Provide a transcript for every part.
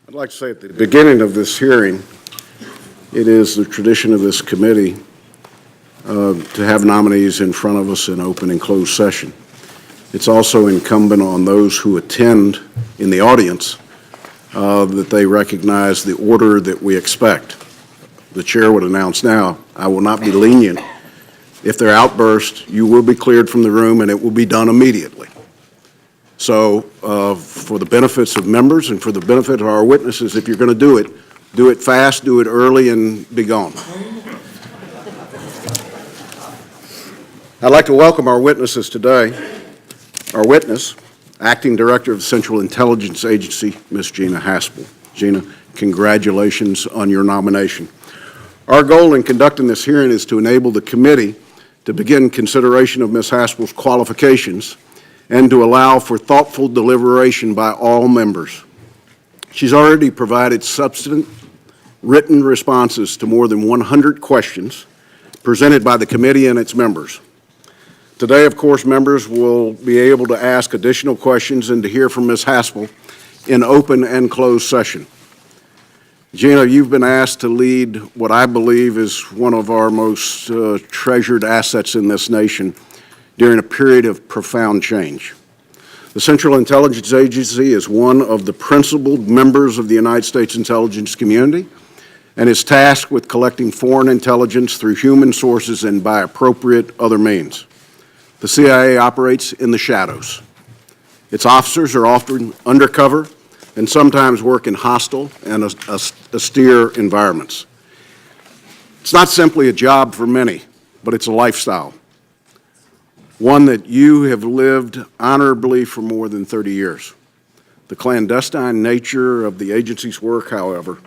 I'd like to say at the beginning of this hearing, it is the tradition of this committee to have nominees in front of us in open and closed session. It's also incumbent on those who attend in the audience that they recognize the order that we expect. The chair would announce now, I will not be lenient. If there are outbursts, you will be cleared from the room and it will be done immediately. So for the benefits of members and for the benefit of our witnesses, if you're going to do it fast, do it early, and be gone. I'd like to welcome our witnesses today. Our witness, Acting Director of the Central Intelligence Agency, Ms. Gina Haspel. Gina, congratulations on your nomination. Our goal in conducting this hearing is to enable the committee to begin consideration of Ms. Haspel's qualifications and to allow for thoughtful deliberation by all members. She's already provided substantive written responses to more than 100 questions presented by the committee and its members. Today, of course, members will be able to ask additional questions and to hear from Ms. Haspel in open and closed session. Gina, you've been asked to lead what I believe is one of our most treasured assets in this nation during a period of profound change. The Central Intelligence Agency is one of the principled members of the United States intelligence community and is tasked with collecting foreign intelligence through human sources and by appropriate other means. The CIA operates in the shadows. Its officers are often undercover and sometimes work in hostile and austere environments. It's not simply a job for many, but it's a lifestyle, one that you have lived honorably for more than 30 years. The clandestine nature of the agency's work, however,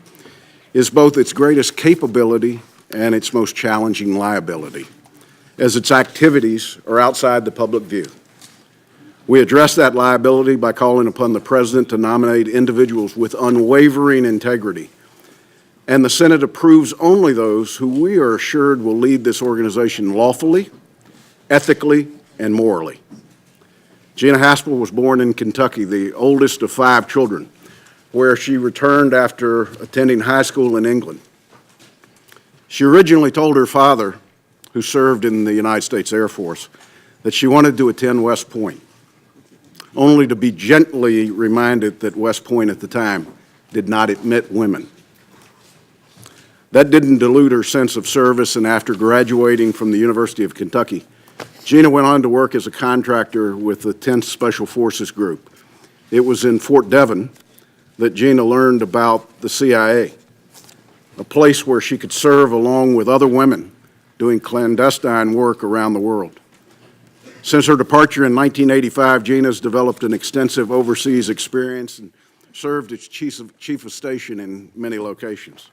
is both its greatest capability and its most challenging liability, as its activities are outside the public view. We address that liability by calling upon the President to nominate individuals with unwavering integrity, and the Senate approves only those who we are assured will lead this organization lawfully, ethically, and morally. Gina Haspel was born in Kentucky, the oldest of 5 children, where she returned after attending high school in England. She originally told her father, who served in the United States Air Force, that she wanted to attend West Point, only to be gently reminded that West Point at the time did not admit women. That didn't dilute her sense of service, and after graduating from the University of Kentucky, Gina went on to work as a contractor with the 10th Special Forces Group. It was in Fort Devon that Gina learned about the CIA, a place where she could serve along with other women doing clandestine work around the world. Since her departure in 1985, Gina's developed an extensive overseas experience and served as chief of station in many locations.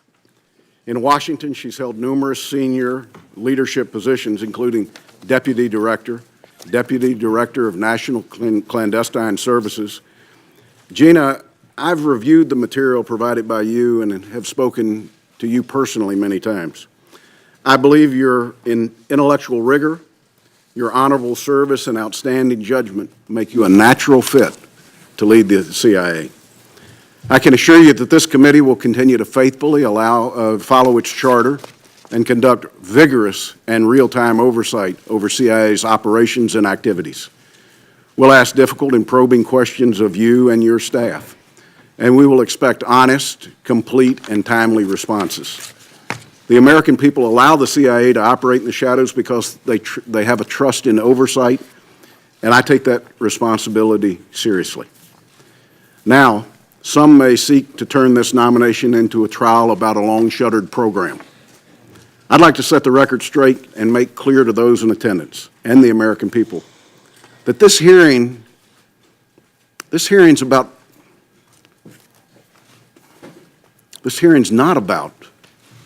In Washington, she's held numerous senior leadership positions, including Deputy Director of National Clandestine Services. Gina, I've reviewed the material provided by you and have spoken to you personally many times. I believe your intellectual rigor, your honorable service, and outstanding judgment make you a natural fit to lead the CIA. I can assure you that this committee will continue to faithfully follow its charter and conduct vigorous and real-time oversight over CIA's operations and activities. We'll ask difficult and probing questions of you and your staff, and we will expect honest, complete, and timely responses. The American people allow the CIA to operate in the shadows because they have a trust in oversight, and I take that responsibility seriously. Now, some may seek to turn this nomination into a trial about a long-shuttered program. I'd like to set the record straight and make clear to those in attendance and the American people that this hearing's not about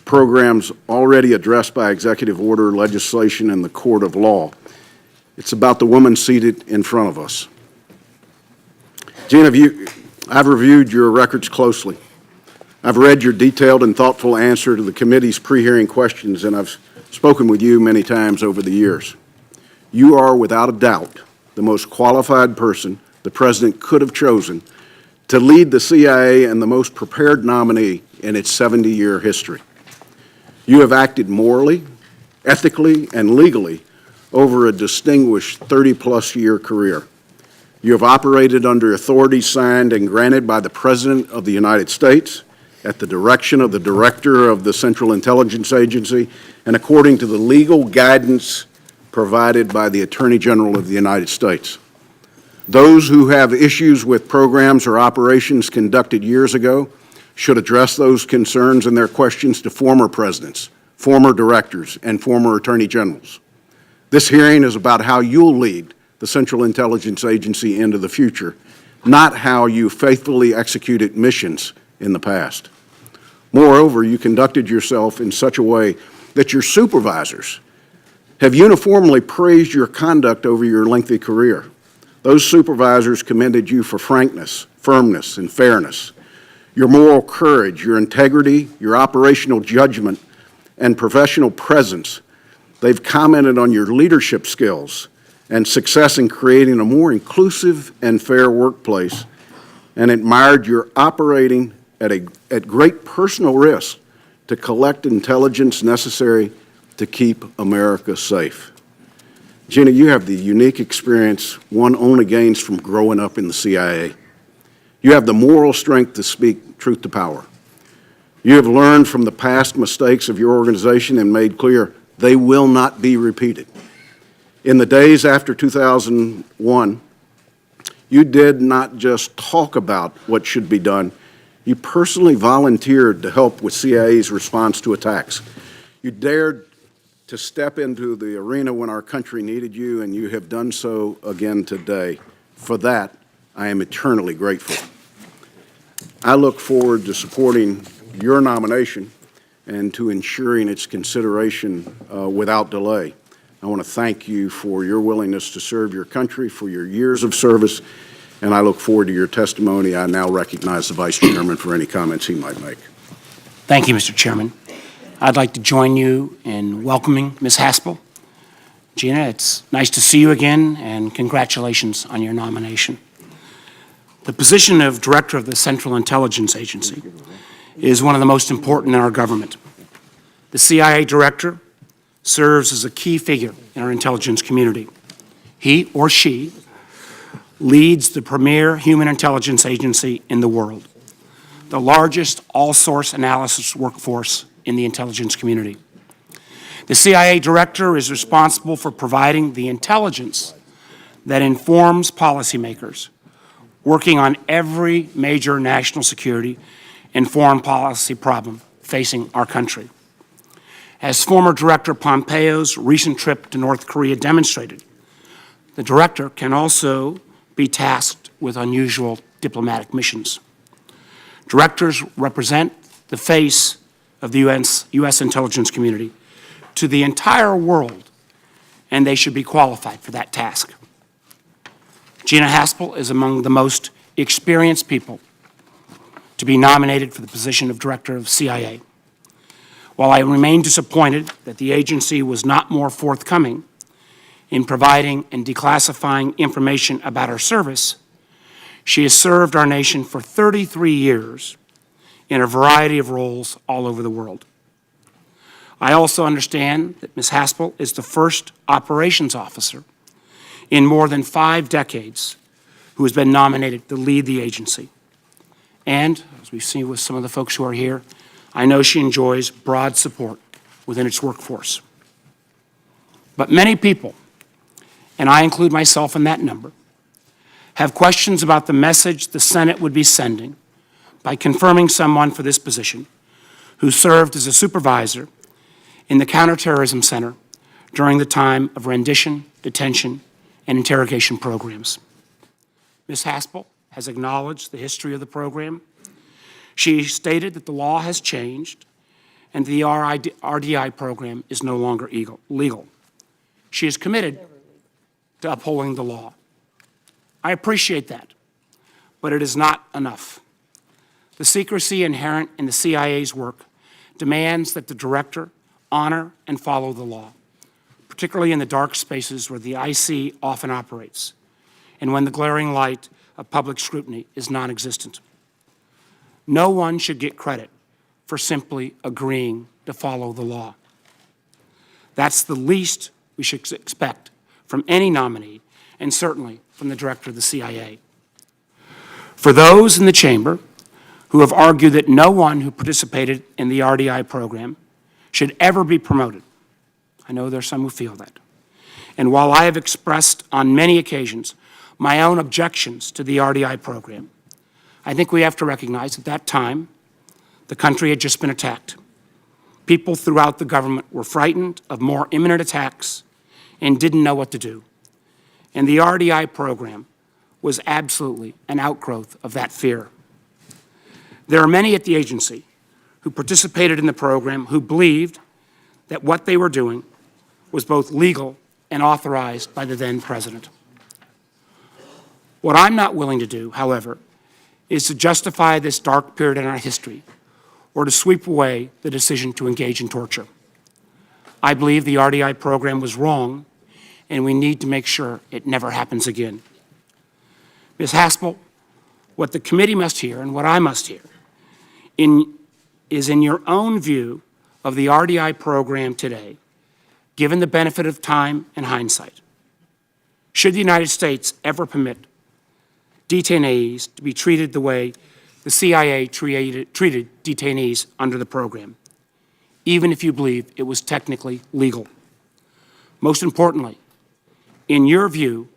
programs already addressed by executive order, legislation, and the court of law. It's about the woman seated in front of us. Gina, I've reviewed your records closely. I've read your detailed and thoughtful answer to the committee's pre-hearing questions, and I've spoken with you many times over the years. You are, without a doubt, the most qualified person the President could have chosen to lead the CIA and the most prepared nominee in its 70-year history. You have acted morally, ethically, and legally over a distinguished 30-plus year career. You have operated under authority signed and granted by the President of the United States at the direction of the Director of the Central Intelligence Agency and according to the legal guidance provided by the Attorney General of the United States. Those who have issues with programs or operations conducted years ago should address those concerns and their questions to former presidents, former directors, and former attorney generals. This hearing is about how you'll lead the Central Intelligence Agency into the future, not how you faithfully executed missions in the past. Moreover, you conducted yourself in such a way that your supervisors have uniformly praised your conduct over your lengthy career. Those supervisors commended you for frankness, firmness, and fairness, your moral courage, your integrity, your operational judgment, and professional presence. They've commented on your leadership skills and success in creating a more inclusive and fair workplace, and admired your operating at great personal risk to collect intelligence necessary to keep America safe. Gina, you have the unique experience one only gains from growing up in the CIA. You have the moral strength to speak truth to power. You have learned from the past mistakes of your organization and made clear they will not be repeated. In the days after 2001, you did not just talk about what should be done, you personally volunteered to help with CIA's response to attacks. You dared to step into the arena when our country needed you, and you have done so again today. For that, I am eternally grateful. I look forward to supporting your nomination and to ensuring its consideration without delay. I want to thank you for your willingness to serve your country, for your years of service, and I look forward to your testimony. I now recognize the Vice Chairman for any comments he might make. Thank you, Mr. Chairman. I'd like to join you in welcoming Ms. Haspel. Gina, it's nice to see you again, and congratulations on your nomination. The position of Director of the Central Intelligence Agency is one of the most important in our government. The CIA Director serves as a key figure in our intelligence community. He or she leads the premier human intelligence agency in the world, the largest all-source analysis workforce in the intelligence community. The CIA Director is responsible for providing the intelligence that informs policymakers working on every major national security and foreign policy problem facing our country. As former Director Pompeo's recent trip to North Korea demonstrated, the Director can also be tasked with unusual diplomatic missions. Directors represent the face of the U.S. intelligence community to the entire world, and they should be qualified for that task. Gina Haspel is among the most experienced people to be nominated for the position of Director of CIA. While I remain disappointed that the agency was not more forthcoming in providing and declassifying information about our service, she has served our nation for 33 years in a variety of roles all over the world. I also understand that Ms. Haspel is the first operations officer in more than 5 decades who has been nominated to lead the agency. And, as we've seen with some of the folks who are here, I know she enjoys broad support within its workforce. But many people, and I include myself in that number, have questions about the message the Senate would be sending by confirming someone for this position who served as a supervisor in the Counterterrorism Center during the time of rendition, detention, and interrogation programs. Ms. Haspel has acknowledged the history of the program. She stated that the law has changed and the RDI program is no longer legal. She is committed to upholding the law. I appreciate that, but it is not enough. The secrecy inherent in the CIA's work demands that the Director honor and follow the law, particularly in the dark spaces where the IC often operates, and when the glaring light of public scrutiny is non-existent. No one should get credit for simply agreeing to follow the law. That's the least we should expect from any nominee, and certainly from the director of the CIA. For those in the chamber who have argued that no one who participated in the RDI program should ever be promoted, I know there are some who feel that. And while I have expressed on many occasions my own objections to the RDI program, I think we have to recognize at that time the country had just been attacked. People throughout the government were frightened of more imminent attacks and didn't know what to do. And the RDI program was absolutely an outgrowth of that fear. There are many at the agency who participated in the program who believed that what they were doing was both legal and authorized by the then president. What I'm not willing to do, however, is to justify this dark period in our history or to sweep away the decision to engage in torture. I believe the RDI program was wrong, and we need to make sure it never happens again. Ms. Haspel, what the committee must hear and what I must hear is in your own view of the RDI program today, given the benefit of time and hindsight, should the United States ever permit detainees to be treated the way the CIA treated detainees under the program, even if you believe it was technically legal? Most importantly, in your view,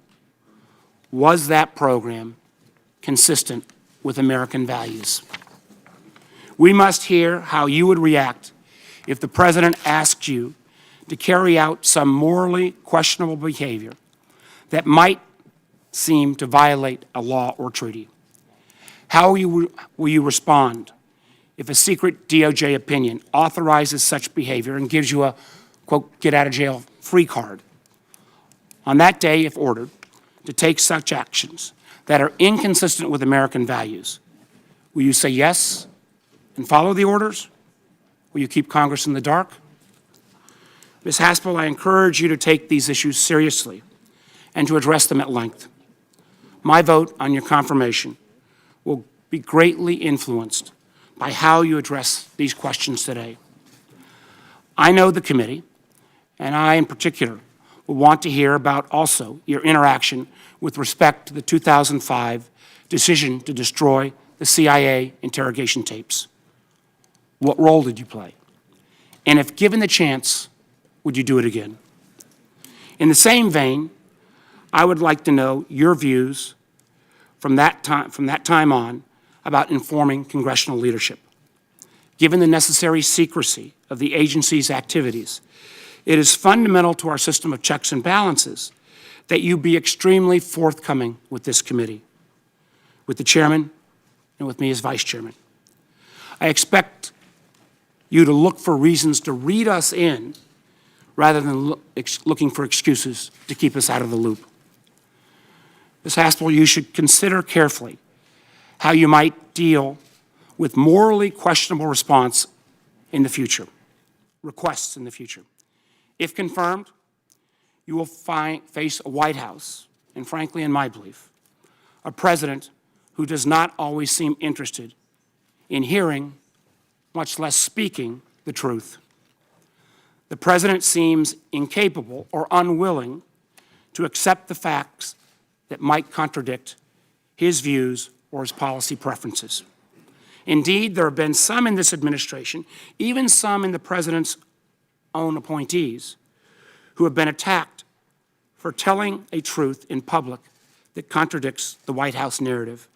was that program consistent with American values? We must hear how you would react if the president asked you to carry out some morally questionable behavior that might seem to violate a law or treaty. How will you respond if a secret DOJ opinion authorizes such behavior and gives you a, quote, get-out-of-jail-free card? On that day, if ordered to take such actions that are inconsistent with American values, will you say yes and follow the orders? Will you keep Congress in the dark? Ms. Haspel, I encourage you to take these issues seriously and to address them at length. My vote on your confirmation will be greatly influenced by how you address these questions today. I know the committee, and I in particular, will want to hear about also your interaction with respect to the 2005 decision to destroy the CIA interrogation tapes. What role did you play? And if given the chance, would you do it again? In the same vein, I would like to know your views from that time on about informing congressional leadership. Given the necessary secrecy of the agency's activities, it is fundamental to our system of checks and balances that you be extremely forthcoming with this committee, with the chairman and with me as vice chairman. I expect you to look for reasons to read us in rather than looking for excuses to keep us out of the loop. Ms. Haspel, you should consider carefully how you might deal with morally questionable requests in the future. If confirmed, you will face a White House, and frankly, in my belief, a president who does not always seem interested in hearing, much less speaking, the truth. The president seems incapable or unwilling to accept the facts that might contradict his views or his policy preferences. Indeed, there have been some in this administration, even some in the president's own appointees, who have been attacked for telling a truth in public that contradicts the White House narrative.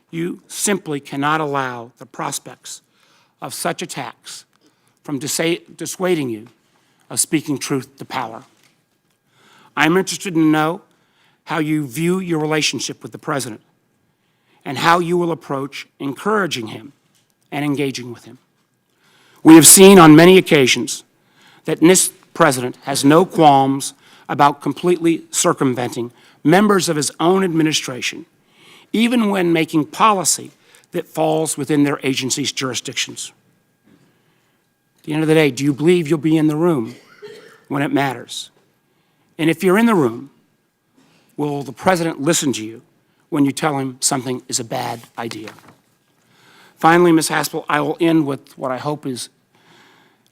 You simply cannot allow the prospects of such attacks from dissuading you of speaking truth to power. I'm interested to know how you view your relationship with the president and how you will approach encouraging him and engaging with him. We have seen on many occasions that this president has no qualms about completely circumventing members of his own administration, even when making policy that falls within their agency's jurisdictions. At the end of the day, do you believe you'll be in the room when it matters? And if you're in the room, will the president listen to you when you tell him something is a bad idea. Finally, Ms. Haspel, I will end with what I hope is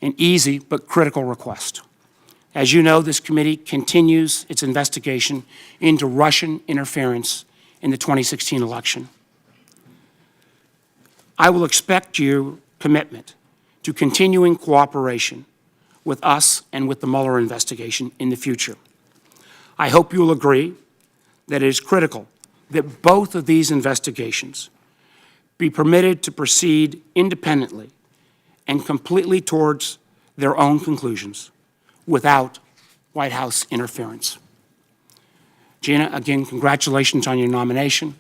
an easy but critical request. As you know, this committee continues its investigation into Russian interference in the 2016 election. I will expect your commitment to continuing cooperation with us and with the Mueller investigation in the future. I hope you will agree that it is critical that both of these investigations be permitted to proceed independently and completely towards their own conclusions without White House interference. Gina, again, congratulations on your nomination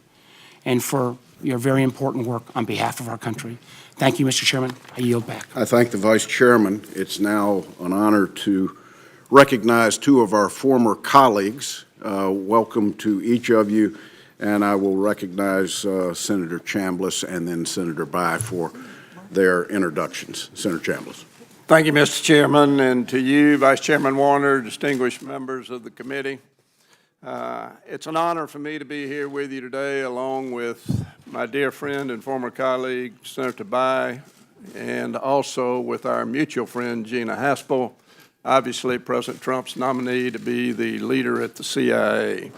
and for your very important work on behalf of our country. Thank you, Mr. Chairman. I yield back. I thank the Vice Chairman. It's now an honor to recognize two of our former colleagues. Welcome to each of you, and I will recognize Senator Chambliss and then Senator Bayh for their introductions. Senator Chambliss. Thank you, Mr. Chairman, and to you, Vice Chairman Warner, distinguished members of the committee. It's an honor for me to be here with you today, along with my dear friend and former colleague, Senator Bayh, and also with our mutual friend, Gina Haspel, obviously President Trump's nominee to be the leader at the CIA.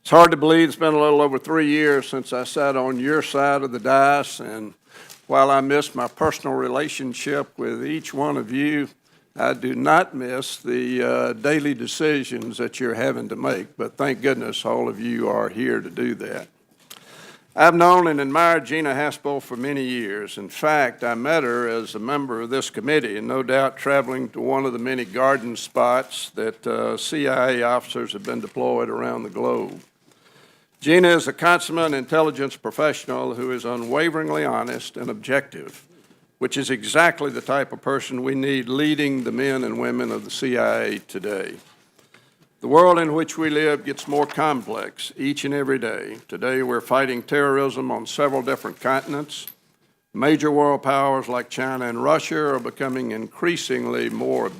It's hard to believe it's been a little over 3 years since I sat on your side of the dais, and while I miss my personal relationship with each one of you, I do not miss the daily decisions that you're having to make, but thank goodness all of you are here to do that. I've known and admired Gina Haspel for many years. In fact, I met her as a member of this committee, and no doubt traveling to one of the many garden spots that CIA officers have been deployed around the globe. Gina is a consummate intelligence professional who is unwaveringly honest and objective, which is exactly the type of person we need leading the men and women of the CIA today. The world in which we live gets more complex each and every day. Today we're fighting terrorism on several different continents. Major world powers like China and Russia are becoming increasingly more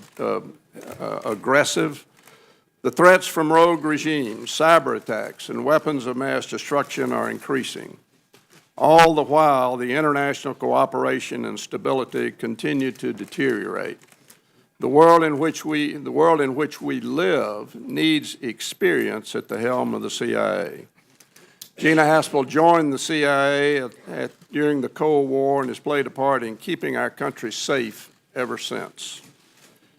aggressive. The threats from rogue regimes, cyber attacks, and weapons of mass destruction are increasing. All the while, the international cooperation and stability continue to deteriorate. The world in which we live needs experience at the helm of the CIA. Gina Haspel joined the CIA during the Cold War and has played a part in keeping our country safe ever since.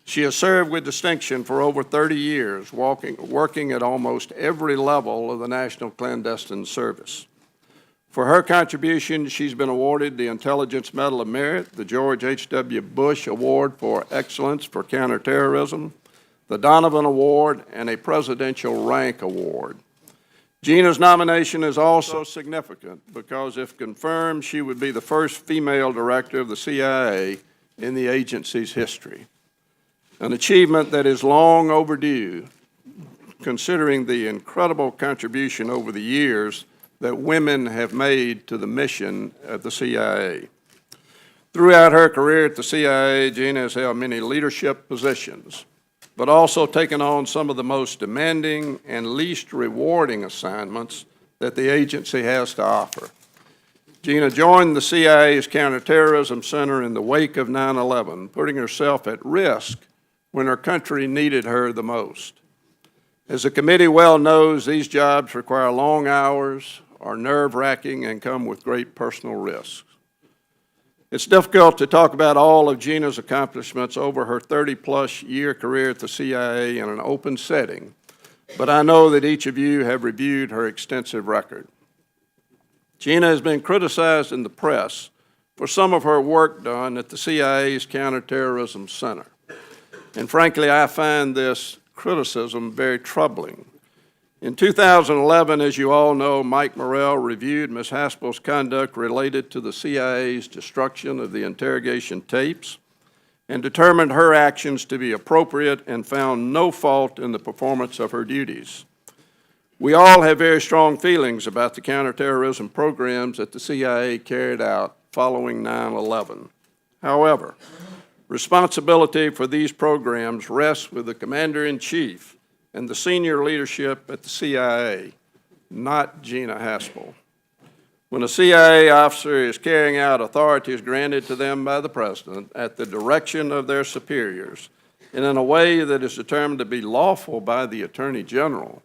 She has served with distinction for over 30 years, working at almost every level of the National Clandestine Service. For her contribution, she's been awarded the Intelligence Medal of Merit, the George H.W. Bush Award for Excellence for Counterterrorism, the Donovan Award, and a Presidential Rank Award. Gina's nomination is also significant because, if confirmed, she would be the first female director of the CIA in the agency's history, an achievement that is long overdue, considering the incredible contribution over the years that women have made to the mission of the CIA. Throughout her career at the CIA, Gina has held many leadership positions, but also taken on some of the most demanding and least rewarding assignments that the agency has to offer. Gina joined the CIA's Counterterrorism Center in the wake of 9/11, putting herself at risk when her country needed her the most. As the committee well knows, these jobs require long hours, are nerve-wracking, and come with great personal risks. It's difficult to talk about all of Gina's accomplishments over her 30-plus year career at the CIA in an open setting, but I know that each of you have reviewed her extensive record. Gina has been criticized in the press for some of her work done at the CIA's Counterterrorism Center, and frankly, I find this criticism very troubling. In 2011, as you all know, Mike Morrell reviewed Ms. Haspel's conduct related to the CIA's destruction of the interrogation tapes and determined her actions to be appropriate and found no fault in the performance of her duties. We all have very strong feelings about the counterterrorism programs that the CIA carried out following 9/11. However, responsibility for these programs rests with the Commander-in-Chief and the senior leadership at the CIA, not Gina Haspel. When a CIA officer is carrying out authorities granted to them by the President at the direction of their superiors and in a way that is determined to be lawful by the Attorney General,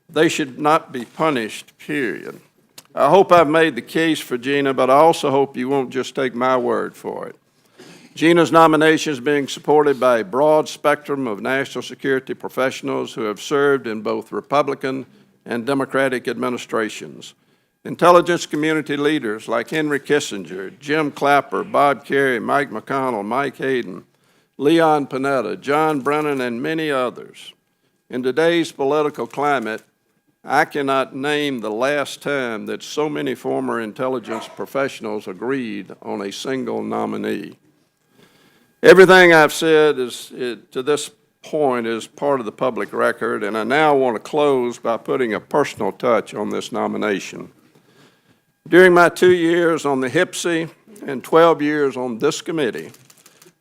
they should not be punished, period. I hope I've made the case for Gina, but I also hope you won't just take my word for it. Gina's nomination is being supported by a broad spectrum of national security professionals who have served in both Republican and Democratic administrations. Intelligence community leaders like Henry Kissinger, Jim Clapper, Bob Kerrey, Mike McConnell, Mike Hayden, Leon Panetta, John Brennan, and many others. In today's political climate, I cannot name the last time that so many former intelligence professionals agreed on a single nominee. Everything I've said to this point is part of the public record, and I now want to close by putting a personal touch on this nomination. During my 2 years on the HPSI and 12 years on this committee,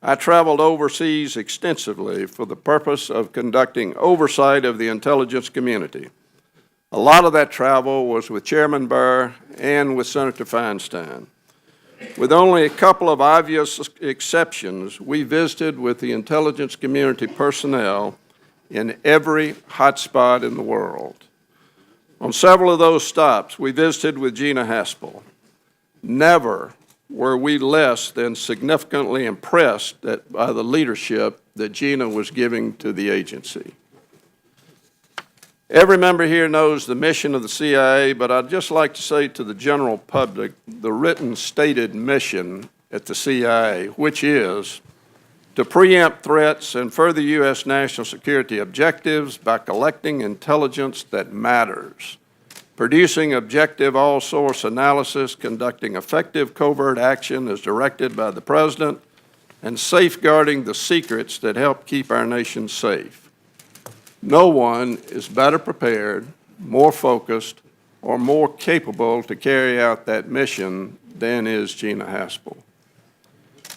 I traveled overseas extensively for the purpose of conducting oversight of the intelligence community. A lot of that travel was with Chairman Burr and with Senator Feinstein. With only a couple of obvious exceptions, we visited with the intelligence community personnel in every hotspot in the world. On several of those stops, we visited with Gina Haspel. Never were we less than significantly impressed by the leadership that Gina was giving to the agency. Every member here knows the mission of the CIA, but I'd just like to say to the general public the written stated mission at the CIA, which is to preempt threats and further U.S. national security objectives by collecting intelligence that matters, producing objective all-source analysis, conducting effective covert action as directed by the President, and safeguarding the secrets that help keep our nation safe. No one is better prepared, more focused, or more capable to carry out that mission than is Gina Haspel.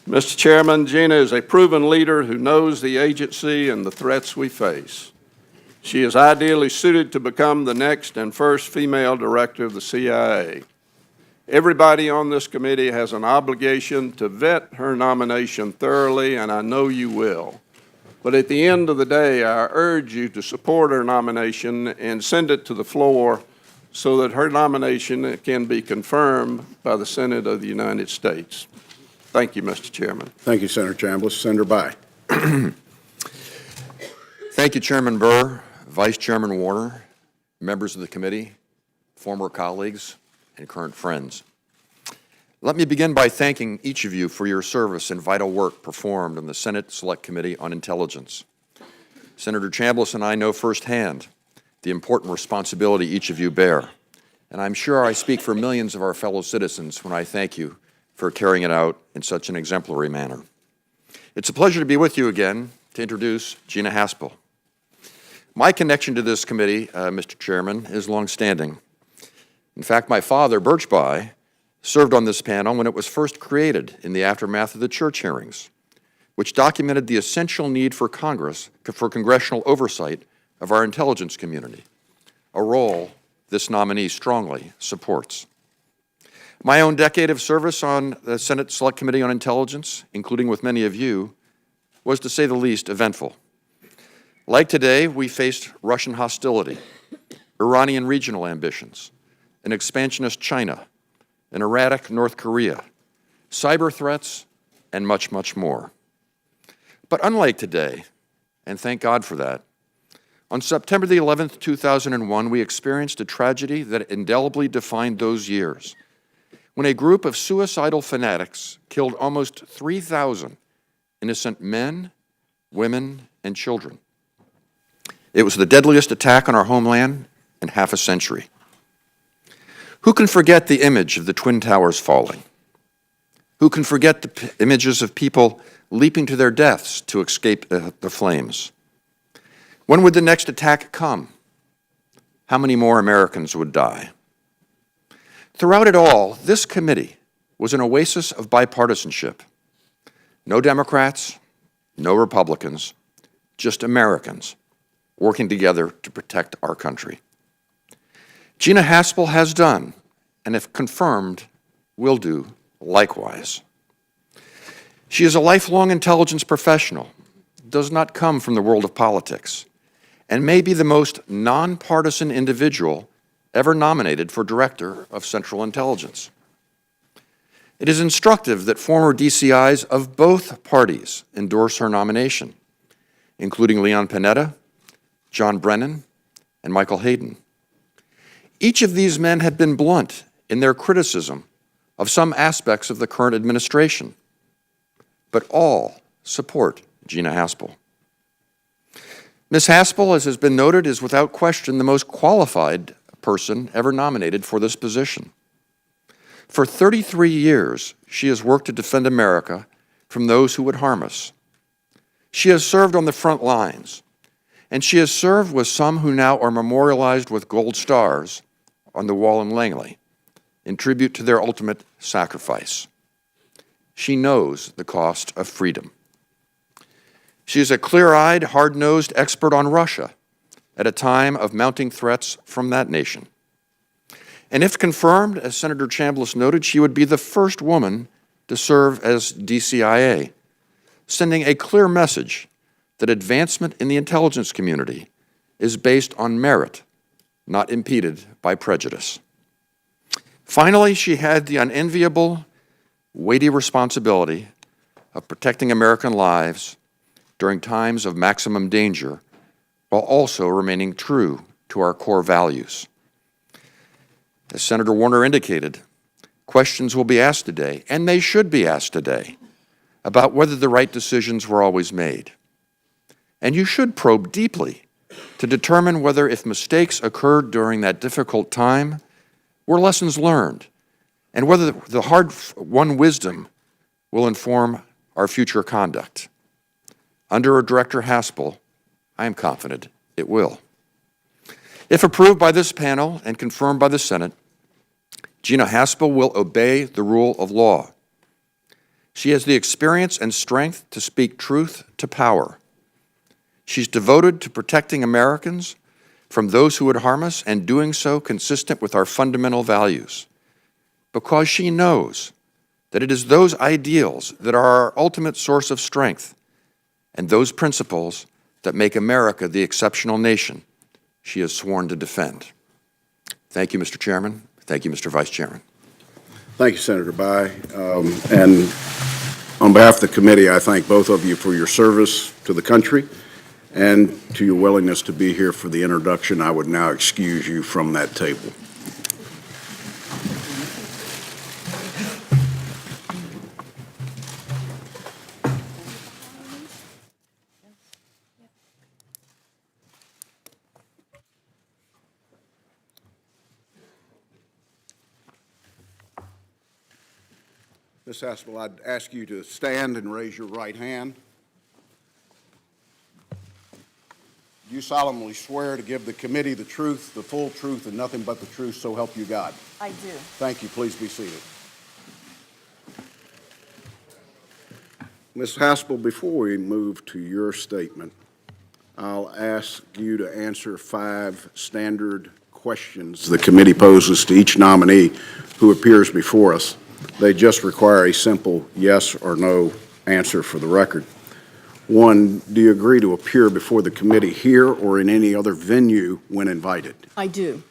Mr. Chairman, Gina is a proven leader who knows the agency and the threats we face. She is ideally suited to become the next and first female director of the CIA. Everybody on this committee has an obligation to vet her nomination thoroughly, and I know you will. But at the end of the day, I urge you to support her nomination and send it to the floor so that her nomination can be confirmed by the Senate of the United States. Thank you, Mr. Chairman. Thank you, Senator Chambliss. Senator Bayh. Thank you, Chairman Burr, Vice Chairman Warner, members of the committee, former colleagues, and current friends. Let me begin by thanking each of you for your service and vital work performed on the Senate Select Committee on Intelligence. Senator Chambliss and I know firsthand the important responsibility each of you bear, and I'm sure I speak for millions of our fellow citizens when I thank you for carrying it out in such an exemplary manner. It's a pleasure to be with you again to introduce Gina Haspel. My connection to this committee, Mr. Chairman, is longstanding. In fact, my father, Birch Bayh, served on this panel when it was first created in the aftermath of the Church hearings, which documented the essential need for Congress for congressional oversight of our intelligence community, a role this nominee strongly supports. My own decade of service on the Senate Select Committee on Intelligence, including with many of you, was, to say the least, eventful. Like today, we faced Russian hostility, Iranian regional ambitions, an expansionist China, an erratic North Korea, cyber threats, and much, much more. But unlike today, and thank God for that, on September the 11th, 2001, we experienced a tragedy that indelibly defined those years, when a group of suicidal fanatics killed almost 3,000 innocent men, women, and children. It was the deadliest attack on our homeland in half a century. Who can forget the image of the Twin Towers falling? Who can forget the images of people leaping to their deaths to escape the flames? When would the next attack come? How many more Americans would die? Throughout it all, this committee was an oasis of bipartisanship. No Democrats, no Republicans, just Americans working together to protect our country. Gina Haspel has done, and if confirmed, will do likewise. She is a lifelong intelligence professional, does not come from the world of politics, and may be the most nonpartisan individual ever nominated for Director of Central Intelligence. It is instructive that former DCIs of both parties endorse her nomination, including Leon Panetta, John Brennan, and Michael Hayden. Each of these men have been blunt in their criticism of some aspects of the current administration, but all support Gina Haspel. Ms. Haspel, as has been noted, is without question the most qualified person ever nominated for this position. For 33 years, she has worked to defend America from those who would harm us. She has served on the front lines, and she has served with some who now are memorialized with gold stars on the wall in Langley in tribute to their ultimate sacrifice. She knows the cost of freedom. She is a clear-eyed, hard-nosed expert on Russia at a time of mounting threats from that nation. And if confirmed, as Senator Chambliss noted, she would be the first woman to serve as DCIA, sending a clear message that advancement in the intelligence community is based on merit, not impeded by prejudice. Finally, she had the unenviable, weighty responsibility of protecting American lives during times of maximum danger, while also remaining true to our core values. As Senator Warner indicated, questions will be asked today, and they should be asked today, about whether the right decisions were always made. And you should probe deeply to determine whether, if mistakes occurred during that difficult time, were lessons learned, and whether the hard-won wisdom will inform our future conduct. Under Director Haspel, I am confident it will. If approved by this panel and confirmed by the Senate, Gina Haspel will obey the rule of law. She has the experience and strength to speak truth to power. She's devoted to protecting Americans from those who would harm us, and doing so consistent with our fundamental values, because she knows that it is those ideals that are our ultimate source of strength, and those principles that make America the exceptional nation she has sworn to defend. Thank you, Mr. Chairman. Thank you, Mr. Vice Chairman. Thank you, Senator Bayh. And on behalf of the committee, I thank both of you for your service to the country and to your willingness to be here for the introduction. I would now excuse you from that table. Ms. Haspel, I'd ask you to stand and raise your right hand. Do you solemnly swear to give the committee the truth, the full truth, and nothing but the truth, so help you God? I do. Thank you. Please be seated. Ms. Haspel, before we move to your statement, I'll ask you to answer 5 standard questions the committee poses to each nominee who appears before us. They just require a simple yes or no answer for the record. 1, do you agree to appear before the committee here or in any other venue when invited? I do.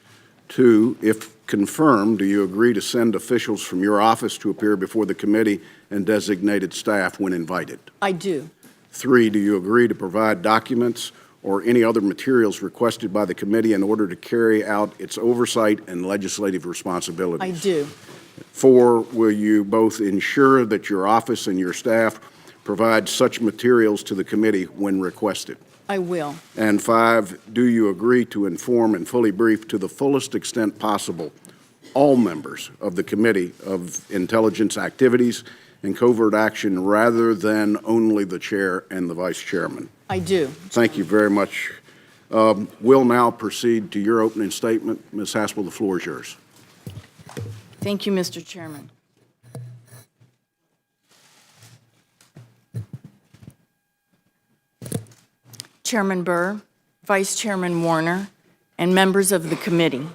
2, if confirmed, do you agree to send officials from your office to appear before the committee and designated staff when invited? I do. 3, do you agree to provide documents or any other materials requested by the committee in order to carry out its oversight and legislative responsibilities? I do. 4, will you both ensure that your office and your staff provide such materials to the committee when requested? I will. And 5, do you agree to inform and fully brief to the fullest extent possible all members of the Committee of Intelligence Activities and Covert Action rather than only the chair and the vice chairman? I do. Thank you very much. We'll now proceed to your opening statement. Ms. Haspel, the floor is yours. Thank you, Mr. Chairman. Chairman Burr, Vice Chairman Warner, and members of the committee,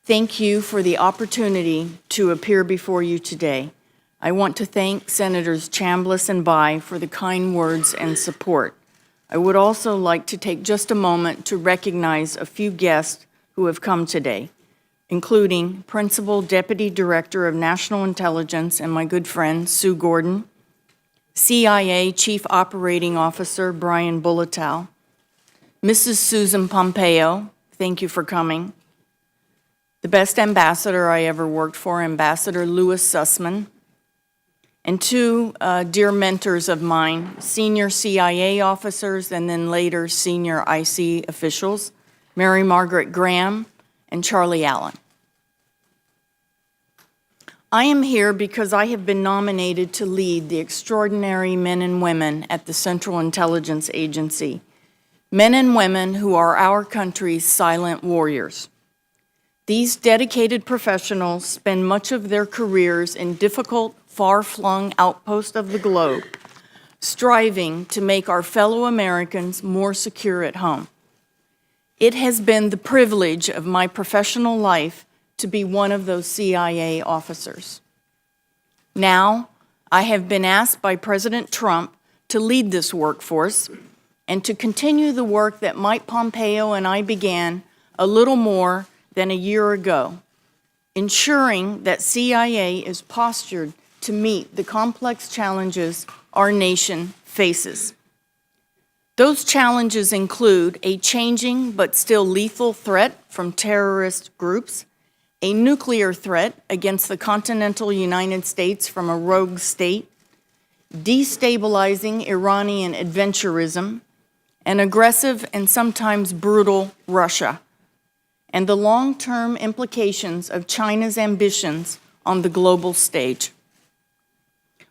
Thank you for the opportunity to appear before you today. I want to thank Senators Chambliss and Bai for the kind words and support. I would also like to take just a moment to recognize a few guests who have come today, including Principal Deputy Director of National Intelligence and my good friend Sue Gordon, CIA Chief Operating Officer Brian Bulletow, Mrs. Susan Pompeo, thank you for coming, the best ambassador I ever worked for, Ambassador Louis Sussman, and two dear mentors of mine, senior CIA officers and then later senior IC officials, Mary Margaret Graham and Charlie Allen. I am here because I have been nominated to lead the extraordinary men and women at the Central Intelligence Agency, men and women who are our country's silent warriors. These dedicated professionals spend much of their careers in difficult, far-flung outposts of the globe, striving to make our fellow Americans more secure at home. It has been the privilege of my professional life to be one of those CIA officers. Now, I have been asked by President Trump to lead this workforce and to continue the work that Mike Pompeo and I began a little more than a year ago, ensuring that CIA is postured to meet the complex challenges our nation faces. Those challenges include a changing but still lethal threat from terrorist groups, a nuclear threat against the continental United States from a rogue state, destabilizing Iranian adventurism, an aggressive and sometimes brutal Russia, and the long-term implications of China's ambitions on the global stage.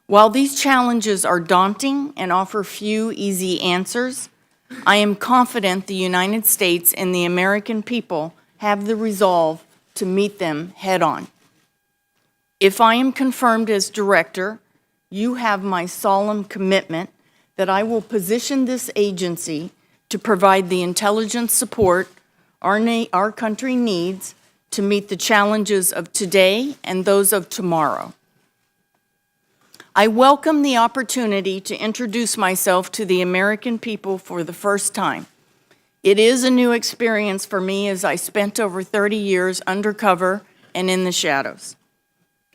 While these challenges are daunting and offer few easy answers, I am confident the United States and the American people have the resolve to meet them head-on. If I am confirmed as director, you have my solemn commitment that I will position this agency to provide the intelligence support our country needs to meet the challenges of today and those of tomorrow. I welcome the opportunity to introduce myself to the American people for the first time. It is a new experience for me as I spent over 30 years undercover and in the shadows.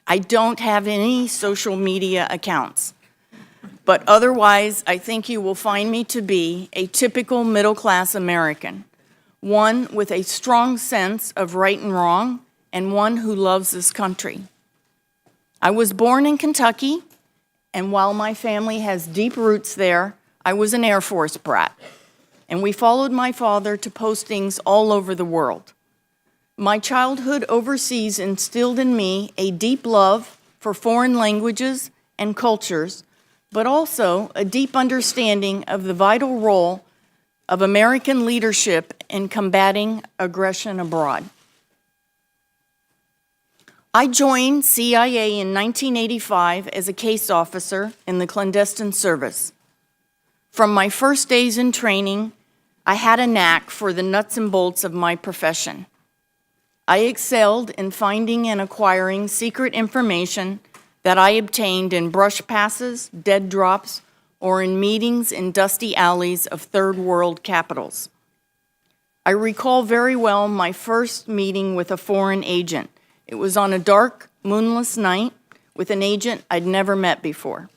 I don't have any social media accounts, but otherwise I think you will find me to be a typical middle-class American, one with a strong sense of right and wrong, and one who loves this country. I was born in Kentucky, and while my family has deep roots there, I was an Air Force brat, and we followed my father to postings all over the world. My childhood overseas instilled in me a deep love for foreign languages and cultures, but also a deep understanding of the vital role of American leadership in combating aggression abroad. I joined CIA in 1985 as a case officer in the clandestine service. From my first days in training, I had a knack for the nuts and bolts of my profession. I excelled in finding and acquiring secret information that I obtained in brush passes, dead drops, or in meetings in dusty alleys of third world capitals. I recall very well my first meeting with a foreign agent. It was on a dark, moonless night with an agent I'd never met before.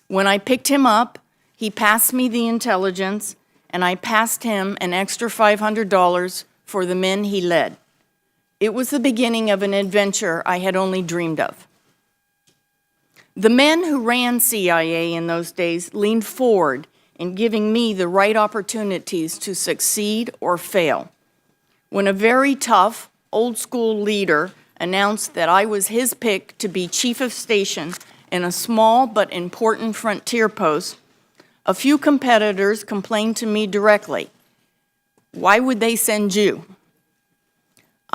When I picked him up, he passed me the intelligence, and I passed him an extra $500 for the men he led. It was the beginning of an adventure I had only dreamed of. The men who ran CIA in those days leaned forward in giving me the right opportunities to succeed or fail. When a very tough, old-school leader announced that I was his pick to be chief of station in a small but important frontier post, a few competitors complained to me directly. Why would they send you?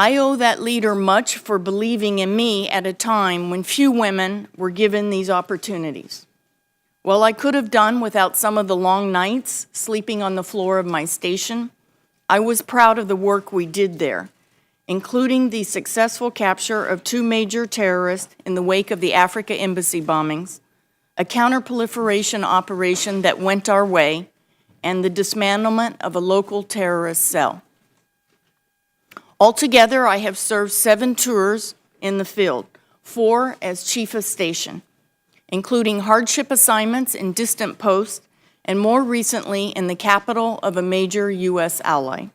I owe that leader much for believing in me at a time when few women were given these opportunities. While I could have done without some of the long nights sleeping on the floor of my station, I was proud of the work we did there, including the successful capture of 2 major terrorists in the wake of the Africa embassy bombings, a counterproliferation operation that went our way, and the dismantlement of a local terrorist cell. Altogether, I have served 7 tours in the field, 4 as chief of station, including hardship assignments in distant posts and more recently in the capital of a major U.S. ally.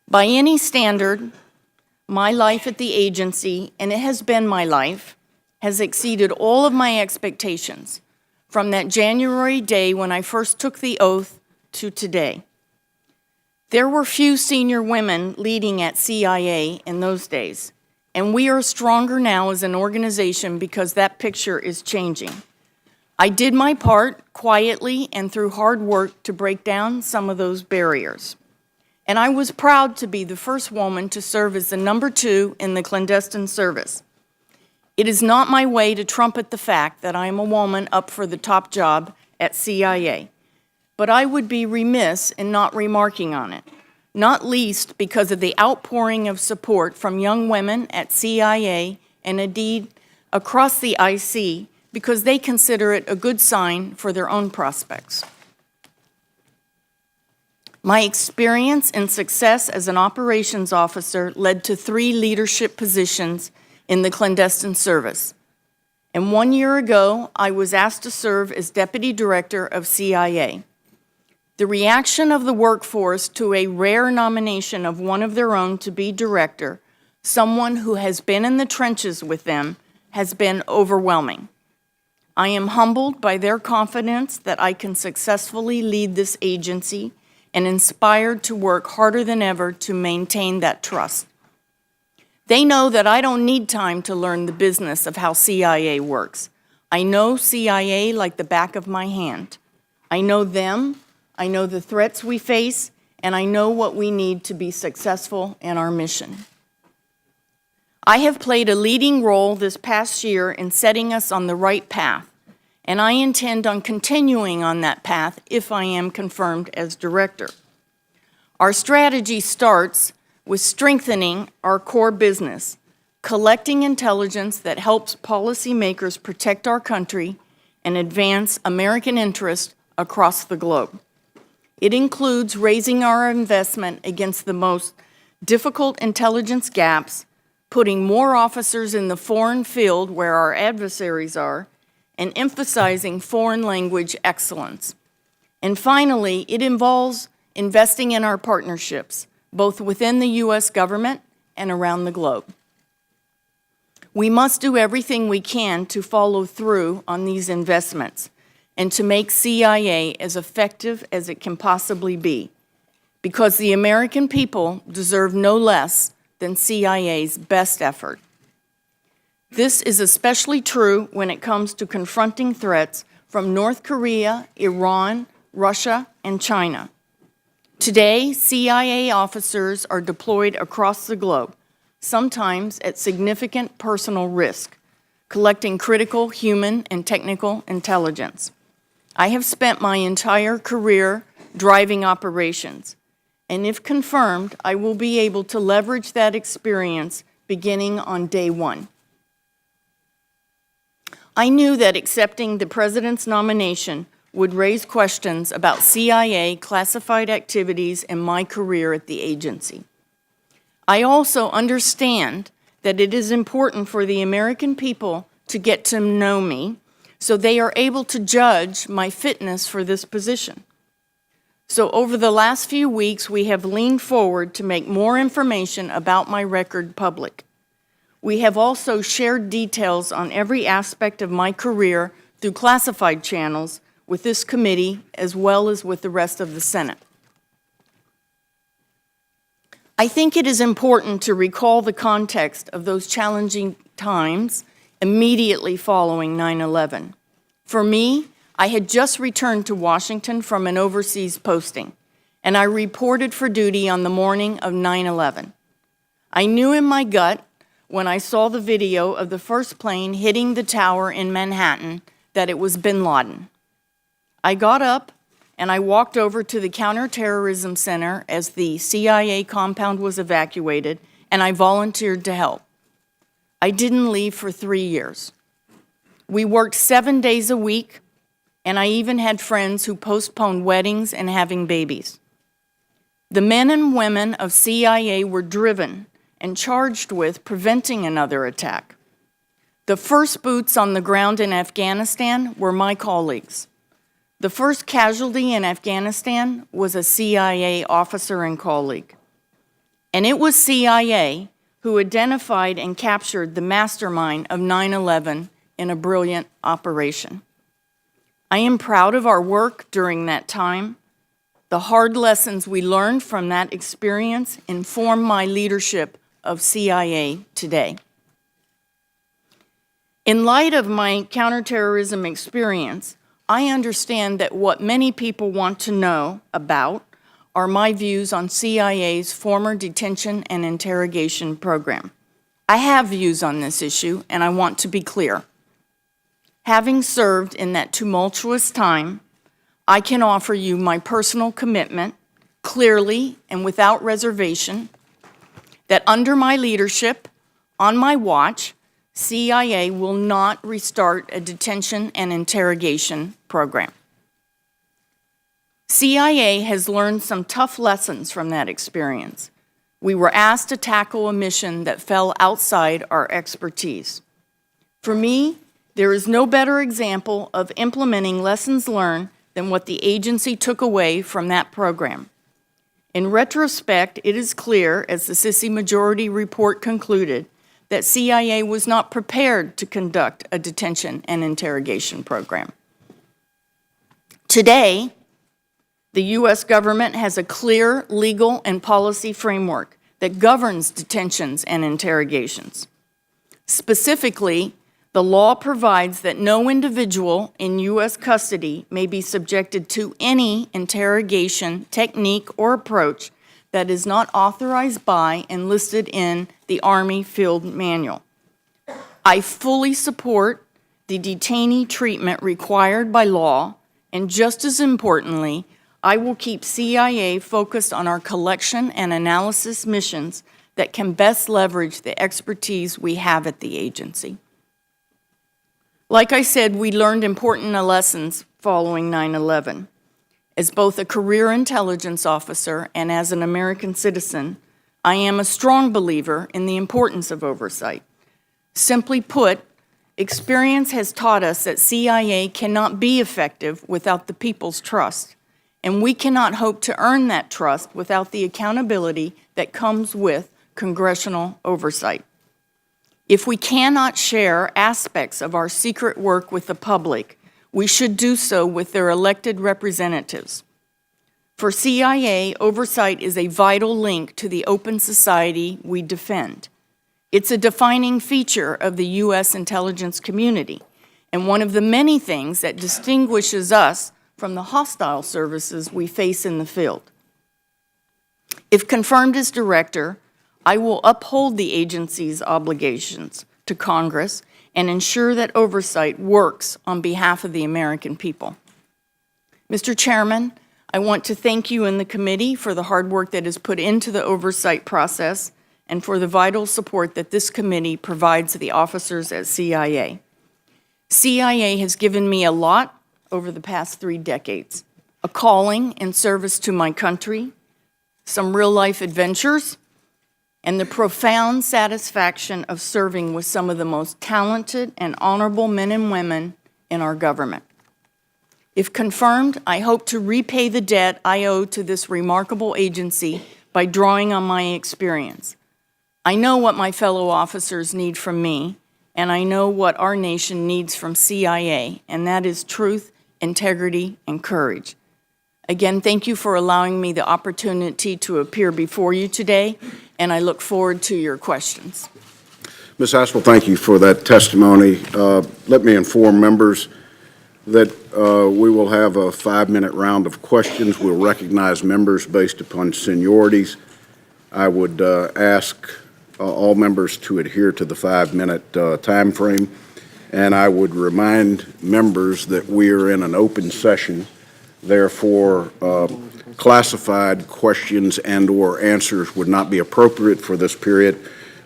By any standard, my life at the agency, and it has been my life, has exceeded all of my expectations from that January day when I first took the oath to today. There were few senior women leading at CIA in those days, and we are stronger now as an organization because that picture is changing. I did my part quietly and through hard work to break down some of those barriers. And I was proud to be the first woman to serve as the number 2 in the clandestine service. It is not my way to trumpet the fact that I am a woman up for the top job at CIA, but I would be remiss in not remarking on it, not least because of the outpouring of support from young women at CIA and indeed across the IC because they consider it a good sign for their own prospects. My experience and success as an operations officer led to 3 leadership positions in the clandestine service. And 1 year ago, I was asked to serve as Deputy Director of CIA. The reaction of the workforce to a rare nomination of one of their own to be director, someone who has been in the trenches with them, has been overwhelming. I am humbled by their confidence that I can successfully lead this agency and inspired to work harder than ever to maintain that trust. They know that I don't need time to learn the business of how CIA works. I know CIA like the back of my hand. I know them, I know the threats we face, and I know what we need to be successful in our mission. I have played a leading role this past year in setting us on the right path, and I intend on continuing on that path if I am confirmed as director. Our strategy starts with strengthening our core business, collecting intelligence that helps policymakers protect our country and advance American interests across the globe. It includes raising our investment against the most difficult intelligence gaps, putting more officers in the foreign field where our adversaries are, and emphasizing foreign language excellence. And finally, it involves investing in our partnerships, both within the U.S. government and around the globe. We must do everything we can to follow through on these investments and to make CIA as effective as it can possibly be, because the American people deserve no less than CIA's best effort. This is especially true when it comes to confronting threats from North Korea, Iran, Russia, and China. Today, CIA officers are deployed across the globe, sometimes at significant personal risk, collecting critical human and technical intelligence. I have spent my entire career driving operations, and if confirmed, I will be able to leverage that experience beginning on day 1. I knew that accepting the President's nomination would raise questions about CIA classified activities in my career at the agency. I also understand that it is important for the American people to get to know me so they are able to judge my fitness for this position. So over the last few weeks, we have leaned forward to make more information about my record public. We have also shared details on every aspect of my career through classified channels with this committee as well as with the rest of the Senate. I think it is important to recall the context of those challenging times immediately following 9/11. For me, I had just returned to Washington from an overseas posting, and I reported for duty on the morning of 9/11. I knew in my gut when I saw the video of the first plane hitting the tower in Manhattan that it was bin Laden. I got up and I walked over to the Counterterrorism Center as the CIA compound was evacuated, and I volunteered to help. I didn't leave for 3 years. We worked 7 days a week, and I even had friends who postponed weddings and having babies. The men and women of CIA were driven and charged with preventing another attack. The first boots on the ground in Afghanistan were my colleagues. The first casualty in Afghanistan was a CIA officer and colleague. And it was CIA who identified and captured the mastermind of 9/11 in a brilliant operation. I am proud of our work during that time. The hard lessons we learned from that experience inform my leadership of CIA today. In light of my counterterrorism experience, I understand that what many people want to know about are my views on CIA's former detention and interrogation program. I have views on this issue, and I want to be clear. Having served in that tumultuous time, I can offer you my personal commitment, clearly and without reservation, that under my leadership, on my watch, CIA will not restart a detention and interrogation program. CIA has learned some tough lessons from that experience. We were asked to tackle a mission that fell outside our expertise. For me, there is no better example of implementing lessons learned than what the agency took away from that program. In retrospect, it is clear, as the Sissi Majority Report concluded, that CIA was not prepared to conduct a detention and interrogation program. Today, the U.S. government has a clear legal and policy framework that governs detentions and interrogations. Specifically, the law provides that no individual in U.S. custody may be subjected to any interrogation technique or approach that is not authorized by and listed in the Army Field Manual. I fully support the detainee treatment required by law, and just as importantly, I will keep CIA focused on our collection and analysis missions that can best leverage the expertise we have at the agency. Like I said, we learned important lessons following 9/11. As both a career intelligence officer and as an American citizen, I am a strong believer in the importance of oversight. Simply put, experience has taught us that CIA cannot be effective without the people's trust, and we cannot hope to earn that trust without the accountability that comes with congressional oversight. If we cannot share aspects of our secret work with the public, we should do so with their elected representatives. For CIA, oversight is a vital link to the open society we defend. It's a defining feature of the U.S. intelligence community, and one of the many things that distinguishes us from the hostile services we face in the field. If confirmed as director, I will uphold the agency's obligations to Congress and ensure that oversight works on behalf of the American people. Mr. Chairman, I want to thank you and the committee for the hard work that is put into the oversight process and for the vital support that this committee provides the officers at CIA. CIA has given me a lot over the past 3 decades, a calling in service to my country, some real-life adventures, and the profound satisfaction of serving with some of the most talented and honorable men and women in our government. If confirmed, I hope to repay the debt I owe to this remarkable agency by drawing on my experience. I know what my fellow officers need from me, and I know what our nation needs from CIA, and that is truth, integrity, and courage. Again, thank you for allowing me the opportunity to appear before you today, and I look forward to your questions. Ms. Haspel, thank you for that testimony. Let me inform members that we will have a 5-minute round of questions. We'll recognize members based upon seniorities. I would ask all members to adhere to the 5-minute time frame, and I would remind members that we are in an open session. Therefore, classified questions and/or answers would not be appropriate for this period.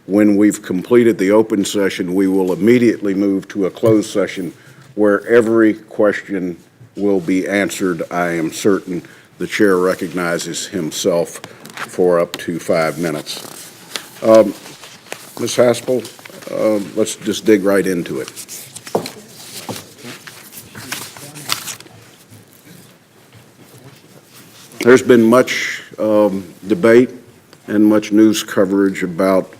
When we've completed the open session, we will immediately move to a closed session where every question will be answered. I am certain the chair recognizes himself for up to 5 minutes. Ms. Haspel, let's just dig right into it. There's been much debate and much news coverage about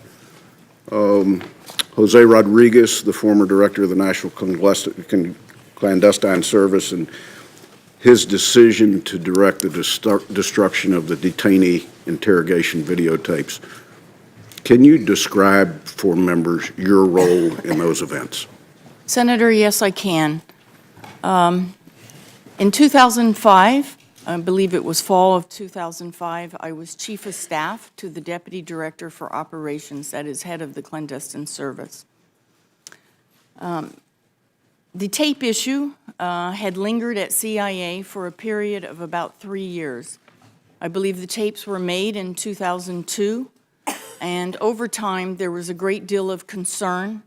Jose Rodriguez, the former director of the National Clandestine Service, and his decision to direct the destruction of the detainee interrogation videotapes. Can you describe for members your role in those events? Senator, yes, I can. In 2005, I believe it was fall of 2005, I was Chief of Staff to the Deputy Director for Operations, that is head of the Clandestine Service. The tape issue had lingered at CIA for a period of about 3 years. I believe the tapes were made in 2002, and over time there was a great deal of concern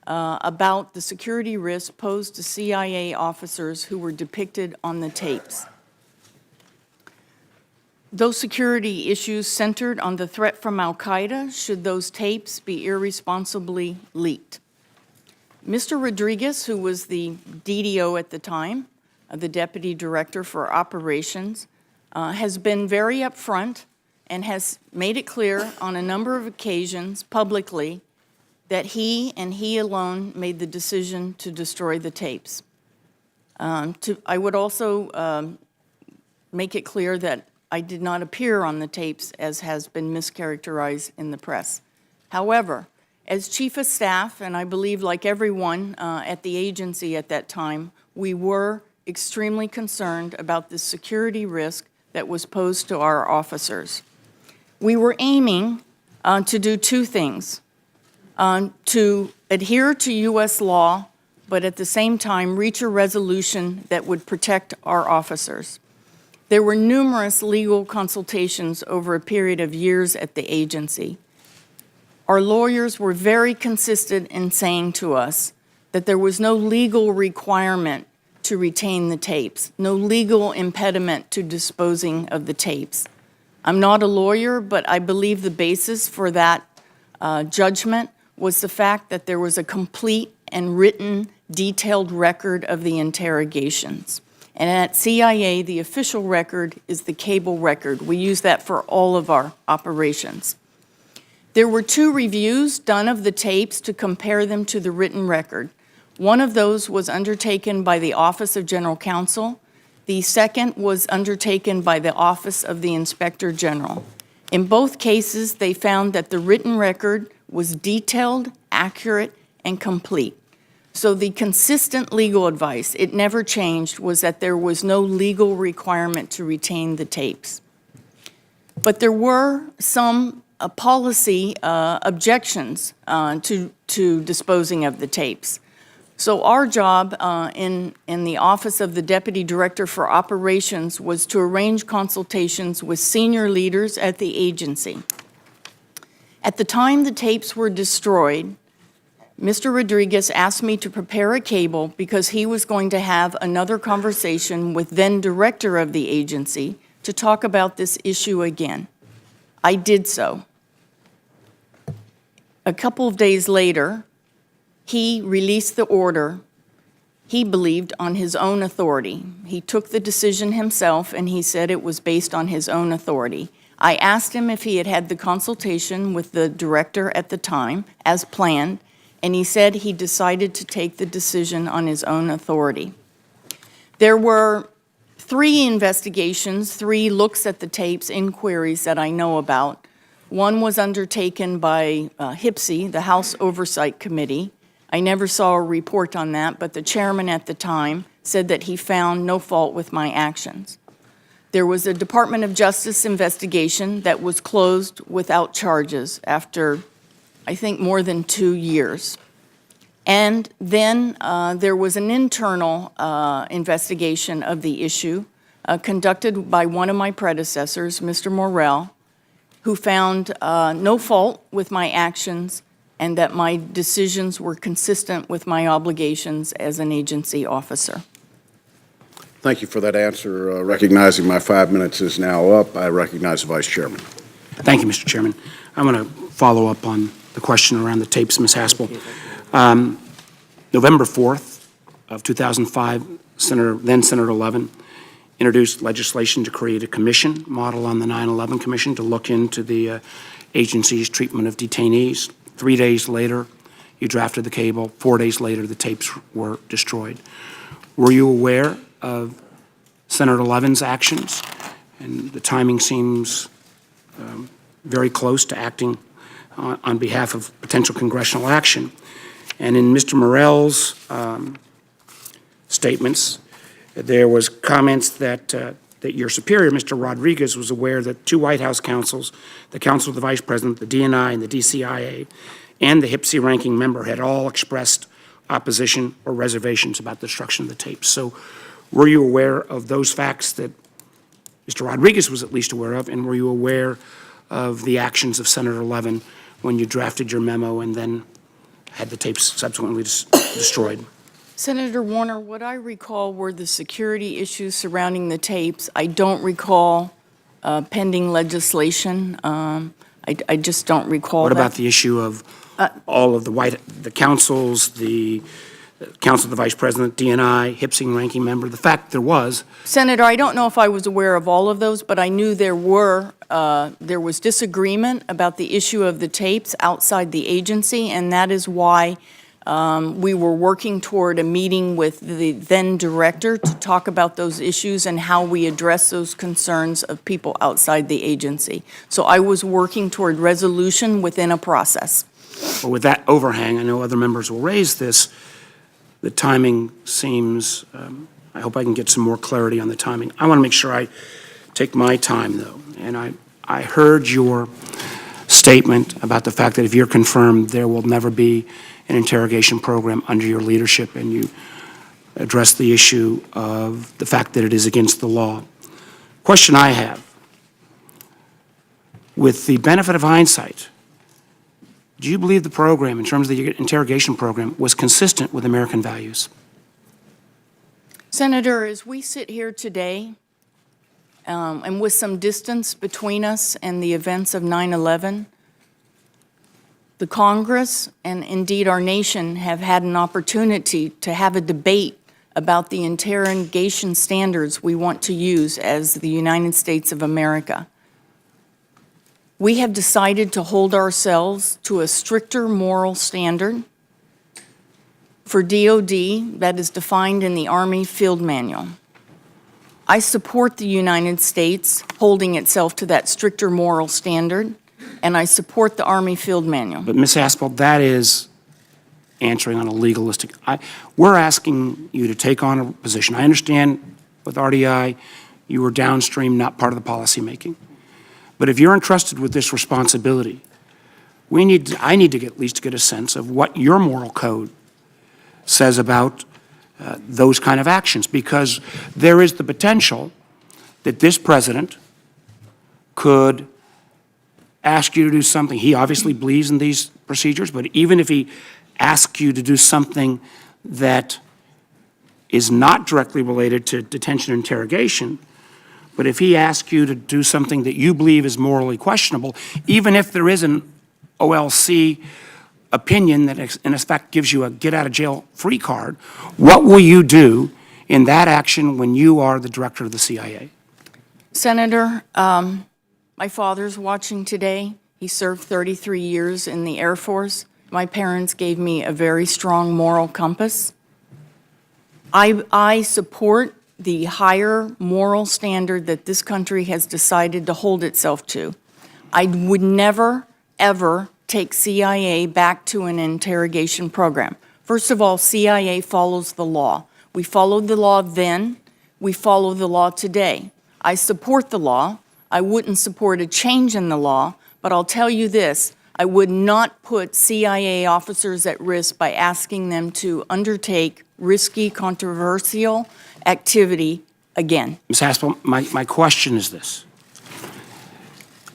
about the security risk posed to CIA officers who were depicted on the tapes. Those security issues centered on the threat from al-Qaeda should those tapes be irresponsibly leaked. Mr. Rodriguez, who was the DDO at the time, the Deputy Director for Operations, has been very upfront and has made it clear on a number of occasions publicly that he and he alone made the decision to destroy the tapes. I would also make it clear that I did not appear on the tapes, as has been mischaracterized in the press. However, as Chief of Staff, and I believe like everyone at the agency at that time, we were extremely concerned about the security risk that was posed to our officers. We were aiming to do two things: to adhere to U.S. law, but at the same time reach a resolution that would protect our officers. There were numerous legal consultations over a period of years at the agency. Our lawyers were very consistent in saying to us that there was no legal requirement to retain the tapes, no legal impediment to disposing of the tapes. I'm not a lawyer, but I believe the basis for that judgment was the fact that there was a complete and written, detailed record of the interrogations. And at CIA, the official record is the cable record. We use that for all of our operations. There were 2 reviews done of the tapes to compare them to the written record. One of those was undertaken by the Office of General Counsel. The second was undertaken by the Office of the Inspector General. In both cases, they found that the written record was detailed, accurate, and complete. So the consistent legal advice, it never changed, was that there was no legal requirement to retain the tapes. But there were some policy objections to disposing of the tapes. So our job in the Office of the Deputy Director for Operations was to arrange consultations with senior leaders at the agency. At the time the tapes were destroyed, Mr. Rodriguez asked me to prepare a cable because he was going to have another conversation with then director of the agency to talk about this issue again. I did so. A couple of days later, he released the order he believed on his own authority. He took the decision himself, and he said it was based on his own authority. I asked him if he had had the consultation with the director at the time, as planned, and he said he decided to take the decision on his own authority. There were 3 investigations, 3 looks at the tapes, inquiries that I know about. One was undertaken by HPSI, the House Oversight Committee. I never saw a report on that, but the chairman at the time said that he found no fault with my actions. There was a Department of Justice investigation that was closed without charges after, I think, more than 2 years. And then there was an internal investigation of the issue conducted by one of my predecessors, Mr. Morrell, who found no fault with my actions and that my decisions were consistent with my obligations as an agency officer. Thank you for that answer. Recognizing my 5 minutes is now up, I recognize the Vice Chairman. Thank you, Mr. Chairman. I'm going to follow up on the question around the tapes, Ms. Haspel. November 4th of 2005, then Senator Levin introduced legislation to create a commission, model on the 9/11 Commission, to look into the agency's treatment of detainees. 3 days later, you drafted the cable. 4 days later, the tapes were destroyed. Were you aware of Senator Levin's actions? And the timing seems very close to acting on behalf of potential congressional action. And in Mr. Morrell's statements, there was comments that your superior, Mr. Rodriguez, was aware that 2 White House counsels, the Counsel of the Vice President, the DNI, and the DCIA, and the HPSI ranking member had all expressed opposition or reservations about the destruction of the tapes. So were you aware of those facts that Mr. Rodriguez was at least aware of, and were you aware of the actions of Senator Levin when you drafted your memo and then had the tapes subsequently destroyed? Senator Warner, what I recall were the security issues surrounding the tapes. I don't recall pending legislation. I just don't recall What that. about the issue of all of the councils, the Counsel of the Vice President, DNI, HPSI ranking member? The fact there was. Senator, I don't know if I was aware of all of those, but I knew there was disagreement about the issue of the tapes outside the agency, and that is why we were working toward a meeting with the then director to talk about those issues and how we address those concerns of people outside the agency. So I was working toward resolution within a process. But with that overhang, I know other members will raise this, the timing seems, I hope I can get some more clarity on the timing. I want to make sure I take my time, though. And I heard your statement about the fact that if you're confirmed, there will never be an interrogation program under your leadership, and you address the issue of the fact that it is against the law. Question I have, with the benefit of hindsight, do you believe the program, in terms of the interrogation program, was consistent with American values? Senator, as we sit here today, and with some distance between us and the events of 9/11, the Congress and indeed our nation have had an opportunity to have a debate about the interrogation standards we want to use as the United States of America. We have decided to hold ourselves to a stricter moral standard for DOD that is defined in the Army Field Manual. I support the United States holding itself to that stricter moral standard, and I support the Army Field Manual. But Ms. Haspel, that is answering on a legalistic. We're asking you to take on a position. I understand with RDI, you were downstream, not part of the policymaking. But if you're entrusted with this responsibility, I need to at least get a sense of what your moral code says about those kind of actions, because there is the potential that this president could ask you to do something. He obviously believes in these procedures, but even if he asks you to do something that is not directly related to detention and interrogation, but if he asks you to do something that you believe is morally questionable, even if there is an OLC opinion that in effect gives you a get-out-of-jail-free card, what will you do in that action when you are the director of the CIA? Senator, my father's watching today. He served 33 years in the Air Force. My parents gave me a very strong moral compass. I support the higher moral standard that this country has decided to hold itself to. I would never, ever take CIA back to an interrogation program. First of all, CIA follows the law. We followed the law then. We follow the law today. I support the law. I wouldn't support a change in the law, but I'll tell you this, I would not put CIA officers at risk by asking them to undertake risky, controversial activity again. Ms. Haspel, my question is this.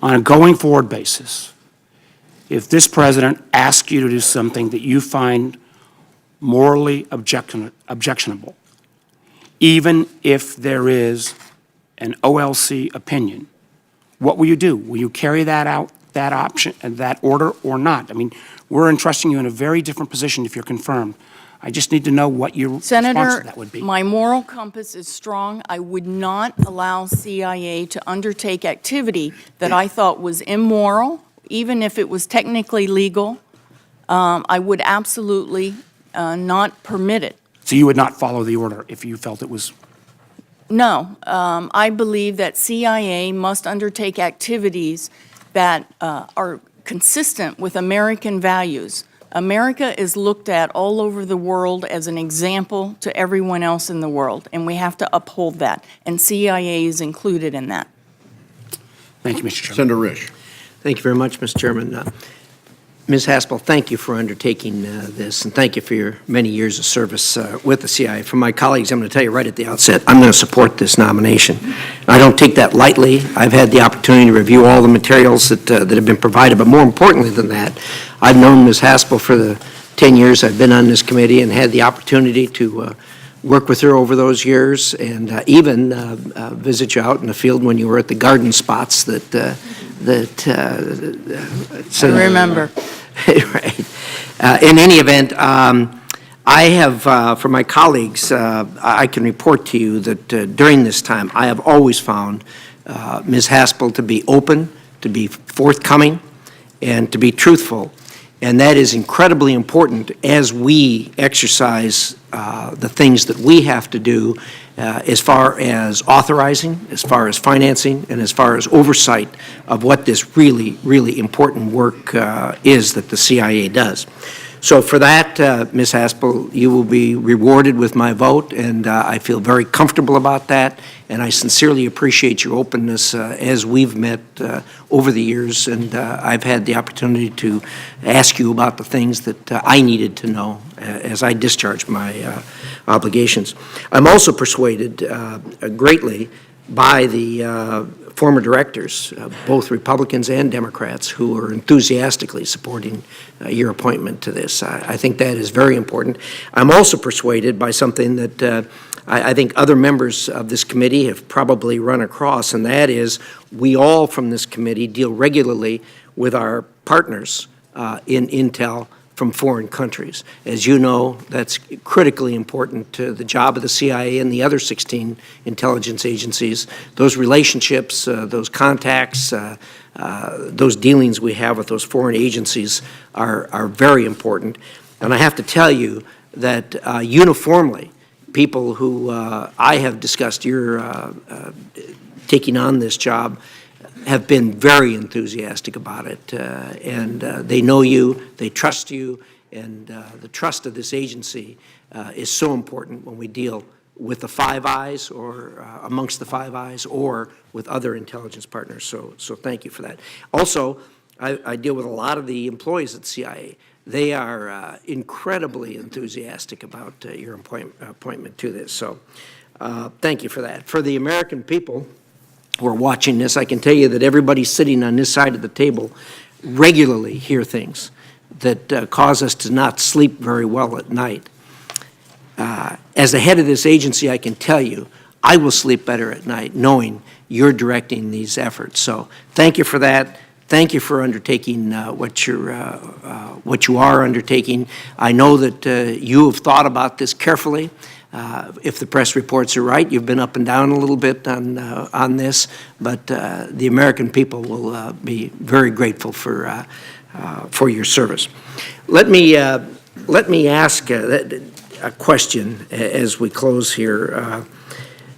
On a going-forward basis, if this president asks you to do something that you find morally objectionable, even if there is an OLC opinion, what will you do? Will you carry that out, that option, and that order, or not? I mean, we're entrusting you in a very different position if you're confirmed. I just need to know what your response to Senator, that would be. my moral compass is strong. I would not allow CIA to undertake activity that I thought was immoral, even if it was technically legal. I would absolutely not permit it. So you would not follow the order if you felt it was? No, I believe that CIA must undertake activities that are consistent with American values. America is looked at all over the world as an example to everyone else in the world, and we have to uphold that, and CIA is included in that. Thank you, Mr. Chairman. Senator Risch. Thank you very much, Mr. Chairman. Ms. Haspel, thank you for undertaking this, and thank you for your many years of service with the CIA. From my colleagues, I'm going to tell you right at the outset, I'm going to support this nomination. I don't take that lightly. I've had the opportunity to review all the materials that have been provided, but more importantly than that, I've known Ms. Haspel for the 10 years I've been on this committee and had the opportunity to work with her over those years, and even visit you out in the field when you were at the garden spots that I remember. Right. In any event, I have, for my colleagues, I can report to you that during this time, I have always found Ms. Haspel to be open, to be forthcoming, and to be truthful. And that is incredibly important as we exercise the things that we have to do as far as authorizing, as far as financing, and as far as oversight of what this really, really important work is that the CIA does. So for that, Ms. Haspel, you will be rewarded with my vote, and I feel very comfortable about that, and I sincerely appreciate your openness as we've met over the years, and I've had the opportunity to ask you about the things that I needed to know as I discharge my obligations. I'm also persuaded greatly by the former directors, both Republicans and Democrats, who are enthusiastically supporting your appointment to this. I think that is very important. I'm also persuaded by something that I think other members of this committee have probably run across, and that is we all from this committee deal regularly with our partners in intel from foreign countries. As you know, that's critically important to the job of the CIA and the other 16 intelligence agencies. Those relationships, those contacts, those dealings we have with those foreign agencies are very important. And I have to tell you that uniformly, people who I have discussed your taking on this job have been very enthusiastic about it, and they know you, they trust you, and the trust of this agency is so important when we deal with the Five Eyes or amongst the Five Eyes or with other intelligence partners, so thank you for that. Also, I deal with a lot of the employees at CIA. They are incredibly enthusiastic about your appointment to this, so thank you for that. For the American people who are watching this, I can tell you that everybody sitting on this side of the table regularly hear things that cause us to not sleep very well at night. As the head of this agency, I can tell you, I will sleep better at night knowing you're directing these efforts. So thank you for that. Thank you for undertaking what you are undertaking. I know that you have thought about this carefully. If the press reports are right, you've been up and down a little bit on this, but the American people will be very grateful for your service. Let me ask a question as we close here.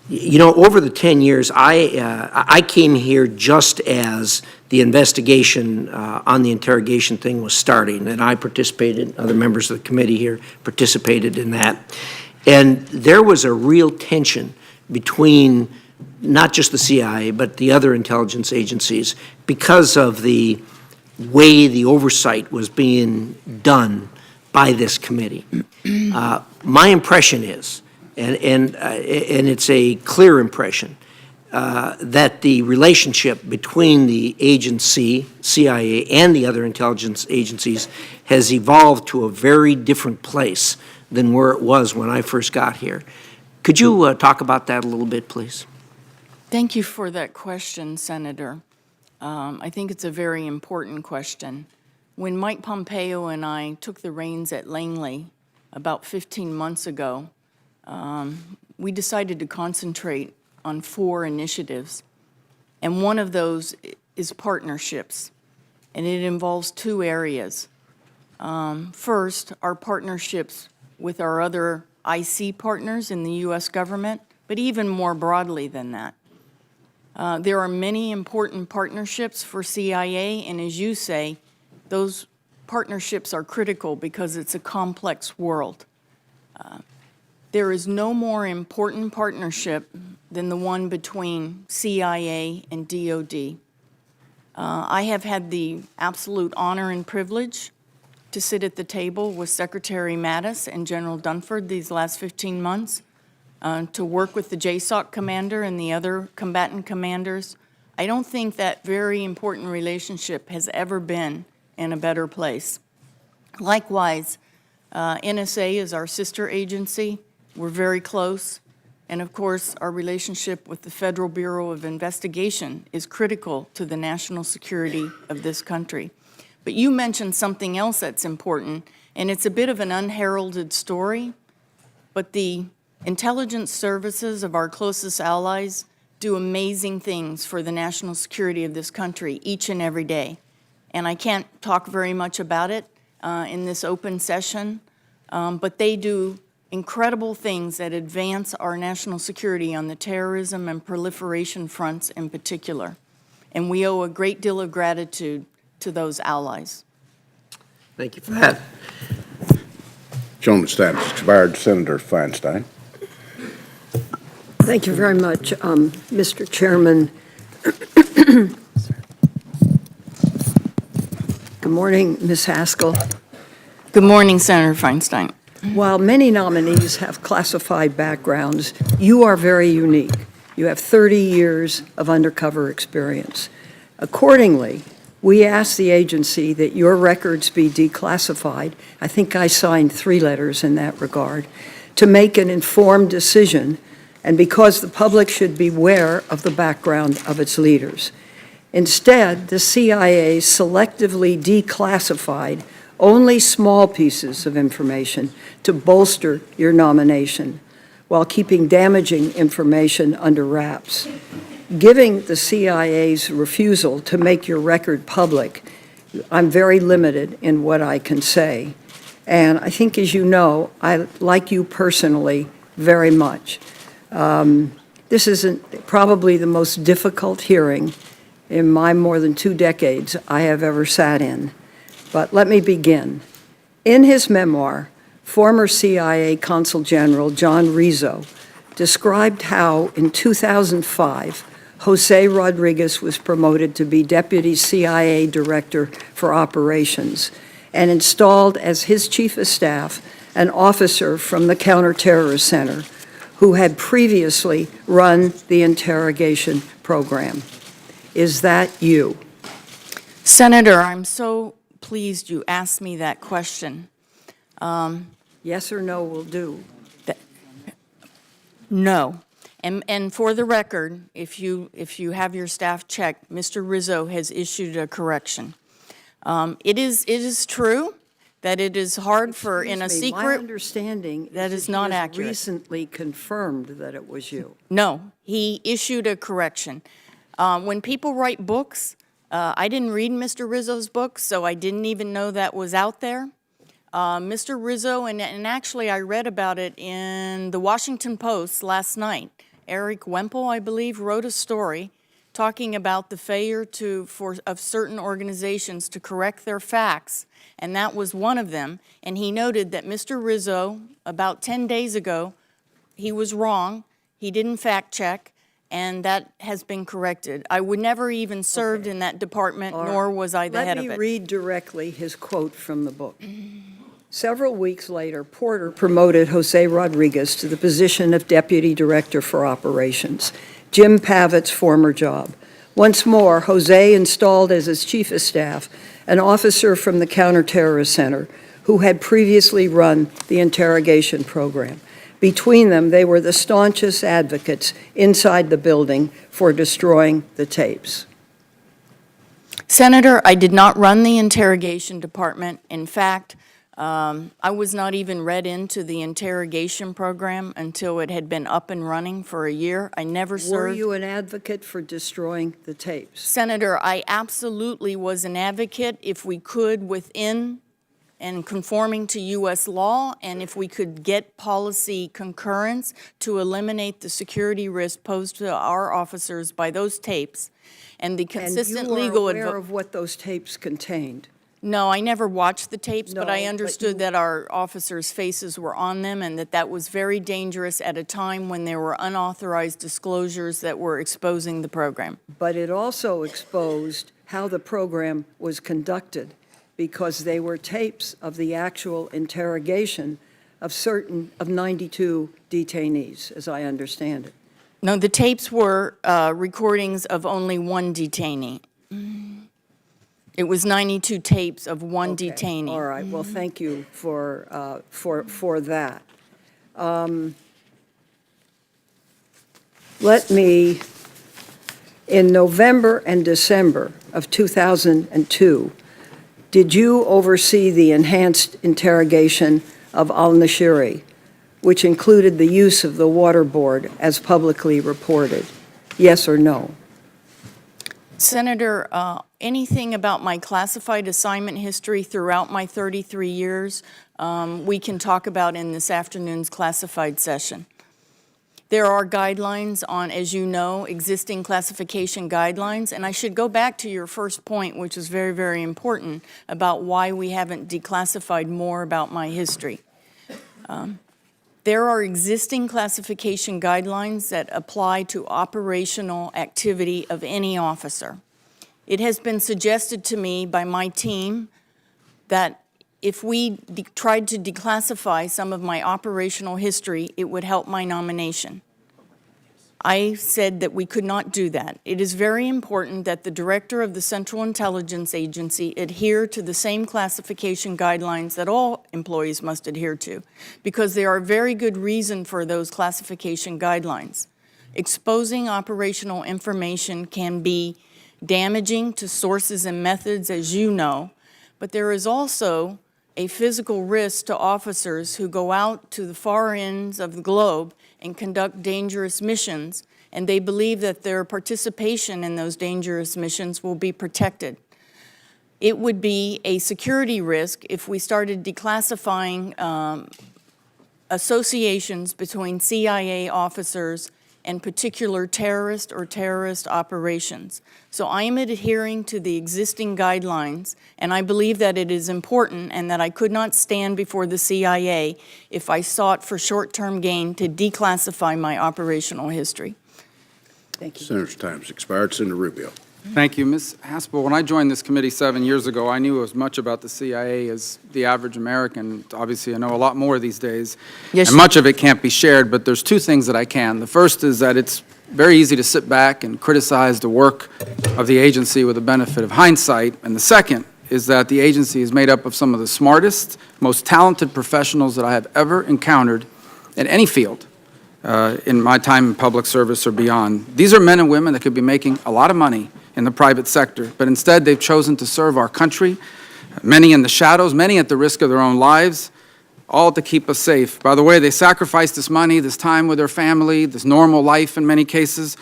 You know, over the 10 years, I came here just as the investigation on the interrogation thing was starting, and I participated, other members of the committee here participated in that. And there was a real tension between not just the CIA, but the other intelligence agencies because of the way the oversight was being done by this committee. My impression is and it's a clear impression that the relationship between the agency, CIA, and the other intelligence agencies has evolved to a very different place than where it was when I first got here. Could you talk about that a little bit, please? Thank you for that question, Senator. I think it's a very important question. When Mike Pompeo and I took the reins at Langley about 15 months ago, we decided to concentrate on 4 initiatives. And one of those is partnerships, and it involves 2 areas. First, our partnerships with our other IC partners in the U.S. government, but even more broadly than that. There are many important partnerships for CIA, and as you say, those partnerships are critical because it's a complex world. There is no more important partnership than the one between CIA and DOD. I have had the absolute honor and privilege to sit at the table with Secretary Mattis and General Dunford these last 15 months, to work with the JSOC commander and the other combatant commanders. I don't think that very important relationship has ever been in a better place. Likewise, NSA is our sister agency. We're very close. And of course, our relationship with the Federal Bureau of Investigation is critical to the national security of this country. But you mentioned something else that's important, and it's a bit of an unheralded story, but the intelligence services of our closest allies do amazing things for the national security of this country each and every day. And I can't talk very much about it in this open session, but they do incredible things that advance our national security on the terrorism and proliferation fronts in particular. And we owe a great deal of gratitude to those allies. Thank you for that. Gentleman's status expired. Senator Feinstein. Thank you very much, Mr. Chairman. Good morning, Ms. Haskell. Good morning, Senator Feinstein. While many nominees have classified backgrounds, you are very unique. You have 30 years of undercover experience. Accordingly, we ask the agency that your records be declassified. I think I signed 3 letters in that regard, to make an informed decision, and because the public should be aware of the background of its leaders. Instead, the CIA selectively declassified only small pieces of information to bolster your nomination, while keeping damaging information under wraps. Giving the CIA's refusal to make your record public, I'm very limited in what I can say. And I think, as you know, I like you personally very much. This isn't probably the most difficult hearing in my more than 2 decades I have ever sat in. But let me begin. In his memoir, former CIA Consul General John Rizzo described how in 2005, Jose Rodriguez was promoted to be Deputy CIA Director for Operations and installed as his Chief of Staff an officer from the Counterterrorist Center who had previously run the interrogation program. Is that you? Senator, I'm so pleased you asked me that question. Yes or no will do. No. And for the record, if you have your staff check, Mr. Rizzo has issued a correction. It is true that it is hard for, in a Excuse me, secret. my understanding that is is that not he has accurate. recently confirmed that it was you. No, he issued a correction. When people write books, I didn't read Mr. Rizzo's book, so I didn't even know that was out there. Mr. Rizzo, and actually I read about it in the Washington Post last night. Eric Wemple, I believe, wrote a story talking about the failure of certain organizations to correct their facts, and that was one of them. And he noted that Mr. Rizzo, about 10 days ago, he was wrong. He didn't fact check, and that has been corrected. I would never even served in that department, nor was I the head of Let me it. read directly his quote from the book. Several weeks later, Porter promoted Jose Rodriguez to the position of Deputy Director for Operations, Jim Pavitt's former job. Once more, Jose installed as his Chief of Staff an officer from the Counterterrorist Center who had previously run the interrogation program. Between them, they were the staunchest advocates inside the building for destroying the tapes. Senator, I did not run the interrogation department. In fact, I was not even read into the interrogation program until it had been up and running for a year. I never served. Were you an advocate for destroying the tapes? Senator, I absolutely was an advocate if we could within and conforming to U.S. law, and if we could get policy concurrence to eliminate the security risk posed to our officers by those tapes, and the consistent legal And you were aware of what those tapes contained? No, I never watched the tapes, but No, I but understood you- that our officers' faces were on them and that that was very dangerous at a time when there were unauthorized disclosures that were exposing the program. But it also exposed how the program was conducted, because they were tapes of the actual interrogation of 92 detainees, as I understand it. No, the tapes were recordings of only one detainee. It was 92 tapes of one Okay, detainee. All right, well, thank you for that. Let me, in November and December of 2002, did you oversee the enhanced interrogation of al-Nashiri, which included the use of the waterboard as publicly reported? Yes or no? Senator, anything about my classified assignment history throughout my 33 years, we can talk about in this afternoon's classified session. There are guidelines on, as you know, existing classification guidelines, and I should go back to your first point, which is very, very important, about why we haven't declassified more about my history. There are existing classification guidelines that apply to operational activity of any officer. It has been suggested to me by my team that if we tried to declassify some of my operational history, it would help my nomination. I said that we could not do that. It is very important that the director of the Central Intelligence Agency adhere to the same classification guidelines that all employees must adhere to, because there are very good reason for those classification guidelines. Exposing operational information can be damaging to sources and methods, as you know, but there is also a physical risk to officers who go out to the far ends of the globe and conduct dangerous missions, and they believe that their participation in those dangerous missions will be protected. It would be a security risk if we started declassifying associations between CIA officers and particular terrorist or terrorist operations. So I am adhering to the existing guidelines, and I believe that it is important and that I could not stand before the CIA if I sought for short-term gain to declassify my operational history. Thank you. Senator's time's expired. Senator Rubio. Thank you. Ms. Haspel, when I joined this committee 7 years ago, I knew as much about the CIA as the average American. Obviously, I know a lot more these days. Yes, and much of it can't be shared, but there's two things that I can. The first is that it's very easy to sit back and criticize the work of the agency with the benefit of hindsight. And the second is that the agency is made up of some of the smartest, most talented professionals that I have ever encountered in any field. In my time in public service or beyond. These are men and women that could be making a lot of money in the private sector, but instead they've chosen to serve our country, many in the shadows, many at the risk of their own lives, all to keep us safe. By the way, they sacrificed this money, this time with their family, this normal life in many cases,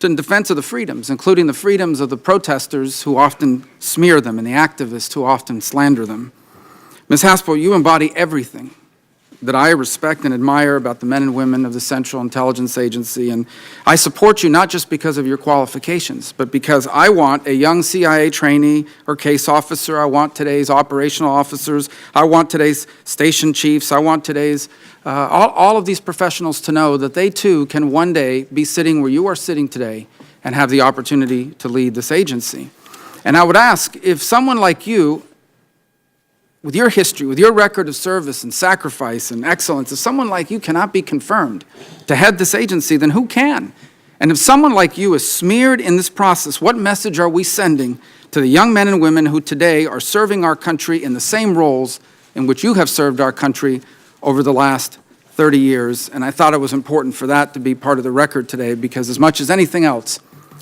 in defense of the freedoms, including the freedoms of the protesters who often smear them and the activists who often slander them. Ms. Haspel, you embody everything that I respect and admire about the men and women of the Central Intelligence Agency, and I support you not just because of your qualifications, but because I want a young CIA trainee or case officer, I want today's operational officers, I want today's station chiefs, I want today's, all of these professionals to know that they too can one day be sitting where you are sitting today and have the opportunity to lead this agency. And I would ask, if someone like you with your history, with your record of service and sacrifice and excellence, if someone like you cannot be confirmed to head this agency, then who can? And if someone like you is smeared in this process, what message are we sending to the young men and women who today are serving our country in the same roles in which you have served our country over the last 30 years? And I thought it was important for that to be part of the record today, because as much as anything else,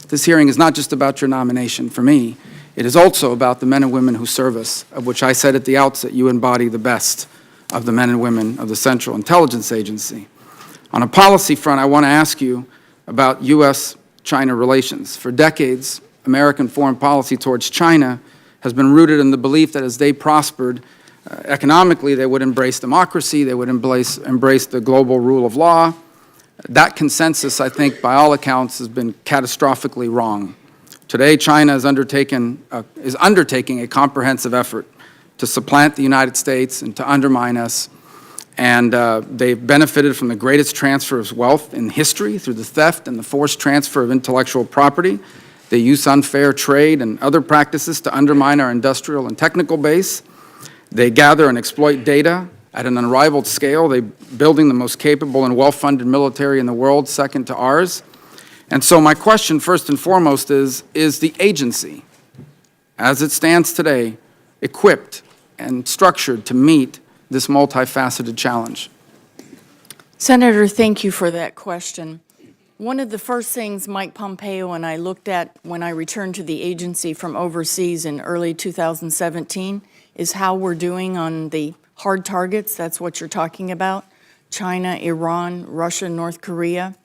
this hearing is not just about your nomination for me. It is also about the men and women who serve us, of which I said at the outset you embody the best of the men and women of the Central Intelligence Agency. On a policy front, I want to ask you about U.S.-China relations. For decades, American foreign policy towards China has been rooted in the belief that as they prospered economically, they would embrace democracy, they would embrace the global rule of law. That consensus, I think, by all accounts, has been catastrophically wrong. Today, China is undertaking a comprehensive effort to supplant the United States and to undermine us. And they've benefited from the greatest transfer of wealth in history through the theft and the forced transfer of intellectual property. They use unfair trade and other practices to undermine our industrial and technical base. They gather and exploit data at an unrivaled scale. They're building the most capable and well-funded military in the world, second to ours. And so my question, first and foremost, is the agency, as it stands today, equipped and structured to meet this multifaceted challenge? Senator, thank you for that question. One of the first things Mike Pompeo and I looked at when I returned to the agency from overseas in early 2017 is how we're doing on the hard targets. That's what you're talking about: China, Iran, Russia, North Korea.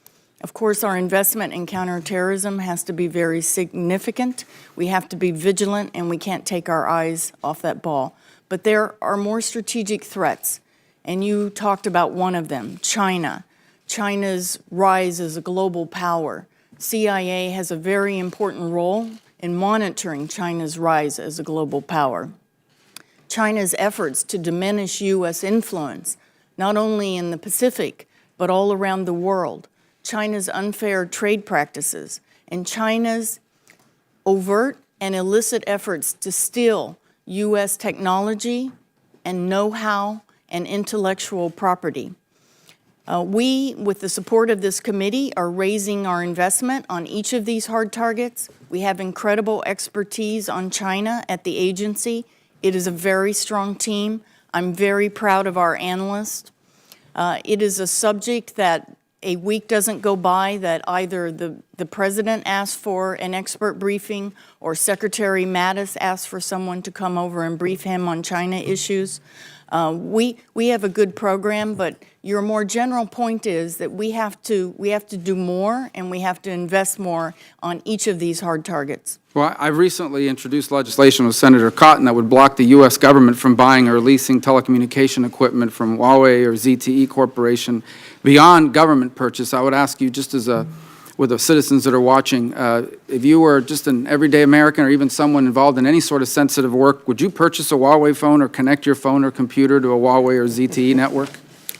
Of course, our investment in counterterrorism has to be very significant. We have to be vigilant, and we can't take our eyes off that ball. But there are more strategic threats, and you talked about one of them, China. China's rise as a global power. CIA has a very important role in monitoring China's rise as a global power. China's efforts to diminish U.S. influence, not only in the Pacific, but all around the world. China's unfair trade practices, and China's overt and illicit efforts to steal U.S. technology and know-how and intellectual property. We, with the support of this committee, are raising our investment on each of these hard targets. We have incredible expertise on China at the agency. It is a very strong team. I'm very proud of our analysts. It is a subject that a week doesn't go by that either the President asks for an expert briefing or Secretary Mattis asks for someone to come over and brief him on China issues. We have a good program, but your more general point is that we have to do more, and we have to invest more on each of these hard targets. Well, I recently introduced legislation with Senator Cotton that would block the U.S. government from buying or leasing telecommunication equipment from Huawei or ZTE Corporation beyond government purchase. I would ask you, just as with the citizens that are watching, if you were just an everyday American or even someone involved in any sort of sensitive work, would you purchase a Huawei phone or connect your phone or computer to a Huawei or ZTE network?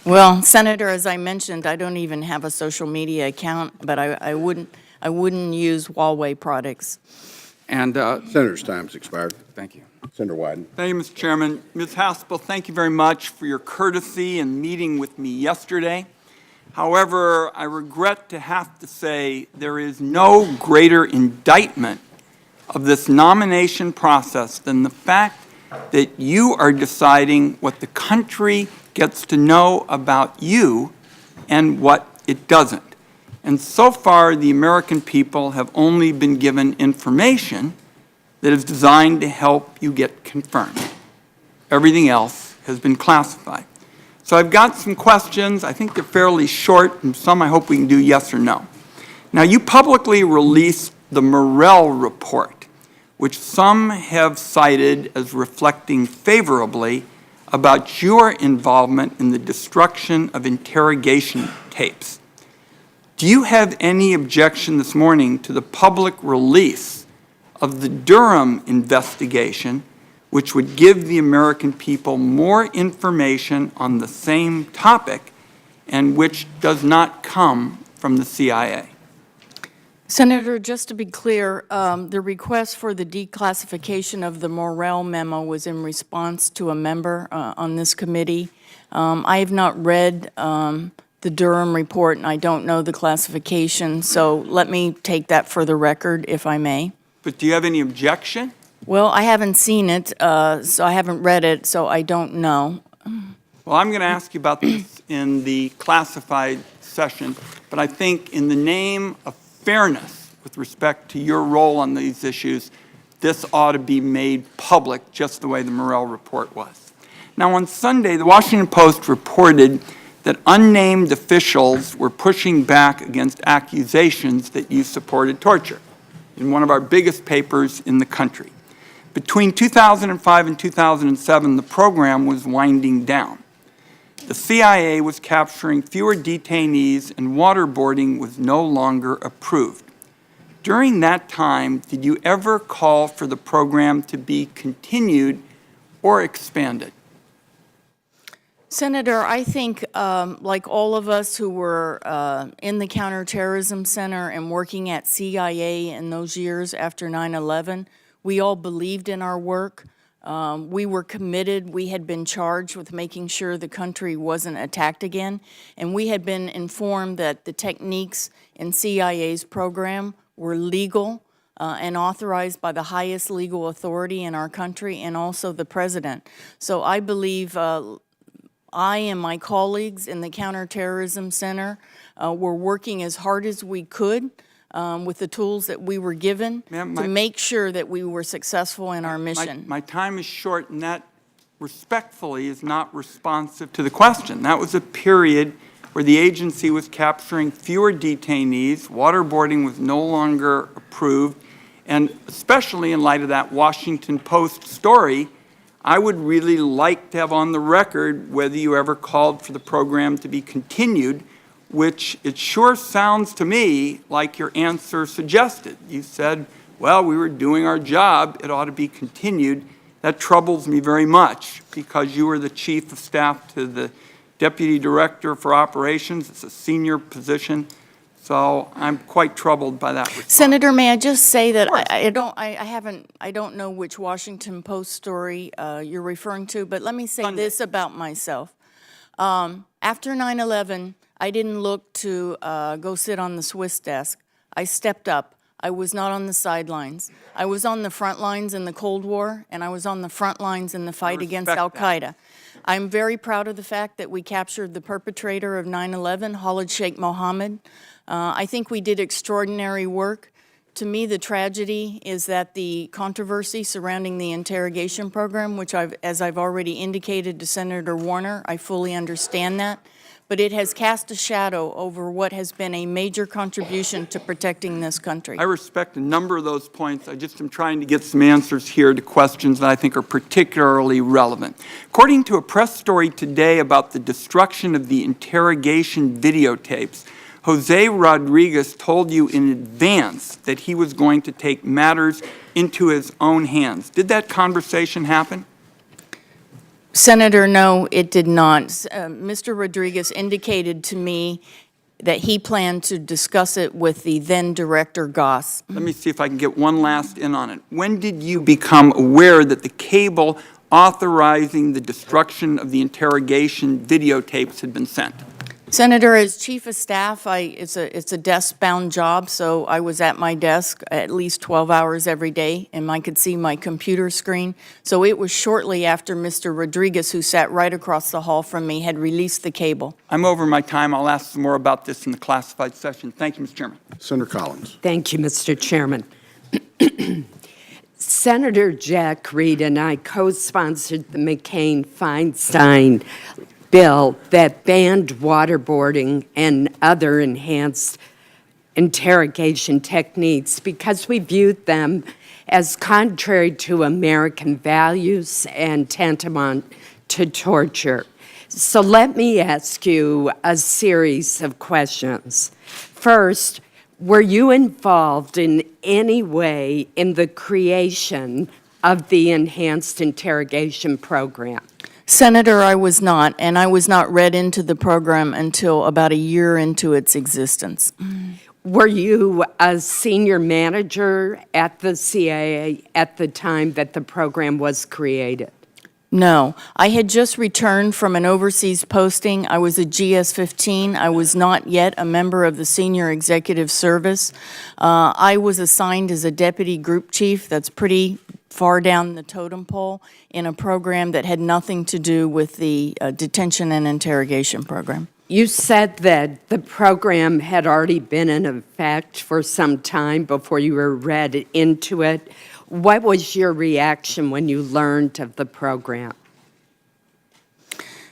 Well, Senator, as I mentioned, I don't even have a social media account, but I wouldn't use Huawei products. And Senator's time's expired. thank you. Senator Wyden. Thank you, Mr. Chairman. Ms. Haspel, thank you very much for your courtesy in meeting with me yesterday. However, I regret to have to say there is no greater indictment of this nomination process than the fact that you are deciding what the country gets to know about you and what it doesn't. And so far, the American people have only been given information that is designed to help you get confirmed. Everything else has been classified. So I've got some questions. I think they're fairly short, and some I hope we can do yes or no. Now, you publicly released the Morell report, which some have cited as reflecting favorably about your involvement in the destruction of interrogation tapes. Do you have any objection this morning to the public release of the Durham investigation, which would give the American people more information on the same topic and which does not come from the CIA? Senator, just to be clear, the request for the declassification of the Morrell memo was in response to a member on this committee. I have not read the Durham report, and I don't know the classification, so let me take that for the record, if I may. But do you have any objection? Well, I haven't seen it, so I haven't read it, so I don't know. Well, I'm going to ask you about this in the classified session, but I think in the name of fairness with respect to your role on these issues, this ought to be made public just the way the Morrell report was. Now, on Sunday, the Washington Post reported that unnamed officials were pushing back against accusations that you supported torture in one of our biggest papers in the country. Between 2005 and 2007, the program was winding down. The CIA was capturing fewer detainees and waterboarding was no longer approved. During that time, did you ever call for the program to be continued or expanded? Senator, I think, like all of us who were in the Counterterrorism Center and working at CIA in those years after 9/11, we all believed in our work. We were committed. We had been charged with making sure the country wasn't attacked again, and we had been informed that the techniques in CIA's program were legal and authorized by the highest legal authority in our country and also the president. So I believe I and my colleagues in the Counterterrorism Center were working as hard as we could with the tools that we were given to make sure that we were successful in our mission. My time is short, and that respectfully is not responsive to the question. That was a period where the agency was capturing fewer detainees, waterboarding was no longer approved, and especially in light of that Washington Post story, I would really like to have on the record whether you ever called for the program to be continued, which it sure sounds to me like your answer suggested. You said, well, we were doing our job, it ought to be continued. That troubles me very much because you were the chief of staff to the deputy director for operations. It's a senior position. So I'm quite troubled by that response. Senator, may I just say that I don't know which Washington Post story you're referring to, but let me say this about myself. After 9/11, I didn't look to go sit on the Swiss desk. I stepped up. I was not on the sidelines. I was on the front lines in the Cold War, and I was on the front lines in the fight against al-Qaeda. I'm very proud of the fact that we captured the perpetrator of 9/11, Khalid Sheikh Mohammed. I think we did extraordinary work. To me, the tragedy is that the controversy surrounding the interrogation program, which as I've already indicated to Senator Warner, I fully understand that, but it has cast a shadow over what has been a major contribution to protecting this country. I respect a number of those points. I just am trying to get some answers here to questions that I think are particularly relevant. According to a press story today about the destruction of the interrogation videotapes, Jose Rodriguez told you in advance that he was going to take matters into his own hands. Did that conversation happen? Senator, no, it did not. Mr. Rodriguez indicated to me that he planned to discuss it with the then director, Goss. Let me see if I can get one last in on it. When did you become aware that the cable authorizing the destruction of the interrogation videotapes had been sent? Senator, as chief of staff, it's a desk-bound job, so I was at my desk at least 12 hours every day, and I could see my computer screen. So it was shortly after Mr. Rodriguez, who sat right across the hall from me, had released the cable. I'm over my time. I'll ask some more about this in the classified session. Thank you, Mr. Chairman. Senator Collins. Thank you, Mr. Chairman. Senator Jack Reed and I co-sponsored the McCain-Feinstein bill that banned waterboarding and other enhanced interrogation techniques because we viewed them as contrary to American values and tantamount to torture. So let me ask you a series of questions. First, were you involved in any way in the creation of the enhanced interrogation program? Senator, I was not, and I was not read into the program until about a year into its existence. Were you a senior manager at the CIA at the time that the program was created? No, I had just returned from an overseas posting. I was a GS-15. I was not yet a member of the Senior Executive Service. I was assigned as a deputy group chief. That's pretty far down the totem pole in a program that had nothing to do with the detention and interrogation program. You said that the program had already been in effect for some time before you were read into it. What was your reaction when you learned of the program?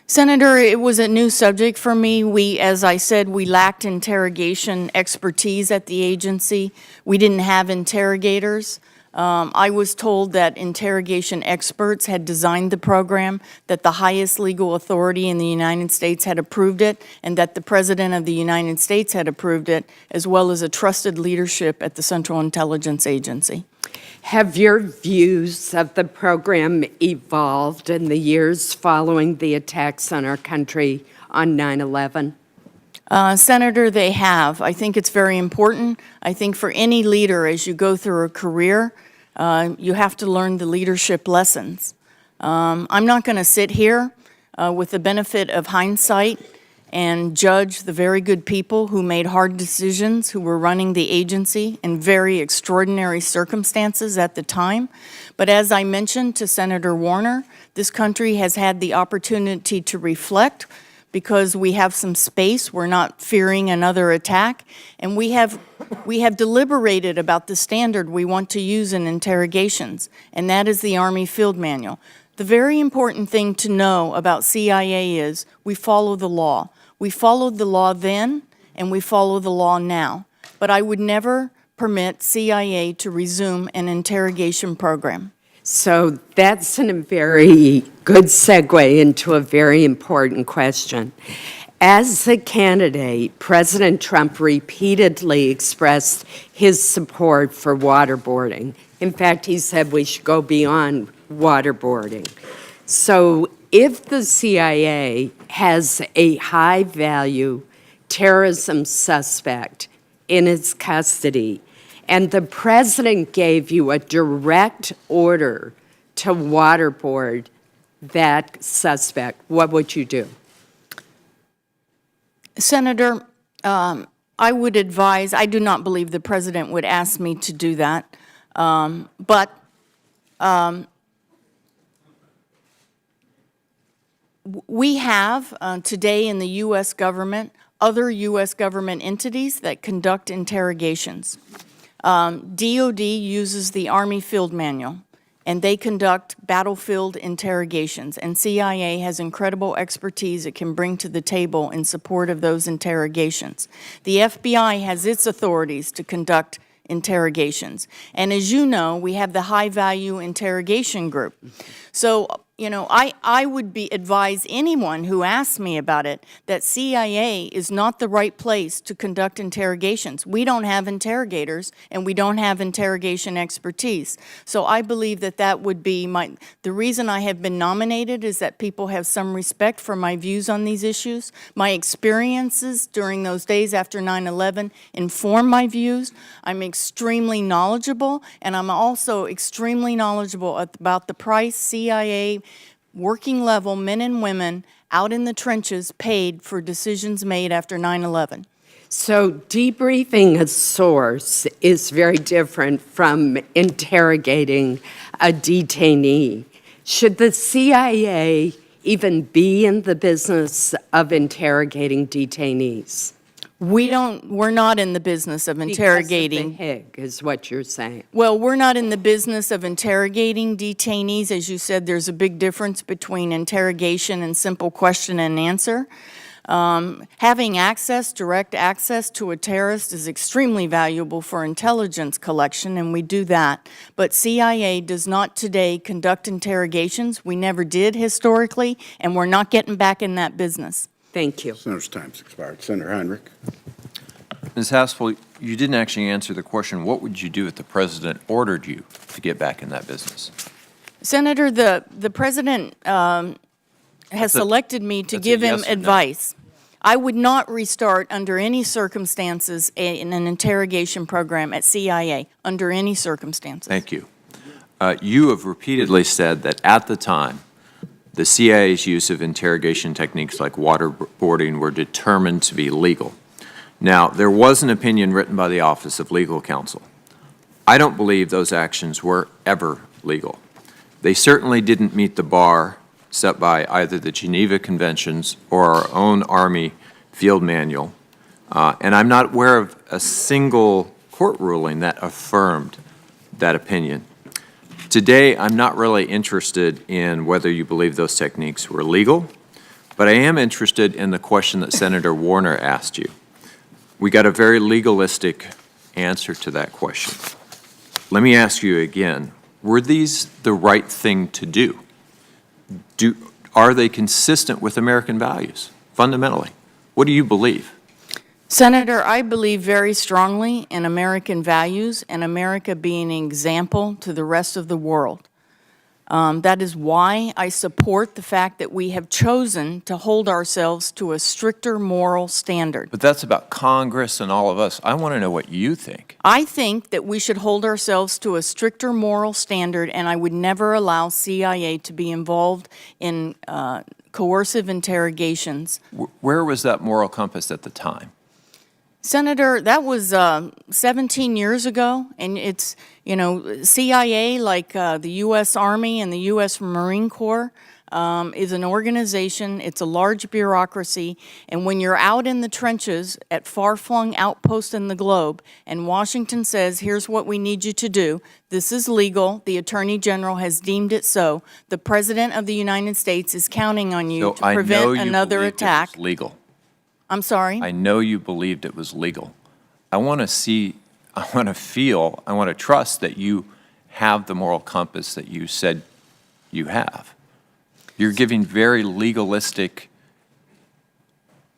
Senator, it was a new subject for me. As I said, we lacked interrogation expertise at the agency. We didn't have interrogators. I was told that interrogation experts had designed the program, that the highest legal authority in the United States had approved it, and that the President of the United States had approved it, as well as a trusted leadership at the Central Intelligence Agency. Have your views of the program evolved in the years following the attacks on our country on 9/11? Senator, they have. I think it's very important. I think for any leader, as you go through a career, you have to learn the leadership lessons. I'm not going to sit here with the benefit of hindsight and judge the very good people who made hard decisions, who were running the agency in very extraordinary circumstances at the time. But as I mentioned to Senator Warner, this country has had the opportunity to reflect because we have some space. We're not fearing another attack. And we have deliberated about the standard we want to use in interrogations, and that is the Army Field Manual. The very important thing to know about CIA is we follow the law. We followed the law then, and we follow the law now. But I would never permit CIA to resume an interrogation program. So that's a very good segue into a very important question. As a candidate, President Trump repeatedly expressed his support for waterboarding. In fact, he said we should go beyond waterboarding. So if the CIA has a high-value terrorism suspect in its custody, and the president gave you a direct order to waterboard that suspect, what would you do? Senator, I would advise, I do not believe the president would ask me to do that, but we have today in the U.S. government other U.S. government entities that conduct interrogations. DOD uses the Army Field Manual, and they conduct battlefield interrogations, and CIA has incredible expertise it can bring to the table in support of those interrogations. The FBI has its authorities to conduct interrogations, and as you know, we have the high-value interrogation group. So, you know, I would advise anyone who asks me about it that CIA is not the right place to conduct interrogations. We don't have interrogators, and we don't have interrogation expertise. So I believe that that would be the reason I have been nominated is that people have some respect for my views on these issues. My experiences during those days after 9/11 inform my views. I'm extremely knowledgeable, and I'm also extremely knowledgeable about the price CIA working level men and women out in the trenches paid for decisions made after 9/11. So debriefing a source is very different from interrogating a detainee. Should the CIA even be in the business of interrogating detainees? We're not in the business of interrogating. Because of the Hague is what you're saying. Well, we're not in the business of interrogating detainees. As you said, there's a big difference between interrogation and simple question and answer. Having direct access to a terrorist is extremely valuable for intelligence collection, and we do that. But CIA does not today conduct interrogations. We never did historically, and we're not getting back in that business. Thank you. Senator's time's expired. Senator Heinrich. Ms. Haspel, you didn't actually answer the question. What would you do if the president ordered you to get back in that business? Senator, the president has selected me to give him advice. I would not restart under any circumstances in an interrogation program at CIA, under any circumstances. Thank you. You have repeatedly said that at the time, the CIA's use of interrogation techniques like waterboarding were determined to be legal. Now, there was an opinion written by the Office of Legal Counsel. I don't believe those actions were ever legal. They certainly didn't meet the bar set by either the Geneva Conventions or our own Army field manual, and I'm not aware of a single court ruling that affirmed that opinion. Today, I'm not really interested in whether you believe those techniques were legal, but I am interested in the question that Senator Warner asked you. We got a very legalistic answer to that question. Let me ask you again, were these the right thing to do? Are they consistent with American values, fundamentally? What do you believe? Senator, I believe very strongly in American values and America being an example to the rest of the world. That is why I support the fact that we have chosen to hold ourselves to a stricter moral standard. But that's about Congress and all of us. I want to know what you think. I think that we should hold ourselves to a stricter moral standard, and I would never allow CIA to be involved in coercive interrogations. Where was that moral compass at the time? Senator, that was 17 years ago, and it's, you know, CIA, like the U.S. Army and the U.S. Marine Corps, is an organization, it's a large bureaucracy, and when you're out in the trenches at far-flung outposts in the globe, and Washington says, here's what we need you to do, this is legal, the Attorney General has deemed it so, the President of the United States is counting on you to prevent another attack. It was legal. I'm sorry? I know you believed it was legal. I want to see, I want to feel, I want to trust that you have the moral compass that you said you have. You're giving very legalistic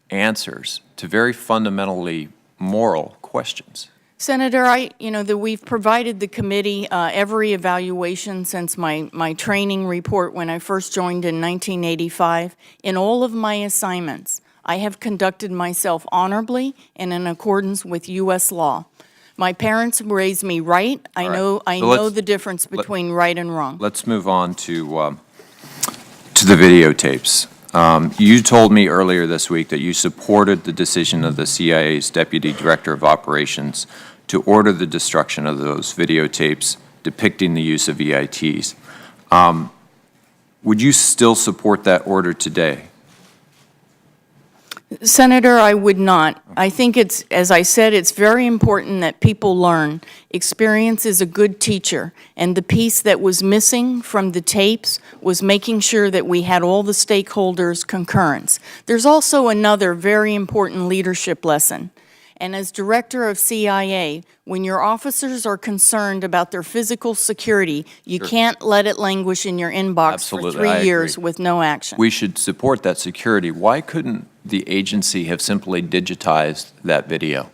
answers to very fundamentally moral questions. Senator, that we've provided the committee every evaluation since my training report when I first joined in 1985. In all of my assignments, I have conducted myself honorably and in accordance with U.S. law. My parents raised me right. I know the difference between right and wrong. Let's move on to the videotapes. You told me earlier this week that you supported the decision of the CIA's Deputy Director of Operations to order the destruction of those videotapes depicting the use of EITs. Would you still support that order today? Senator, I would not. I think it's, as I said, it's very important that people learn. Experience is a good teacher, and the piece that was missing from the tapes was making sure that we had all the stakeholders' concurrence. There's also another very important leadership lesson. And as director of CIA, when your officers are concerned about their physical security, you can't let it languish in your inbox for 3 years with no action. We should support that security. Why couldn't the agency have simply digitized that video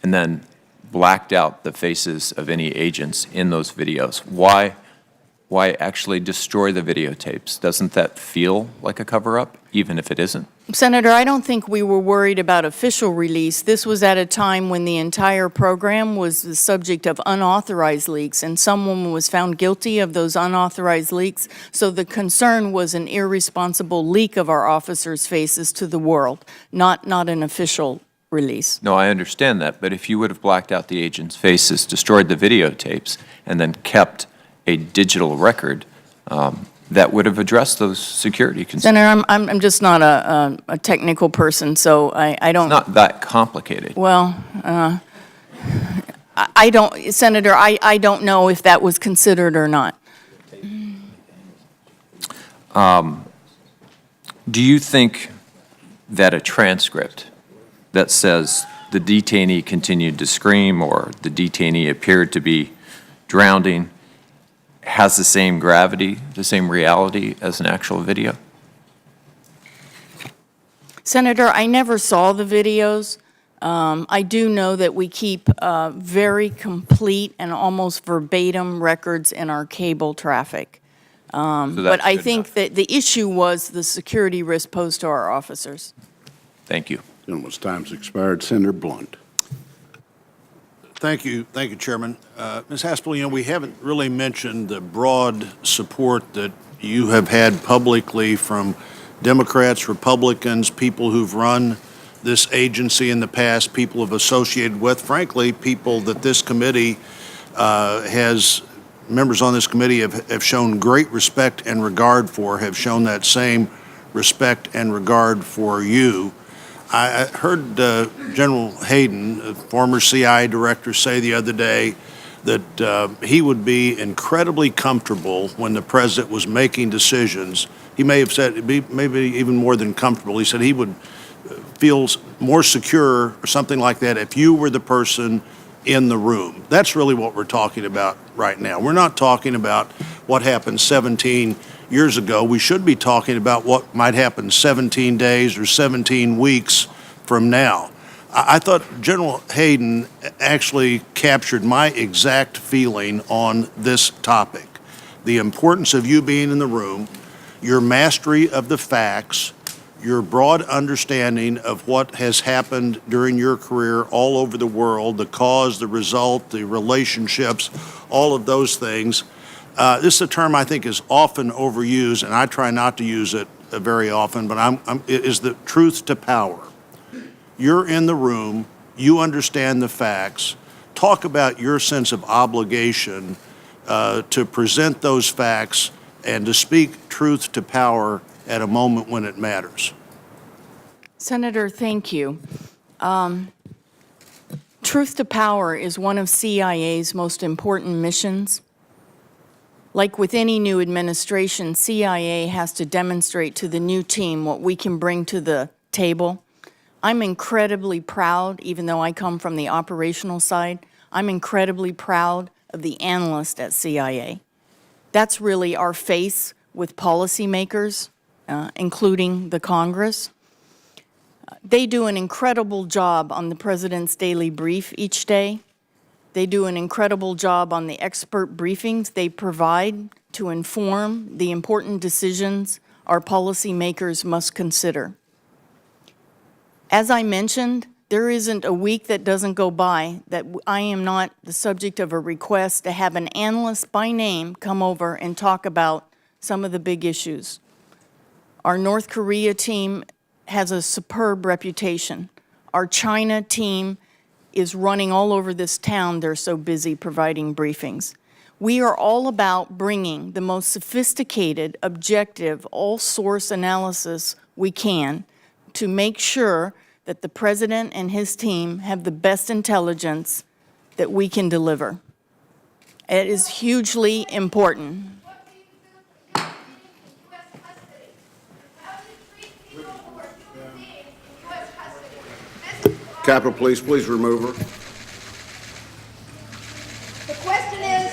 and then blacked out the faces of any agents in those videos? Why actually destroy the videotapes? Doesn't that feel like a cover-up, even if it isn't? Senator, I don't think we were worried about official release. This was at a time when the entire program was the subject of unauthorized leaks, and someone was found guilty of those unauthorized leaks. So the concern was an irresponsible leak of our officers' faces to the world, not an official release. No, I understand that, but if you would have blacked out the agents' faces, destroyed the videotapes, and then kept a digital record, that would have addressed those security concerns. Senator, I'm just not a technical person, so I don't. It's not that complicated. Well, I don't, Senator, I don't know if that was considered or not. Do you think that a transcript that says the detainee continued to scream or the detainee appeared to be drowning has the same gravity, the same reality as an actual video? Senator, I never saw the videos. I do know that we keep very complete and almost verbatim records in our cable traffic. So But I good think enough. that the issue was the security risk posed to our officers. Thank you. Gentleman's time's expired. Senator Blunt. Thank you, Chairman. Ms. Haspel, we haven't really mentioned the broad support that you have had publicly from Democrats, Republicans, people who've run this agency in the past, people have associated with, frankly, people that this committee members on this committee have shown great respect and regard for, have shown that same respect and regard for you. I heard General Hayden, former CIA director, say the other day that he would be incredibly comfortable when the president was making decisions. He may have said, maybe even more than comfortable, he said he would feel more secure or something like that if you were the person in the room. That's really what we're talking about right now. We're not talking about what happened 17 years ago. We should be talking about what might happen 17 days or 17 weeks from now. I thought General Hayden actually captured my exact feeling on this topic. The importance of you being in the room, your mastery of the facts, your broad understanding of what has happened during your career all over the world, the cause, the result, the relationships, all of those things. This is a term I think is often overused, and I try not to use it very often, but it is the truth to power. You're in the room, you understand the facts. Talk about your sense of obligation to present those facts and to speak truth to power at a moment when it matters. Senator, thank you. Truth to power is one of CIA's most important missions. Like with any new administration, CIA has to demonstrate to the new team what we can bring to the table. I'm incredibly proud, even though I come from the operational side, I'm incredibly proud of the analyst at CIA. That's really our face with policymakers, including the Congress. They do an incredible job on the President's daily brief each day. They do an incredible job on the expert briefings they provide to inform the important decisions our policymakers must consider. As I mentioned, there isn't a week that doesn't go by that I am not the subject of a request to have an analyst by name come over and talk about some of the big issues. Our North Korea team has a superb reputation. Our China team is running all over this town. They're so busy providing briefings. We are all about bringing the most sophisticated, objective, all-source analysis we can to make sure that the President and his team have the best intelligence that we can deliver. It is hugely important. Capitol Police, please remove her. The question is,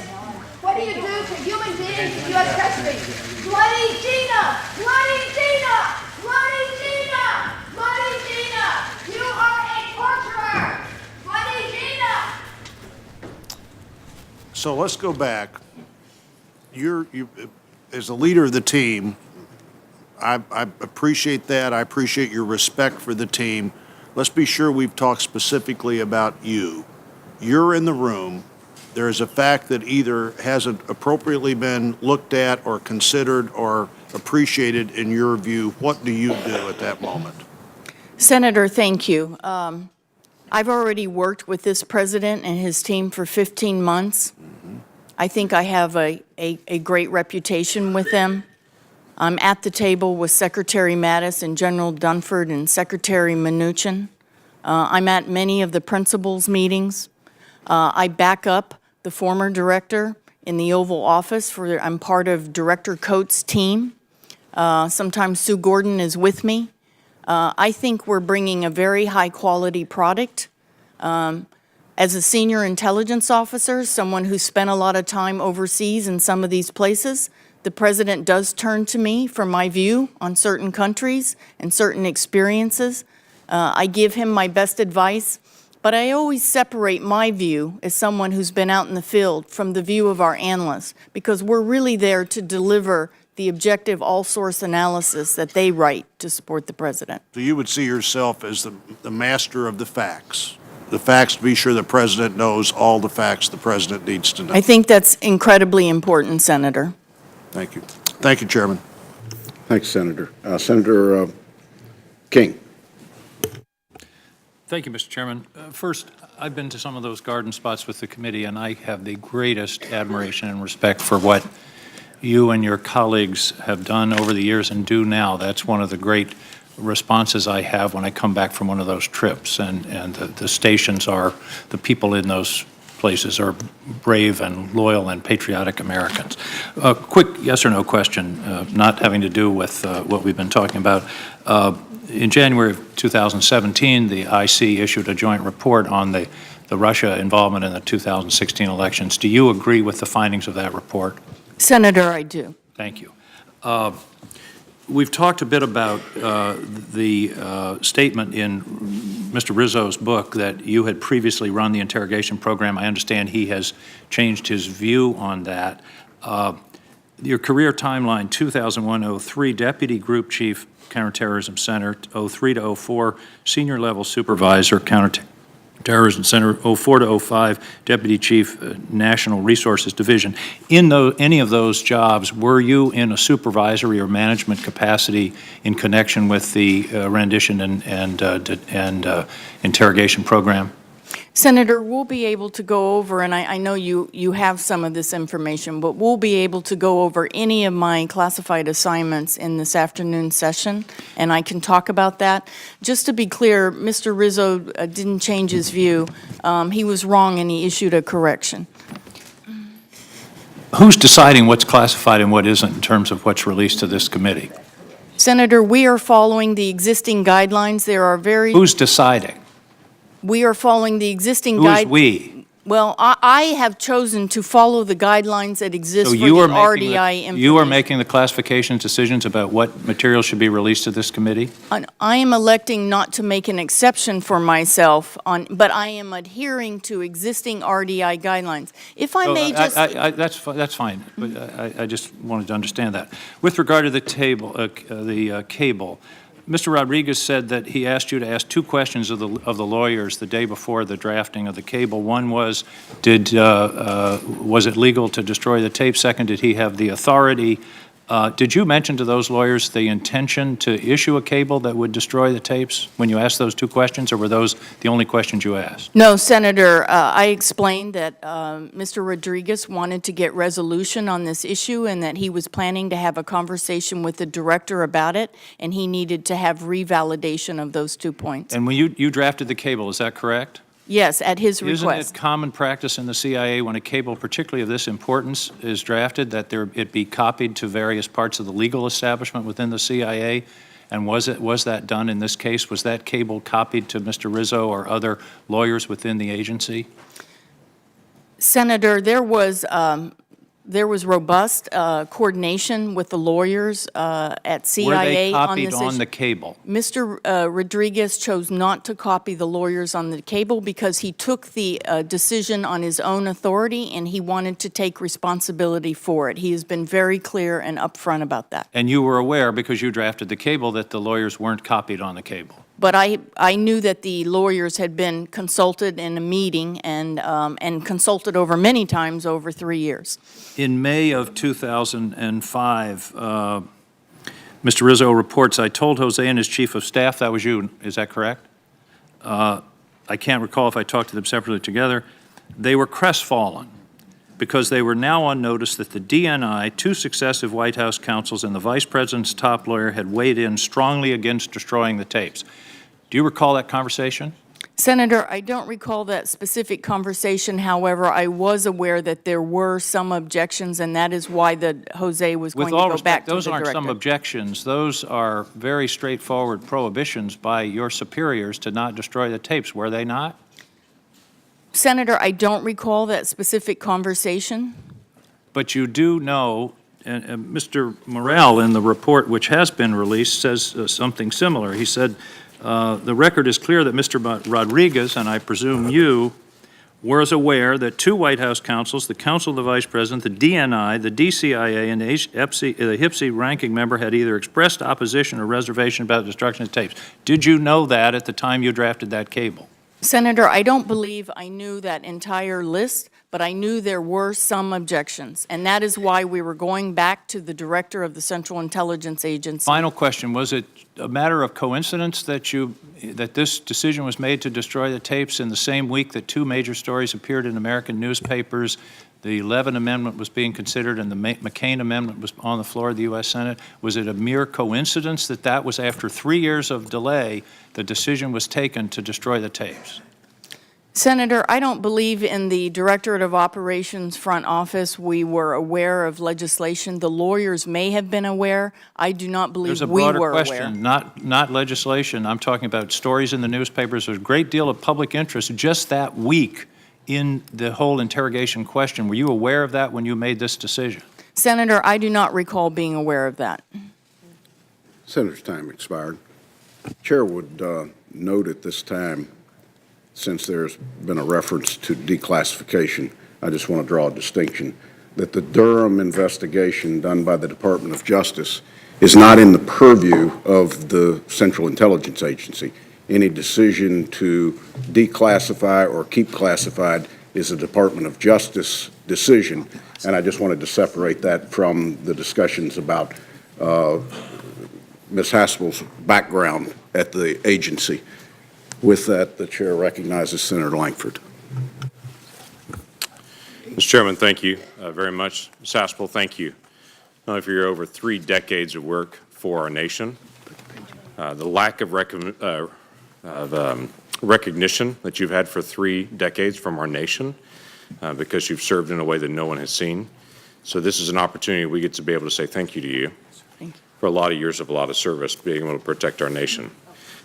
what do you do to human beings in U.S. custody? Bloody Gina! Bloody Gina! Bloody Gina! Bloody Gina! You are a torturer! Bloody Gina! So let's go back. You, as a leader of the team, I appreciate that. I appreciate your respect for the team. Let's be sure we've talked specifically about you. You're in the room. There is a fact that either hasn't appropriately been looked at or considered or appreciated in your view. What do you do at that moment? Senator, thank you. I've already worked with this president and his team for 15 months. I think I have a great reputation with them. I'm at the table with Secretary Mattis and General Dunford and Secretary Mnuchin. I'm at many of the principals' meetings. I back up the former director in the Oval Office. I'm part of Director Coates' team. Sometimes Sue Gordon is with me. I think we're bringing a very high-quality product. As a senior intelligence officer, someone who spent a lot of time overseas in some of these places, the President does turn to me for my view on certain countries and certain experiences. I give him my best advice, but I always separate my view as someone who's been out in the field from the view of our analysts, because we're really there to deliver the the objective all-source analysis that they write to support the president. So you would see yourself as the master of the facts to be sure the president knows all the facts the president needs to know. I think that's incredibly important, Senator. Thank you. Thank you, Chairman. Thanks, Senator. Senator King. Thank you, Mr. Chairman. First, I've been to some of those garden spots with the committee, and I have the greatest admiration and respect for what you and your colleagues have done over the years and do now. That's one of the great responses I have when I come back from one of those trips. And the stations are, the people in those places are brave and loyal and patriotic Americans. A quick yes or no question, not having to do with what we've been talking about. In January of 2017, the IC issued a joint report on the Russia involvement in the 2016 elections. Do you agree with the findings of that report? Senator, I do. Thank you. We've talked a bit about the statement in Mr. Rizzo's book that you had previously run the interrogation program. I understand he has changed his view on that. Your career timeline, 2001-03, Deputy Group Chief, Counterterrorism Center, 03 to 04, Senior Level Supervisor, Counterterrorism Center, 04 to 05, Deputy Chief, National Resources Division. In any of those jobs, were you in a supervisory or management capacity in connection with the rendition and interrogation program? Senator, we'll be able to go over, and I know you have some of this information, but we'll be able to go over any of my classified assignments in this afternoon session, and I can talk about that. Just to be clear, Mr. Rizzo didn't change his view. He was wrong, and he issued a correction. Who's deciding what's classified and what isn't in terms of what's released to this committee? Senator, we are following the existing guidelines. There are very... Who's deciding? We are following the existing Who is we? Well, I have chosen to follow the guidelines that exist So for the RDI information. you are making the classification decisions about what material should be released to this committee? I am electing not to make an exception for myself, but I am adhering to existing RDI guidelines. If I may just... That's fine, but I just wanted to understand that. With regard to the cable, Mr. Rodriguez said that he asked you to ask two questions of the lawyers the day before the drafting of the cable. One was, was it legal to destroy the tape? Second, did he have the authority? Did you mention to those lawyers the intention to issue a cable that would destroy the tapes when you asked those two questions, or were those the only questions you asked? No, Senator, I explained that Mr. Rodriguez wanted to get resolution on this issue and that he was planning to have a conversation with the director about it, and he needed to have revalidation of those 2 points. And when you drafted the cable, is that correct? Yes, at his request. Isn't it common practice in the CIA when a cable, particularly of this importance, is drafted, that it be copied to various parts of the legal establishment within the CIA? And was that done in this case? Was that cable copied to Mr. Rizzo or other lawyers within the agency? Senator, there was robust coordination with the lawyers at CIA on this issue. Were they copied on the cable? Mr. Rodriguez chose not to copy the lawyers on the cable because he took the decision on his own authority and he wanted to take responsibility for it. He has been very clear and upfront about that. And you were aware, because you drafted the cable, that the lawyers weren't copied on the cable? But I knew that the lawyers had been consulted in a meeting and consulted over many times over 3 years. In May of 2005, Mr. Rizzo reports, I told Jose and his chief of staff, that was you, is that correct? I can't recall if I talked to them separately or together. They were crestfallen because they were now on notice that the DNI, two successive White House counsels, and the vice president's top lawyer had weighed in strongly against destroying the tapes. Do you recall that conversation? Senator, I don't recall that specific conversation. However, I was aware that there were some objections, and that is why Jose was going to go back to the director. With all respect, those aren't some objections. Those are very straightforward prohibitions by your superiors to not destroy the tapes, were they not? Senator, I don't recall that specific conversation. But you do know, and Mr. Morrell in the report which has been released says something similar. He said, the record is clear that Mr. Rodriguez, and I presume you, was aware that two White House counsels, the Counsel of the Vice President, the DNI, the DCIA, and the HIPSI ranking member had either expressed opposition or reservation about the destruction of tapes. Did you know that at the time you drafted that cable? Senator, I don't believe I knew that entire list, but I knew there were some objections, and that is why we were going back to the director of the Central Intelligence Agency. Final question, was it a matter of coincidence that this decision was made to destroy the tapes in the same week that two major stories appeared in American newspapers? The Levin Amendment was being considered and the McCain Amendment was on the floor of the U.S. Senate. Was it a mere coincidence that that was after 3 years of delay, the decision was taken to destroy the tapes? Senator, I don't believe in the Directorate of Operations front office we were aware of legislation. The lawyers may have been aware. I do not believe we were aware. There's a broader question, not legislation. I'm talking about stories in the newspapers. There's a great deal of public interest just that week in the whole interrogation question. Were you aware of that when you made this decision? Senator, I do not recall being aware of that. Senator's time expired. Chair would note at this time, since there's been a reference to declassification, I just want to draw a distinction that the Durham investigation done by the Department of Justice is not in the purview of the Central Intelligence Agency. Any decision to declassify or keep classified is a Department of Justice decision, and I just wanted to separate that from the discussions about Ms. Haspel's background at the agency. With that, the chair recognizes Senator Lankford. Mr. Chairman, thank you very much. Ms. Haspel, thank you not only for your over 3 decades of work for our nation, the lack of recognition that you've had for 3 decades from our nation because you've served in a way that no one has seen. So this is an opportunity we get to be able to say thank you to you for a lot of years of a lot of service, being able to protect our nation.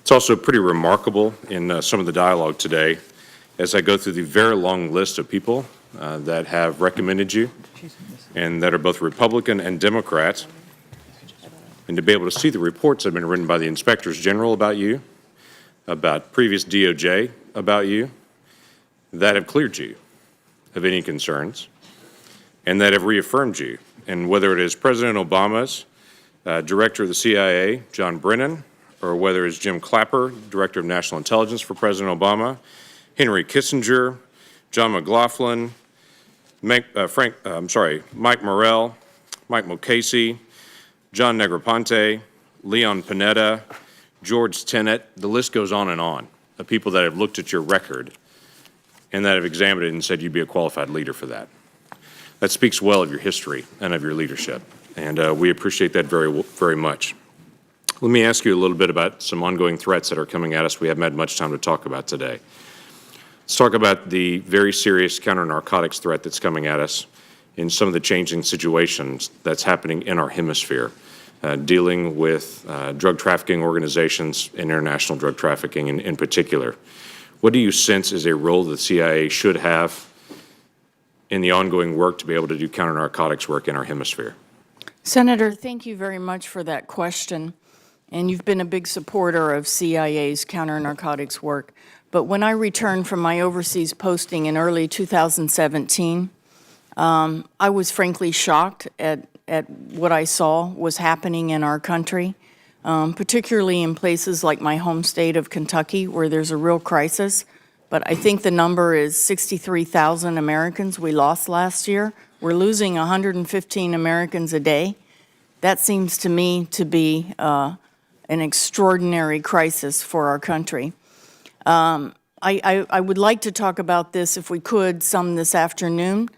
It's also pretty remarkable in some of the dialogue today, as I go through the very long list of people that have recommended you and that are both Republican and Democrat, and to be able to see the reports that have been written by the inspectors general about you, about previous DOJ about you, that have cleared you of any concerns, and that have reaffirmed you. And whether it is President Obama's director of the CIA, John Brennan, or whether it's Jim Clapper, Director of National Intelligence for President Obama, Henry Kissinger, John McLaughlin, Mike Morrell, Mike Mukasey, John Negroponte, Leon Panetta, George Tenet, the list goes on of people that have looked at your record and that have examined it and said you'd be a qualified leader for that. That speaks well of your history and of your leadership, and we appreciate that very, very much. Let me ask you a little bit about some ongoing threats that are coming at us we haven't had much time to talk about today. Let's talk about the very serious counter-narcotics threat that's coming at us in some of the changing situations that's happening in our hemisphere, dealing with drug trafficking organizations and international drug trafficking in particular. What do you sense is a role the CIA should have in the ongoing work to be able to do counter-narcotics work in our hemisphere? Senator, thank you very much for that question. And you've been a big supporter of CIA's counter-narcotics work. But when I returned from my overseas posting in early 2017, I was frankly shocked at what I saw was happening in our country, particularly in places like my home state of Kentucky, where there's a real crisis. But I think the number is 63,000 Americans we lost last year. We're losing 115 Americans a day. That seems to me to be an extraordinary crisis for our country. I would like to talk about this, if we could, some this afternoon.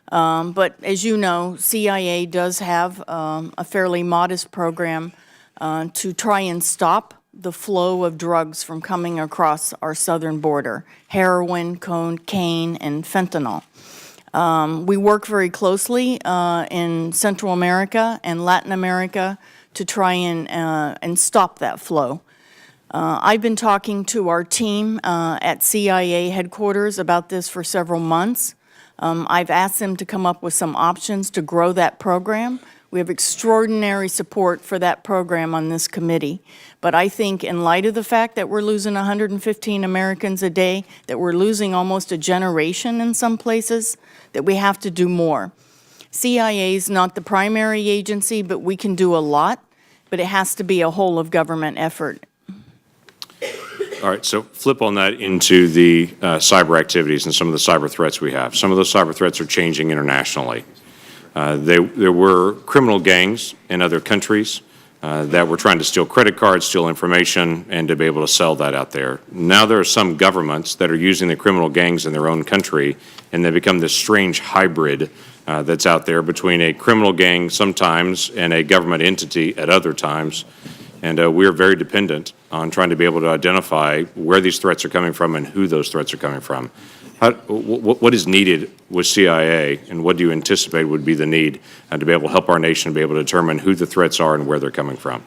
But as you know, CIA does have a fairly modest program to try and stop the flow of drugs from coming across our southern border: heroin, cocaine, and fentanyl. We work very closely in Central America and Latin America to try and stop that flow. I've been talking to our team at CIA headquarters about this for several months. I've asked them to come up with some options to grow that program. We have extraordinary support for that program on this committee. But I think in light of the fact that we're losing 115 Americans a day, that we're losing almost a generation in some places, that we have to do more. CIA is not the primary agency, but we can do a lot, but it has to be a whole-of-government effort. All right, so flip on that into the cyber activities and some of the cyber threats we have. Some of those cyber threats are changing internationally. There were criminal gangs in other countries that were trying to steal credit cards, steal information, and to be able to sell that out there. Now there are some governments that are using the criminal gangs in their own country, and they become this strange hybrid that's out there between a criminal gang sometimes and a government entity at other times. And we are very dependent on trying to be able to identify where these threats are coming from and who those threats are coming from. What is needed with CIA, and what do you anticipate would be the need to be able to help our nation be able to determine who the threats are and where they're coming from?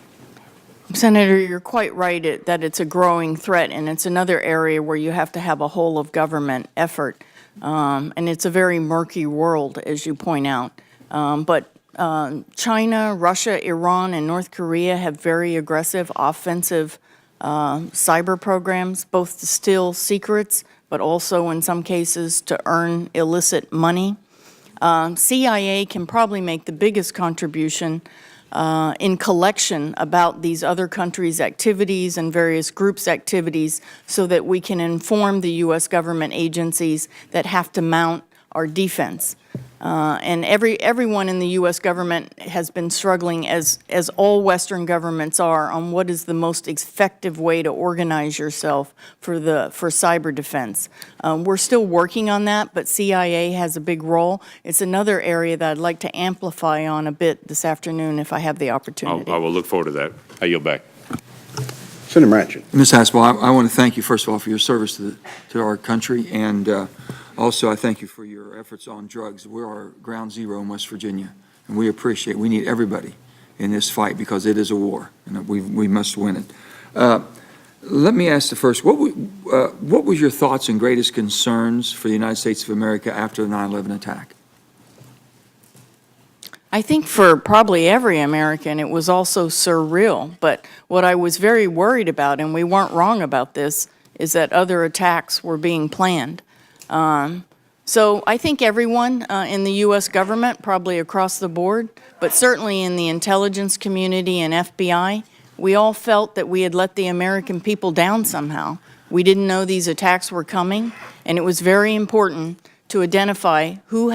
Senator, you're quite right that it's a growing threat, and it's another area where you have to have a whole-of-government effort. And it's a very murky world, as you point out. But China, Russia, Iran, and North Korea have very aggressive offensive cyber programs, both to steal secrets, but also in some cases to earn illicit money. CIA can probably make the biggest contribution in collection about these other countries' activities and various groups' activities so that we can inform the U.S. government agencies that have to mount our defense. And everyone in the U.S. government has been struggling, as all Western governments are, on what is the most effective way to organize yourself for cyber defense. We're still working on that, but CIA has a big role. It's another area that I'd like to amplify on a bit this afternoon if I have the opportunity. I will look forward to that. I yield back. Senator Manchin. Ms. Haspel, I want to thank you, first of all, for your service to our country, and also I thank you for your efforts on drugs. We are ground zero in West Virginia, and we need everybody in this fight because it is a war, and we must win it. Let me ask the first, what was your thoughts and greatest concerns for the United States of America after the 9/11 attack? I think for probably every American, it was also surreal. But what I was very worried about, and we weren't wrong about this, is that other attacks were being planned. So I think everyone in the U.S. government, probably across the board, but certainly in the intelligence community and FBI, we all felt that we had let the American people down somehow. We didn't know these attacks were coming, and it was very important to identify who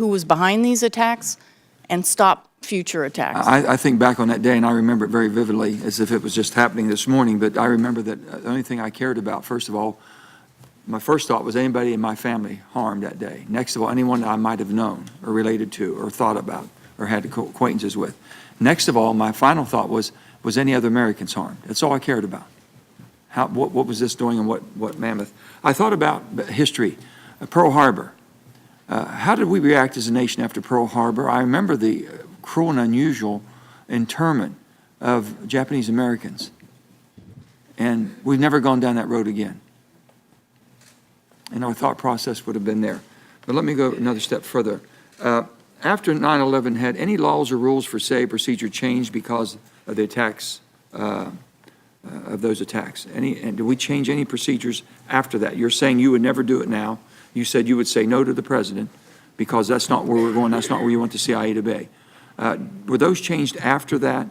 was behind these attacks and stop future attacks. I think back on that day, and I remember it very vividly, as if it was just happening this morning, but I remember that the only thing I cared about, first of all, my first thought was anybody in my family harmed that day. Next of all, anyone that I might have known or related to or thought about or had acquaintances with. Next of all, my final thought was any other Americans harmed? That's all I cared about. What was this doing and what mammoth? I thought about history, Pearl Harbor. How did we react as a nation after Pearl Harbor? I remember the cruel and unusual internment of Japanese Americans. And we've never gone down that road again. And our thought process would have been there. But let me go another step further. After 9/11, had any laws or rules for CIA procedure changed because of the attacks, of those attacks? And did we change any procedures after that? You're saying you would never do it now. You said you would say no to the president because that's not where we're going, that's not where you want the CIA to be. Were those changed after that?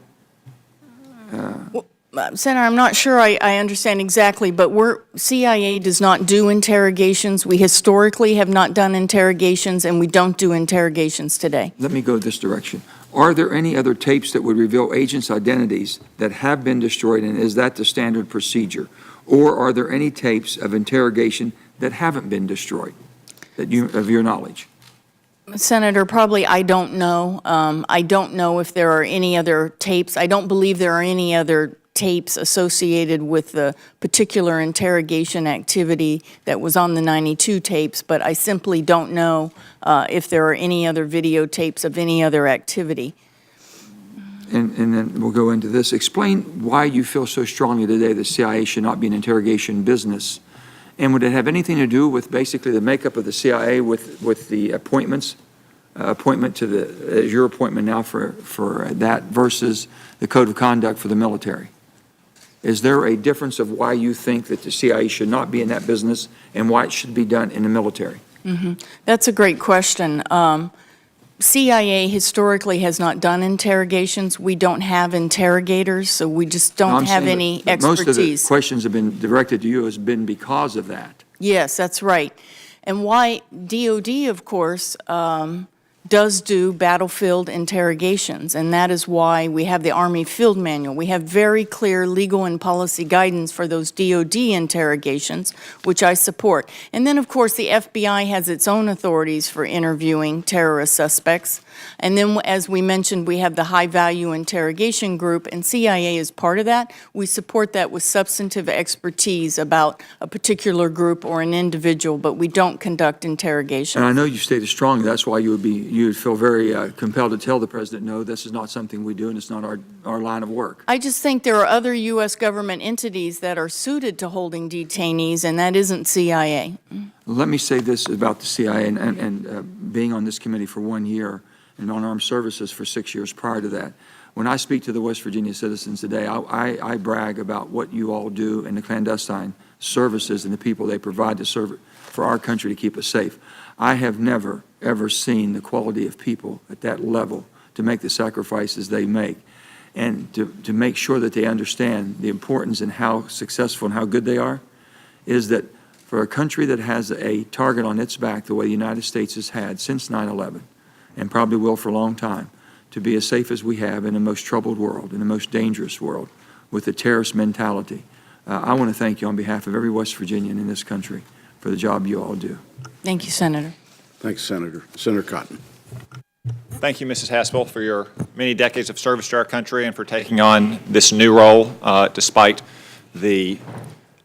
Senator, I'm not sure I understand exactly, but CIA does not do interrogations. We historically have not done interrogations, and we don't do interrogations today. Let me go this direction. Are there any other tapes that would reveal agents' identities that have been destroyed, and is that the standard procedure? Or are there any tapes of interrogation that haven't been destroyed, of your knowledge? Senator, probably I don't know. I don't know if there are any other tapes. I don't believe there are any other tapes associated with the particular interrogation activity that was on the 92 tapes, but I simply don't know if there are any other videotapes of any other activity. And then we'll go into this. Explain why you feel so strongly today that CIA should not be an interrogation business. And would it have anything to do with basically the makeup of the CIA with the appointments appointment to the, your appointment now for that versus the code of conduct for the military? Is there a difference of why you think that the CIA should not be in that business and why it should be done in the military? That's a great question. CIA historically has not done interrogations. We don't have interrogators, so we just No, I'm don't have saying any that most of the expertise. questions have been directed to you has been because of that. Yes, that's right. And why DOD, of course, does do battlefield interrogations, and that is why we have the Army Field Manual. We have very clear legal and policy guidance for those DOD interrogations, which I support. And then, of course, the FBI has its own authorities for interviewing terrorist suspects. And then, as we mentioned, we have the high-value interrogation group, and CIA is part of that. We support that with substantive expertise about a particular group or an individual, but we don't conduct interrogations. And I know you stated strongly, that's why you would feel very compelled to tell the president, no, this is not something we do and it's not our line of work. I just think there are other U.S. government entities that are suited to holding detainees, and that isn't CIA. Let me say this about the CIA and being on this committee for 1 year and on armed services for 6 years prior to that. When I speak to the West Virginia citizens today, I brag about what you all do in the clandestine services and the people they provide to serve for our country to keep us safe. I have never, ever seen the quality of people at that level to make the sacrifices they make and to make sure that they understand the importance and how successful and how good they are, is that for a country that has a target on its back the way the United States has had since 9/11, and probably will for a long time, to be as safe as we have in the most troubled world, in the most dangerous world, with the terrorist mentality. I want to thank you on behalf of every West Virginian in this country for the job you all do. Thank you, Senator. Thanks, Senator. Senator Cotton. Thank you, Mrs. Haspel, for your many decades of service to our country and for taking on this new role despite the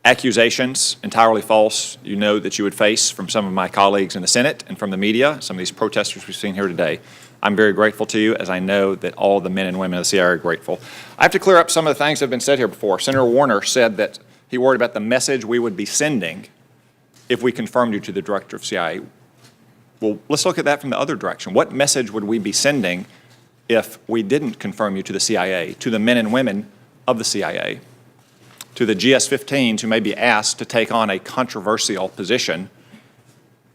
accusations, entirely false, you know that you would face from some of my colleagues in the Senate and from the media, some of these protesters we've seen here today. I'm very grateful to you, as I know that all the men and women of the CIA are grateful. I have to clear up some of the things that have been said here before. Senator Warner said that he worried about the message we would be sending if we confirmed you to the director of CIA. Well, let's look at that from the other direction. What message would we be sending if we didn't confirm you to the CIA, to the men and women of the CIA, to the GS-15s who may be asked to take on a controversial position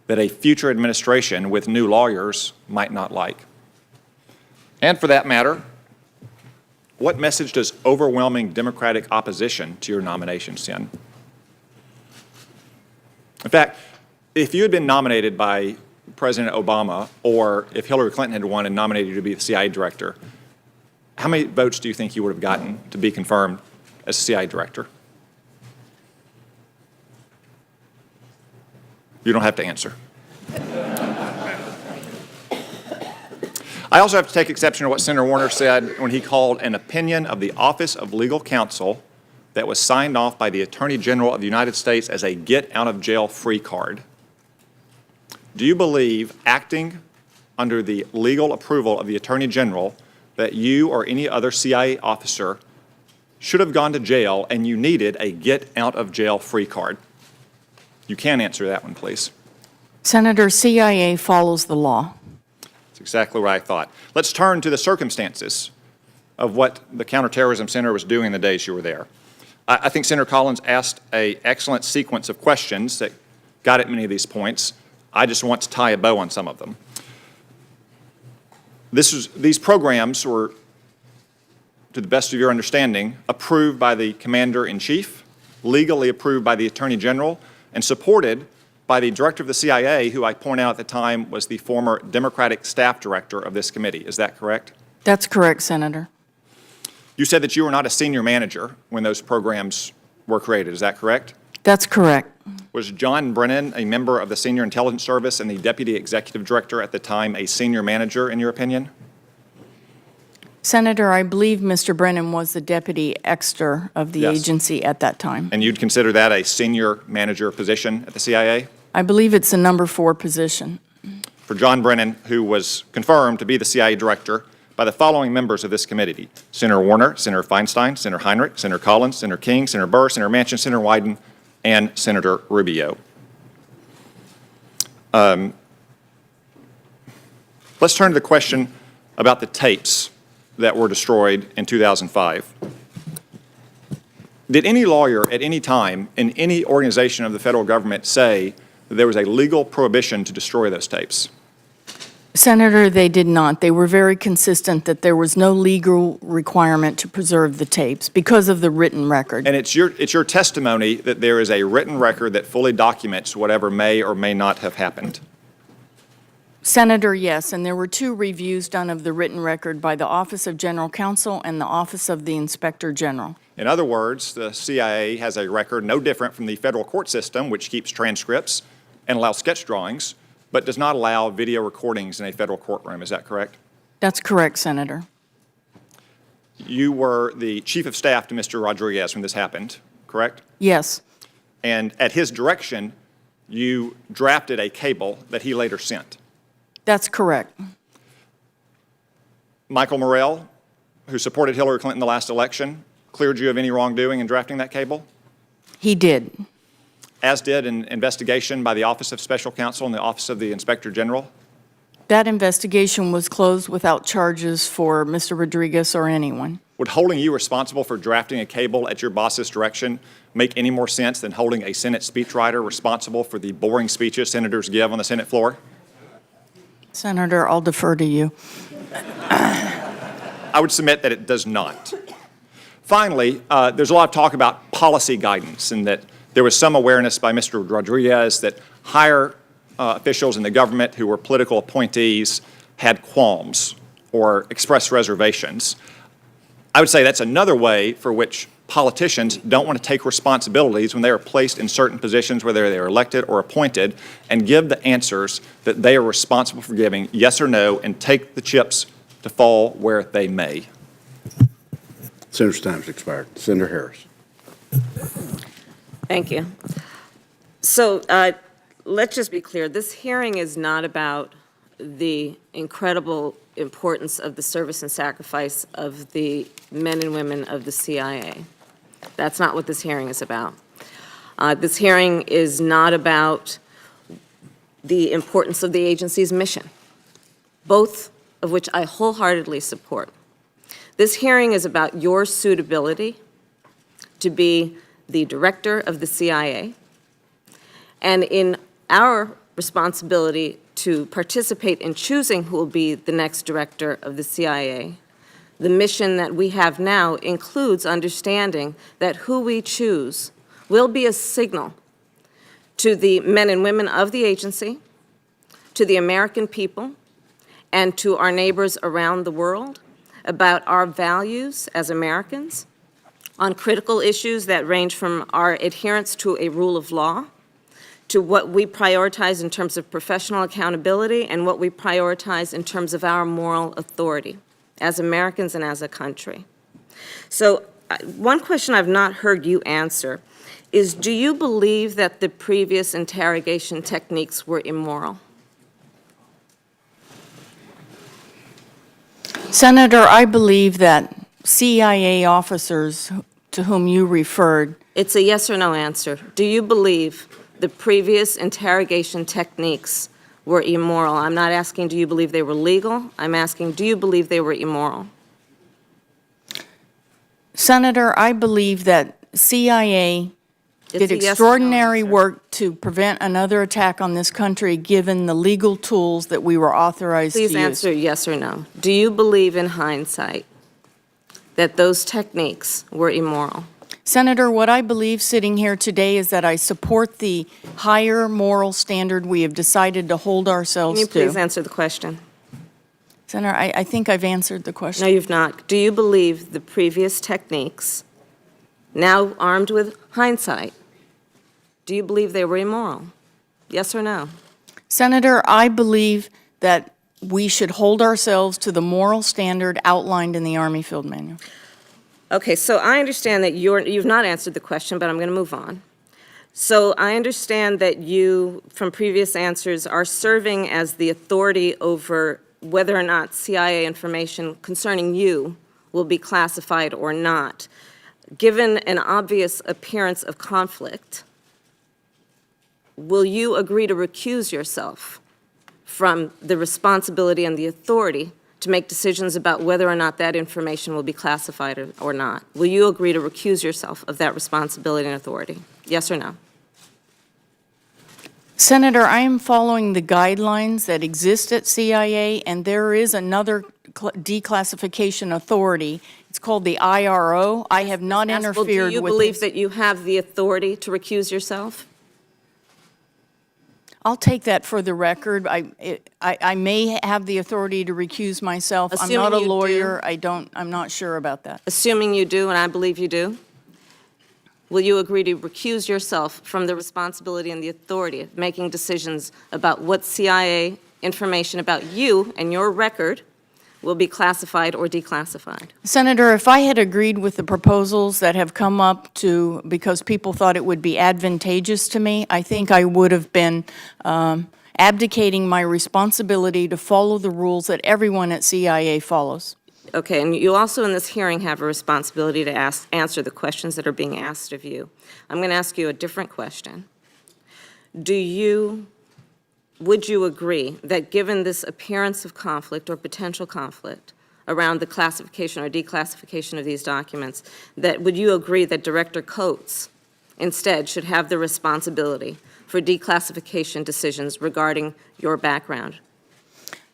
that a future administration with new lawyers might not like? And for that matter, what message does overwhelming Democratic opposition to your nomination send? In fact, if you had been nominated by President Obama, or if Hillary Clinton had won and nominated you to be the CIA director, how many votes do you think you would have gotten to be confirmed as CIA director? You don't have to answer. I also have to take exception to what Senator Warner said when he called an opinion of the Office of Legal Counsel that was signed off by the Attorney General of the United States as a get-out-of-jail-free card. Do you believe, acting under the legal approval of the Attorney General, that you or any other CIA officer should have gone to jail and you needed a get-out-of-jail-free card? You can answer that one, please. Senator, CIA follows the law. That's exactly what I thought. Let's turn to the circumstances of what the Counterterrorism Center was doing the days you were there. I think Senator Collins asked an excellent sequence of questions that got at many of these points. I just want to tie a bow on some of them. These programs were, to the best of your understanding, approved by the Commander-in-Chief, legally approved by the Attorney General, and supported by the Director of the CIA, who I point out at the time was the former Democratic staff director of this committee. Is that correct? That's correct, Senator. You said that you were not a senior manager when those programs were created. Is that correct? That's correct. Was John Brennan a member of the Senior Intelligence Service and the Deputy Executive Director at the time a senior manager, in your opinion? Senator, I believe Mr. Brennan was the deputy exter of the Yes. agency at that time. And you'd consider that a senior manager position at the CIA? I believe it's a number 4 position. For John Brennan, who was confirmed to be the CIA director by the following members of this committee: Senator Warner, Senator Feinstein, Senator Heinrich, Senator Collins, Senator King, Senator Burr, Senator Manchin, Senator Wyden, and Senator Rubio. What Let's turn to the question about the tapes that were destroyed in 2005. Did any lawyer at any time in any organization of the federal government say that there was a legal prohibition to destroy those tapes? Senator, they did not. They were very consistent that there was no legal requirement to preserve the tapes because of the written record. And it's your testimony that there is a written record that fully documents whatever may or may not have happened. Senator, yes, and there were 2 reviews done of the written record by the Office of General Counsel and the Office of the Inspector General. In other words, the CIA has a record no different from the federal court system, which keeps transcripts and allows sketch drawings, but does not allow video recordings in a federal courtroom. Is that correct? That's correct, Senator. You were the chief of staff to Mr. Rodriguez when this happened, correct? Yes. And at his direction, you drafted a cable that he later sent. That's correct. Michael Morrell, who supported Hillary Clinton in the last election, cleared you of any wrongdoing in drafting that cable? He did. As did an investigation by the Office of Special Counsel and the Office of the Inspector General? That investigation was closed without charges for Mr. Rodriguez or anyone. Would holding you responsible for drafting a cable at your boss's direction make any more sense than holding a Senate speechwriter responsible for the boring speeches senators give on the Senate floor? Senator, I'll defer to you. I would submit that it does not. Finally, there's a lot of talk about policy guidance and that there was some awareness by Mr. Rodriguez that higher officials in the government who were political appointees had qualms or expressed reservations. I would say that's another way for which politicians don't want to take responsibilities when they are placed in certain positions, whether they are elected or appointed, and give the answers that they are responsible for giving, yes or no, and take the chips to fall where they may. Senator's time's expired. Senator Harris. Thank you. So let's just be clear. This hearing is not about the incredible importance of the service and sacrifice of the men and women of the CIA. That's not what this hearing is about. This hearing is not about the importance of the agency's mission, both of which I wholeheartedly support. This hearing is about your suitability to be the director of the CIA, and in our responsibility to participate in choosing who will be the next director of the CIA. The mission that we have now includes understanding that who we choose will be a signal to the men and women of the agency, to the American people, and to our neighbors around the world about our values as Americans on critical issues that range from our adherence to a rule of law to what we prioritize in terms of professional accountability and what we prioritize in terms of our moral authority as Americans and as a country. So one question I've not heard you answer is, do you believe that the previous interrogation techniques were immoral? Senator, I believe that CIA officers to whom you referred. It's a yes or no answer. Do you believe the previous interrogation techniques were immoral? I'm not asking, do you believe they were legal? I'm asking, do you believe they were immoral? Senator, I believe that CIA did extraordinary work to prevent another attack on this country, given the legal tools that we were authorized to use. Please answer yes or no. Do you believe in hindsight that those techniques were immoral? Senator, what I believe sitting here today is that I support the higher moral standard we have decided to hold ourselves to. Can you please answer the question? Senator, I think I've answered the question. No, you've not. Do you believe the previous techniques, now armed with hindsight, do you believe they were immoral? Yes or no? Senator, I believe that we should hold ourselves to the moral standard outlined in the Army Field Manual. Okay, so I understand that you've not answered the question, but I'm going to move on. So I understand that you, from previous answers, are serving as the authority over whether or not CIA information concerning you will be classified or not. Given an obvious appearance of conflict, will you agree to recuse yourself from the responsibility and the authority to make decisions about whether or not that information will be classified or not. Will you agree to recuse yourself of that responsibility and authority? Yes or no? Senator, I am following the guidelines that exist at CIA, and there is another declassification authority. It's called the IRO. I have not interfered with Do you believe that you have the authority to recuse yourself? I'll take that for the record. I may have the authority to recuse myself. I'm not a lawyer. I'm not sure about that. Assuming you do, and I believe you do, will you agree to recuse yourself from the responsibility and the authority of making decisions about what CIA information about you and your record will be classified or declassified? Senator, if I had agreed with the proposals that have come up because people thought it would be advantageous to me, I think I would have been abdicating my responsibility to follow the rules that everyone at CIA follows. Okay, and you also in this hearing have a responsibility to answer the questions that are being asked of you. I'm going to ask you a different question. Would you agree that given this appearance of conflict or potential conflict around the classification or declassification of these documents, would you agree that Director Coates instead should have the responsibility for declassification decisions regarding your background?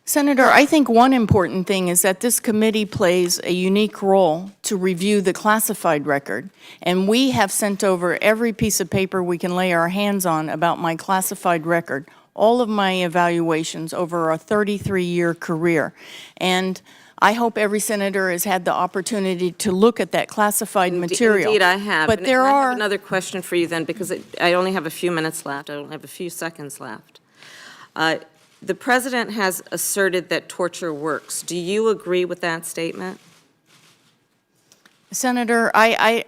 Senator, I think one important thing is that this committee plays a unique role to review the classified record, and we have sent over every piece of paper we can lay our hands on about my classified record, all of my evaluations over a 33-year career. And I hope every senator has had the opportunity to look at that classified material. Indeed, I have. But I have another question for you then, because I only have a few minutes left. I only have a few seconds left. The President has asserted that torture works. Do you agree with that statement? Senator, I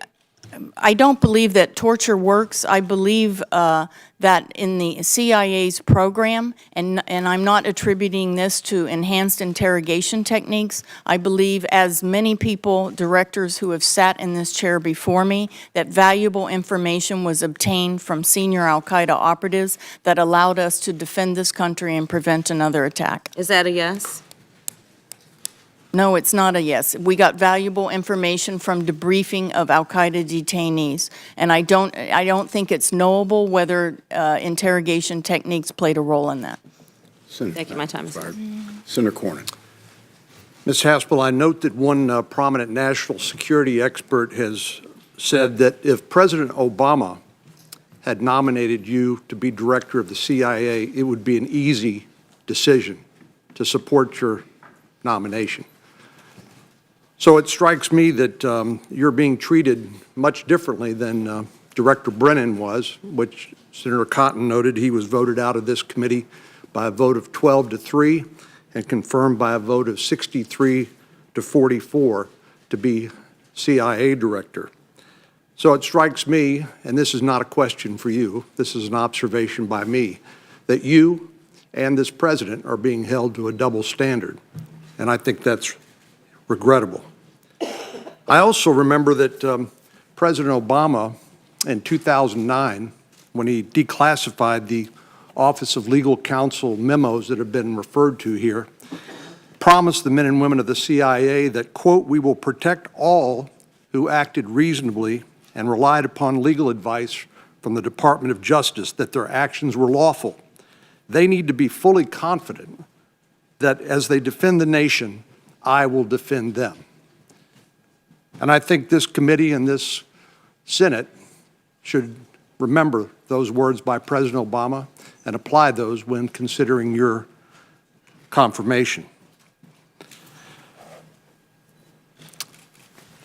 don't believe that torture works. I believe that in the CIA's program, and I'm not attributing this to enhanced interrogation techniques, I believe, as many people, directors who have sat in this chair before me, that valuable information was obtained from senior al-Qaeda operatives that allowed us to defend this country and prevent another attack. Is that a yes? No, it's not a yes. We got valuable information from debriefing of al-Qaeda detainees, and I don't think it's knowable whether interrogation techniques played a role in that. Thank you. My time is up. Senator Cornyn. Ms. Haspel, I note that one prominent national security expert has said that if President Obama had nominated you to be director of the CIA, it would be an easy decision to support your nomination. So it strikes me that you're being treated much differently than Director Brennan was, which Senator Cotton noted he was voted out of this committee by a vote of 12-3 and confirmed by a vote of 63-44 to be CIA director. So it strikes me, and this is not a question for you, this is an observation by me, that you and this president are being held to a double standard, and I think that's regrettable. I also remember that President Obama in 2009, when he declassified the Office of Legal Counsel memos that have been referred to here, promised the men and women of the CIA that, quote, "We will protect all who acted reasonably and relied upon legal advice from the Department of Justice, that their actions were lawful. They need to be fully confident that as they defend the nation, I will defend them." And I think this committee and this Senate should remember those words by President Obama and apply those when considering your confirmation.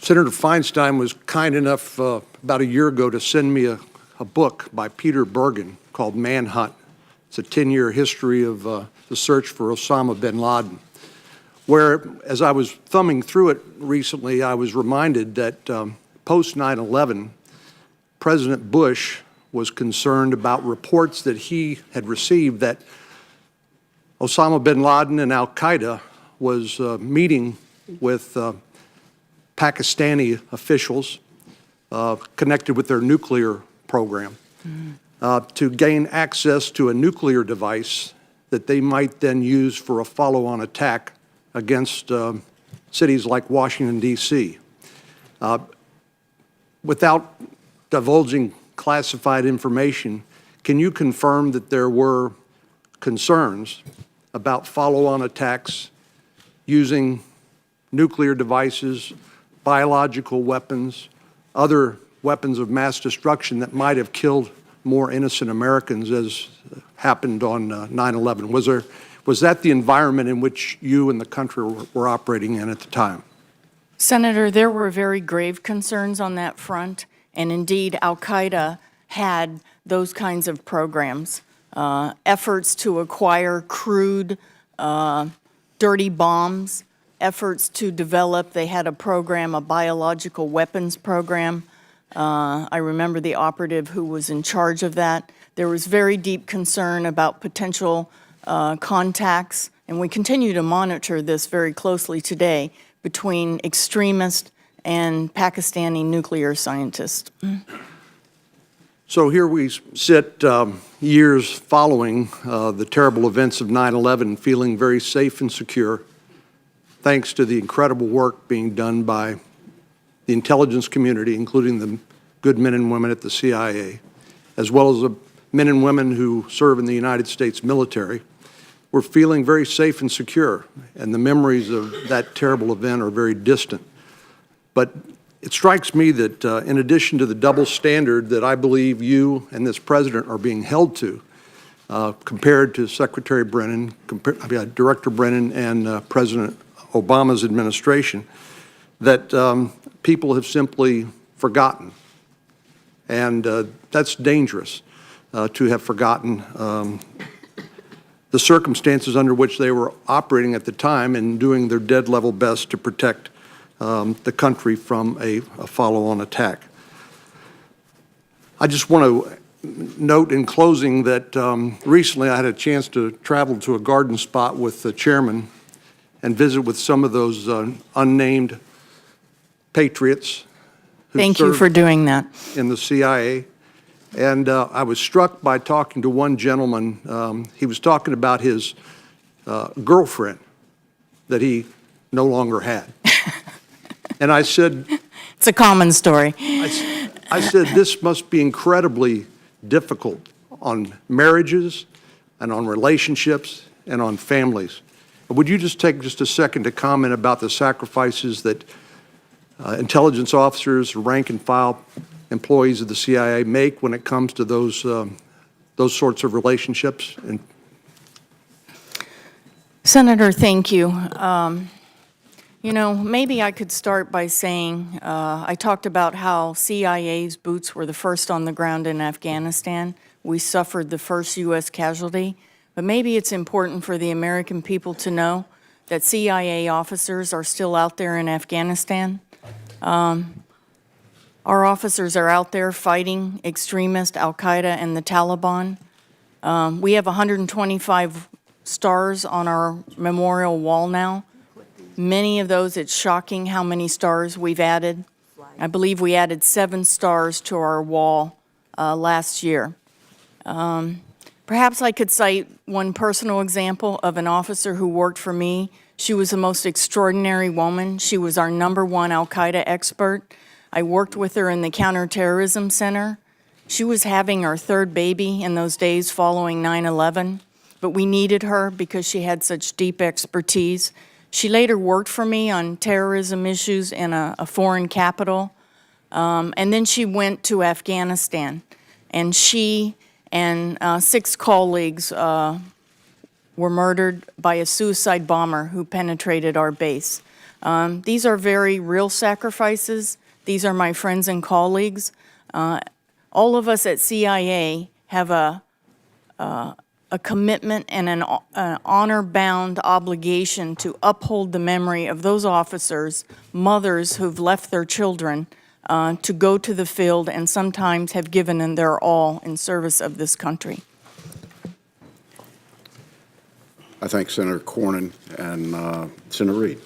Senator Feinstein was kind enough about a year ago to send me a book by Peter Bergen called Manhunt. It's a 10-year history of the search for Osama bin Laden, where, as I was thumbing through it recently, I was reminded that post 9/11, President Bush was concerned about reports that he had received that Osama bin Laden and al-Qaeda was meeting with Pakistani officials connected with their nuclear program to gain access to a nuclear device that they might then use for a follow-on attack against cities like Washington, D.C. Without divulging classified information, can you confirm that there were concerns about follow-on attacks using nuclear devices, biological weapons, other weapons of mass destruction that might have killed more innocent Americans, as happened on 9/11? Was that the environment in which you and the country were operating in at the time? Senator, there were very grave concerns on that front, and indeed, Al-Qaeda had those kinds of programs, efforts to acquire crude, dirty bombs, efforts to develop. They had a program, a biological weapons program. I remember the operative who was in charge of that. There was very deep concern about potential contacts, and we continue to monitor this very closely today, between extremist and Pakistani nuclear scientists. So here we sit years following the terrible events of 9/11, feeling very safe and secure, thanks to the incredible work being done by the intelligence community, including the good men and women at the CIA, as well as the men and women who serve in the United States military. We're feeling very safe and secure, and the memories of that terrible event are very distant. But it strikes me that in addition to the double standard that I believe you and this President are being held to, compared to Secretary Brennan, Director Brennan, and President Obama's administration, that people have simply forgotten. And that's dangerous, to have forgotten the circumstances under which they were operating at the time and doing their dead level best to protect the country from a follow-on attack. I just want to note in closing that recently I had a chance to travel to a garden spot with the chairman and visit with some of those unnamed patriots. Thank you for doing that. In the CIA. And I was struck by talking to one gentleman. He was talking about his girlfriend that he no longer had. And I said, it's a common story. I said, this must be incredibly difficult on marriages and on relationships and on families. Would you just take just a second to comment about the sacrifices that intelligence officers, rank and file employees of the CIA make when it comes to those sorts of relationships? And Senator, thank you. You know, maybe I could start by saying I talked about how CIA's boots were the first on the ground in Afghanistan. We suffered the first U.S. casualty. But maybe it's important for the American people to know that CIA officers are still out there in Afghanistan. Our officers are out there fighting extremist Al-Qaeda and the Taliban. We have 125 stars on our memorial wall now. Many of those, it's shocking how many stars we've added. I believe we added 7 stars to our wall last year. Perhaps I could cite one personal example of an officer who worked for me. She was the most extraordinary woman. She was our #1 Al-Qaeda expert. I worked with her in the Counterterrorism Center. She was having our 3rd baby in those days following 9/11, but we needed her because she had such deep expertise. She later worked for me on terrorism issues in a foreign capital, and then she went to Afghanistan, and she and 6 colleagues were murdered by a suicide bomber who penetrated our base. These are very real sacrifices. These are my friends and colleagues. All of us at CIA have a commitment and an honor-bound obligation to uphold the memory of those officers, mothers who've left their children to go to the field and sometimes have given in their all in service of this country. I thank Senator Cornyn and Senator Reid.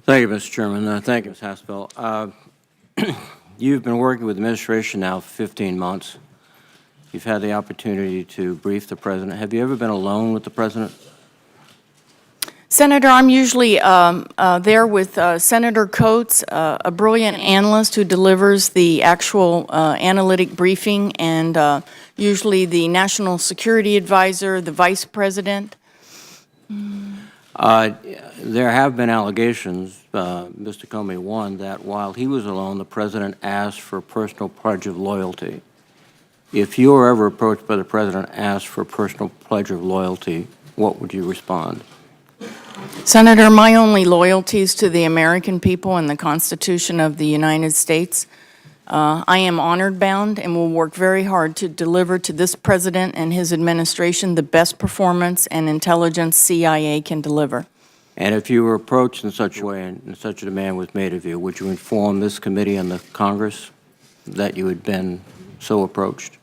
Thank you, Mr. Chairman. Thank you, Ms. Haspel. You've been working with the administration now for 15 months. You've had the opportunity to brief the President. Have you ever been alone with the President? Senator, I'm usually there with Senator Coates, a brilliant analyst who delivers the actual analytic briefing, and usually the National Security Advisor, the Vice President. There have been allegations, Mr. Comey, one, that while he was alone, the President asked for a personal pledge of loyalty. If you were ever approached by the President and asked for a personal pledge of loyalty, what would you respond? Senator, my only loyalty is to the American people and the Constitution of the United States. I am honored bound and will work very hard to deliver to this President and his administration the best performance and intelligence CIA can deliver. And if you were approached in such a way and such a demand was made of you, would you inform this committee and the Congress that you had been so approached?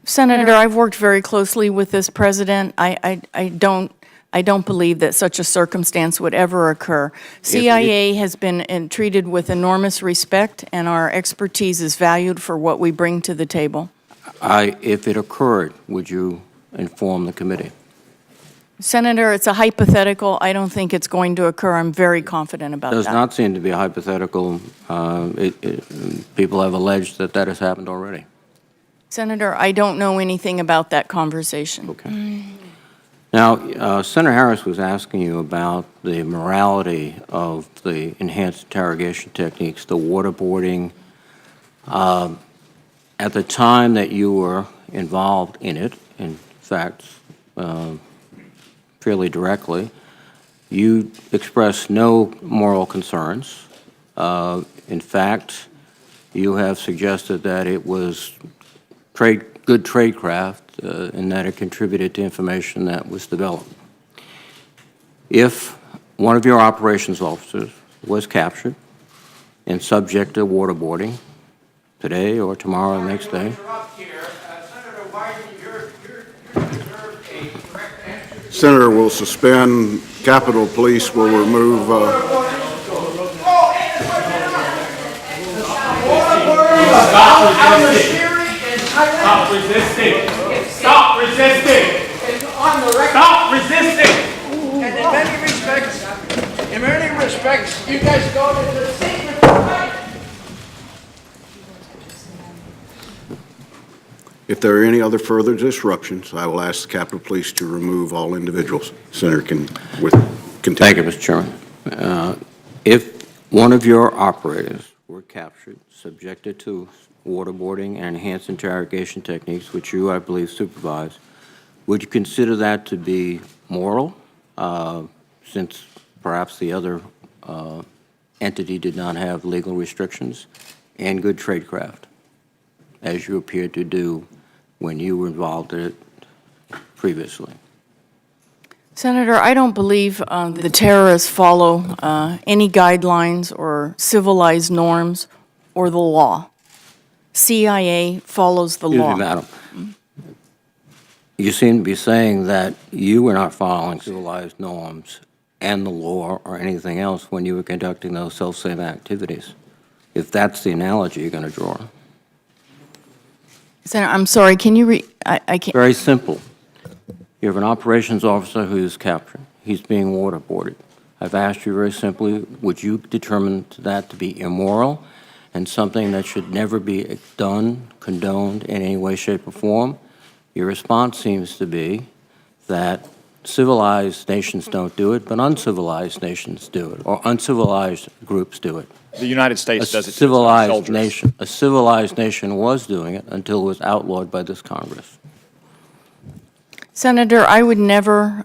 Senator, I've worked very closely with this President. I don't believe that such a circumstance would ever occur. CIA has been treated with enormous respect, and our expertise is valued for what we bring to the table. If it occurred, would you inform the committee? Senator, it's a hypothetical. I don't think it's going to occur. I'm very confident about that. Does not seem to be a hypothetical. People have alleged that that has happened already. Senator, I don't know anything about that conversation. Okay. Now, Senator Harris was asking you about the morality of the enhanced interrogation techniques, the waterboarding. At the time that you were involved in it, in fact, fairly directly, you expressed no moral concerns. In fact, you have suggested that it was good tradecraft and that it contributed to information that was developed. If one of your operations officers was captured and subject to waterboarding today or tomorrow or the next day, Senator will suspend. Capitol Police will remove. Stop resisting! Stop resisting! Stop resisting! And in many respects, you guys go to the secret society. If there are any other further disruptions, I will ask the Capitol Police to remove all individuals. Senator can continue. Thank you, Mr. Chairman. If one of your operators were captured, subjected to waterboarding and enhanced interrogation techniques, which you, I believe, supervise, would you consider that to be moral, since perhaps the other entity did not have legal restrictions, and good tradecraft, as you appeared to do when you were involved in it previously? Senator, I don't believe the terrorists follow any guidelines or civilized norms or the law. CIA follows the law. Excuse me, madam. You seem to be saying that you were not following civilized norms and the law or anything else when you were conducting those self-same activities, if that's the analogy you're going to draw. Senator, I'm sorry, can you I can't. Very simple. You have an operations officer who is captured. He's being waterboarded. I've asked you very simply, would you determine that to be immoral and something that should never be done, condoned in any way, shape, or form? Your response seems to be that civilized nations don't do it, but uncivilized nations do it, or uncivilized groups do it. The United States does it to its own civilized soldiers. nation. A civilized nation was doing it until it was outlawed by this Congress. Senator, I would never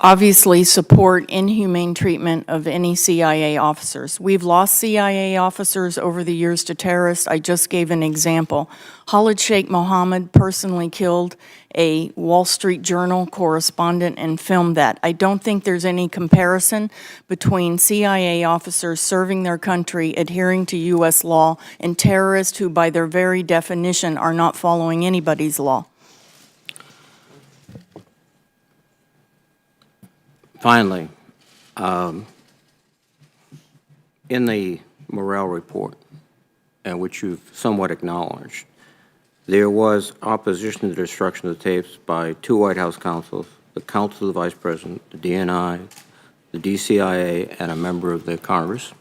obviously support inhumane treatment of any CIA officers. We've lost CIA officers over the years to terrorists. I just gave an example. Khalid Sheikh Mohammed personally killed a Wall Street Journal correspondent and filmed that. I don't think there's any comparison between CIA officers serving their country, adhering to U.S. law, and terrorists who, by their very definition, are not following anybody's law. Finally, in the Morrell report, which you've somewhat acknowledged, there was opposition to the destruction of the tapes by 2 White House counsels, the Counsel of the Vice President, the DNI, the DCIA, and a member of the Congress,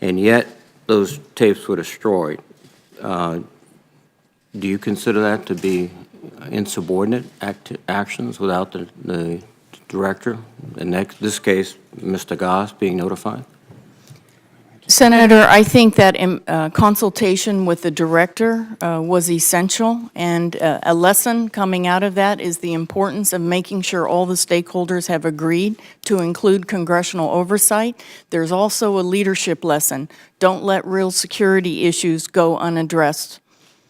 and yet those tapes were destroyed. Do you consider that to be insubordinate actions without the director, in this case, Mr. Goss, being notified? Senator, I think that consultation with the director was essential, and a lesson coming out of that is the importance of making sure all the stakeholders have agreed to include congressional oversight. There's also a leadership lesson. Don't let real security issues go unaddressed.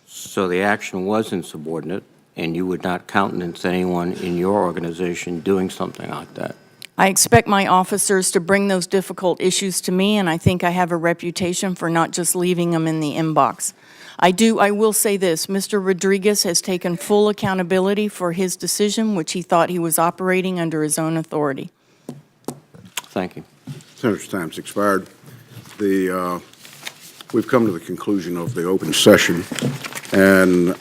So the action was insubordinate, and you would not countenance anyone in your organization doing something like that? I expect my officers to bring those difficult issues to me, and I think I have a reputation for not just leaving them in the inbox. I will say this, Mr. Rodriguez has taken full accountability for his decision, which he thought he was operating under his own authority. Thank you. Senator's time's expired. We've come to the conclusion of the open session, and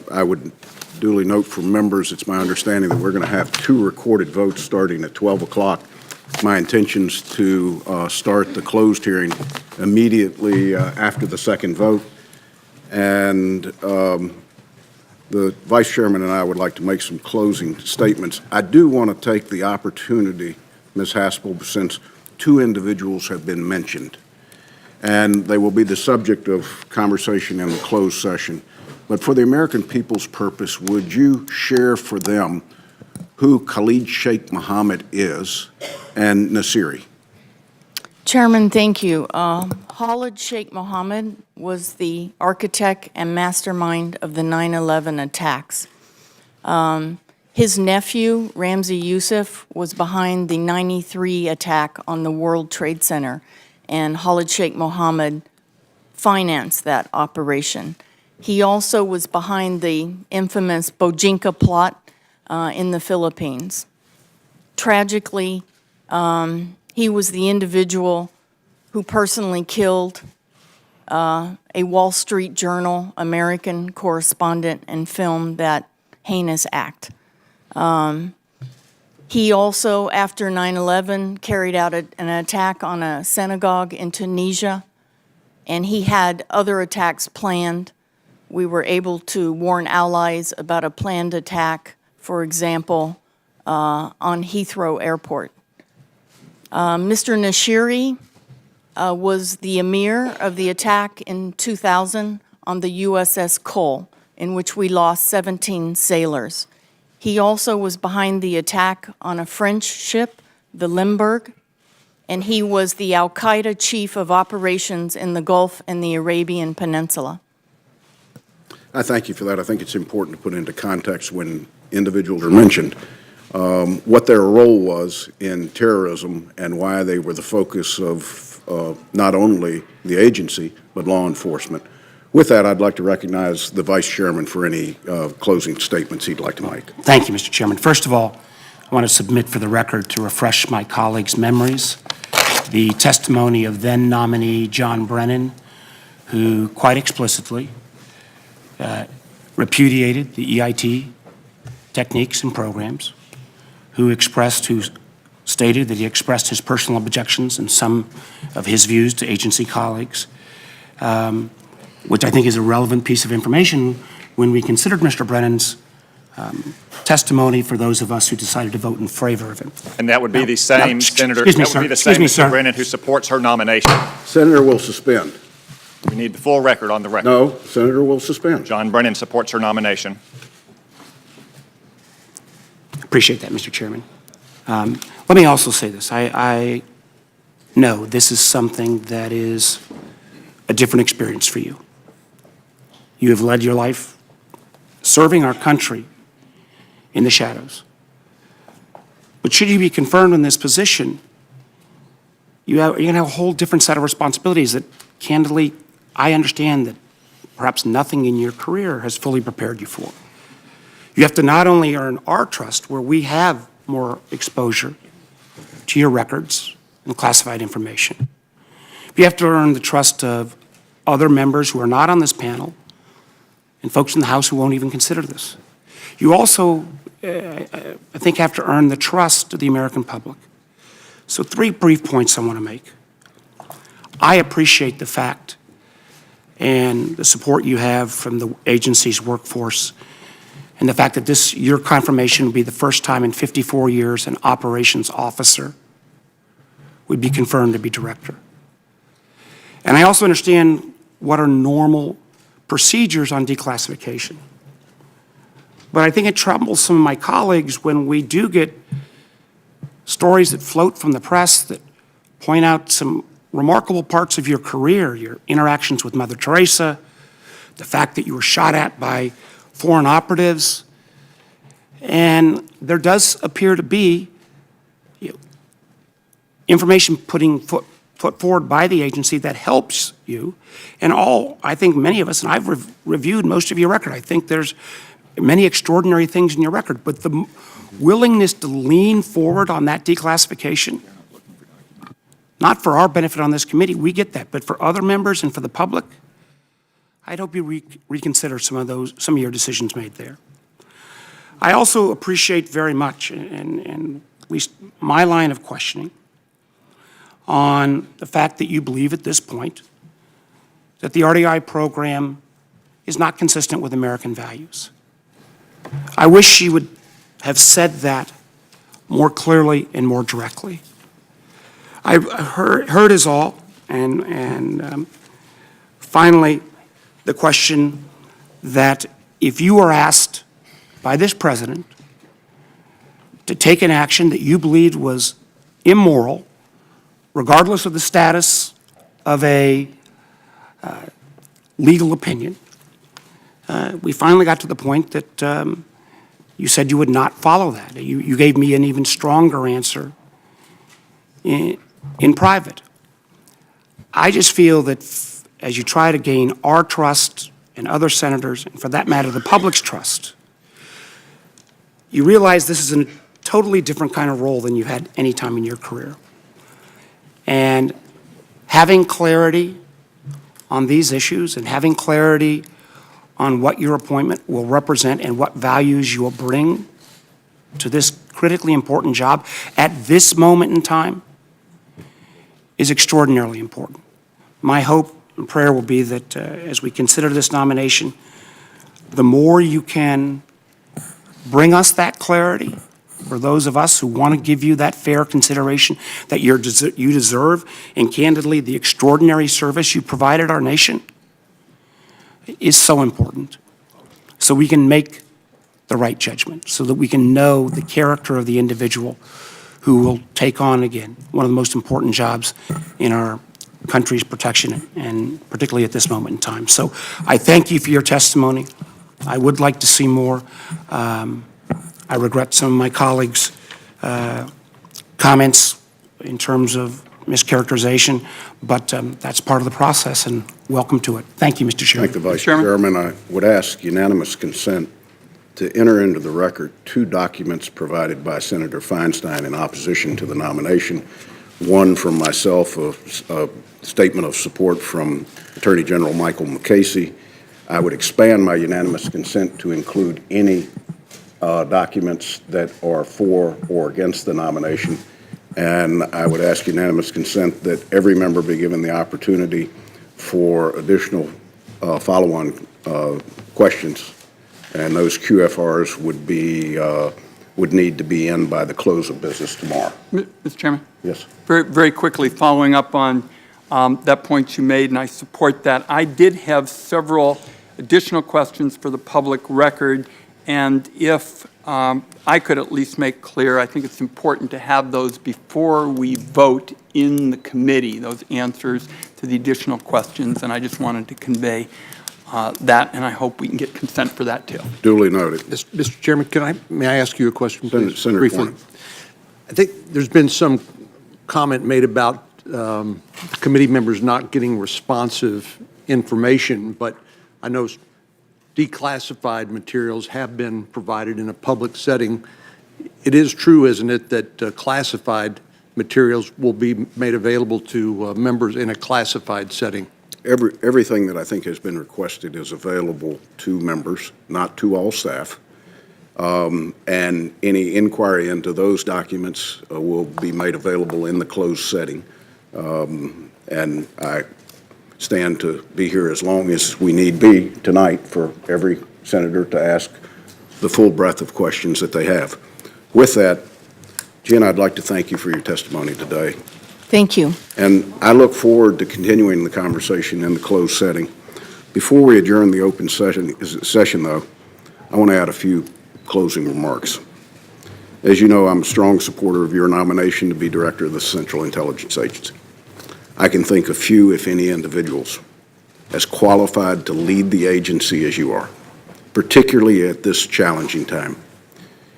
I would duly note for members, it's my understanding that we're going to have 2 recorded votes starting at 12 o'clock. My intention's to start the closed hearing immediately after the second vote. And the Vice Chairman and I would like to make some closing statements. I do want to take the opportunity, Ms. Haspel, since 2 individuals have been mentioned, and they will be the subject of conversation in the closed session. But for the American people's purpose, would you share for them who Khalid Sheikh Mohammed is and Nasiri? Chairman, thank you. Khalid Sheikh Mohammed was the architect and mastermind of the 9/11 attacks. His nephew, Ramzi Youssef, was behind the '93 attack on the World Trade Center, and Khalid Sheikh Mohammed financed that operation. He also was behind the infamous Bojinka plot in the Philippines. Tragically, he was the individual who personally killed a Wall Street Journal American correspondent and filmed that heinous act. He also, after 9/11, carried out an attack on a synagogue in Tunisia, and he had other attacks planned. We were able to warn allies about a planned attack, for example, on Heathrow Airport. Mr. Nashiri was the emir of the attack in 2000 on the USS Cole, in which we lost 17 sailors. He also was behind the attack on a French ship, the Limburg, and he was the Al-Qaeda chief of operations in the Gulf and the Arabian Peninsula. I thank you for that. I think it's important to put into context when individuals are mentioned what their role was in terrorism and why they were the focus of not only the agency, but law enforcement. With that, I'd like to recognize the Vice Chairman for any closing statements he'd like to make. Thank you, Mr. Chairman. First of all, I want to submit for the record, to refresh my colleagues' memories, the testimony of then nominee John Brennan, who quite explicitly repudiated the EIT techniques and programs, who stated that he expressed his personal objections and some of his views to agency colleagues, which I think is a relevant piece of information when we considered Mr. Brennan's testimony for those of us who decided to vote in favor of him. And that would be the same Senator, excuse me, that would be the sir. same Excuse me, Mr. sir. Brennan who supports her nomination. Senator will suspend. We need the full record on the record. No, Senator will suspend. John Brennan supports her nomination. Appreciate that, Mr. Chairman. Let me also say this. I know this is something that is a different experience for you. You have led your life serving our country in the shadows. But should you be confirmed in this position, you're going to have a whole different set of responsibilities that, candidly, I understand that perhaps nothing in your career has fully prepared you for. You have to not only earn our trust, where we have more exposure to your records and classified information, but you have to earn the trust of other members who are not on this panel, and folks in the House who won't even consider this. You also, I think, have to earn the trust of the American public. So 3 brief points I want to make. I appreciate the fact and the support you have from the agency's workforce, and the fact that your confirmation will be the first time in 54 years an operations officer would be confirmed to be director. And I also understand what are normal procedures on declassification. But I think it troubles some of my colleagues when we do get stories that float from the press that point out some remarkable parts of your career, your interactions with Mother Teresa, the fact that you were shot at by foreign operatives, and there does appear to be information put forward by the agency that helps you. And I think many of us, and I've reviewed most of your record, I think there's many extraordinary things in your record, but the willingness to lean forward on that declassification, not for our benefit on this committee, we get that, but for other members and for the public, I'd hope you reconsider some of your decisions made there. I also appreciate very much, and at least my line of questioning, on the fact that you believe at this point that the RDI program is not consistent with American values. I wish you would have said that more clearly and more directly. I've heard us all, and finally, the question that if you are asked by this president to take an action that you believed was immoral, regardless of the status of a legal opinion, we finally got to the point that you said you would not follow that. You gave me an even stronger answer in private. I just feel that as you try to gain our trust and other senators, and for that matter, the public's trust, you realize this is a totally different kind of role than you've had any time in your career. And having clarity on these issues and having clarity on what your appointment will represent and what values you will bring to this critically important job at this moment in time is extraordinarily important. My hope and prayer will be that as we consider this nomination, the more you can bring us that clarity, for those of us who want to give you that fair consideration that you deserve, and candidly, the extraordinary service you provided our nation is so important. So we can make the right judgment, so that we can know the character of the individual who will take on, again, one of the most important jobs in our country's protection, and particularly at this moment in time. So I thank you for your testimony. I would like to see more. I regret some of my colleagues' comments in terms of mischaracterization, but that's part of the process, and welcome to it. Thank you, Mr. Chairman. Thank the Vice Chairman. I would ask unanimous consent to enter into the record 2 documents provided by Senator Feinstein in opposition to the nomination. One from myself, a statement of support from Attorney General Michael McCasey. I would expand my unanimous consent to include any documents that are for or against the nomination. And I would ask unanimous consent that every member be given the opportunity for additional follow-on questions. And those QFRs would need to be in by the close of business tomorrow. Mr. Chairman? Yes. Very, very quickly, following up on that point you made, and I support that. I did have several additional questions for the public record, and if I could at least make clear, I think it's important to have those before we vote in the committee, those answers to the additional questions, and I just wanted to convey that, and I hope we can get consent for that too. Duly noted. Mr. Chairman, may I ask you a question, please? Senator Briefly. Cornyn. I think there's been some comment made about committee members not getting responsive information, but I know declassified materials have been provided in a public setting. It is true, isn't it, that classified materials will be made available to members in a classified setting? everything that I think has been requested is available to members, not to all staff. And any inquiry into those documents will be made available in the closed setting. And I stand to be here as long as we need be tonight for every senator to ask the full breadth of questions that they have. With that, Gina, I'd like to thank you for your testimony today. Thank you. And I look forward to continuing the conversation in the closed setting. Before we adjourn the open session, though, I want to add a few closing remarks. As you know, I'm a strong supporter of your nomination to be Director of the Central Intelligence Agency. I can think of few, if any, individuals as qualified to lead the agency as you are, particularly at this challenging time.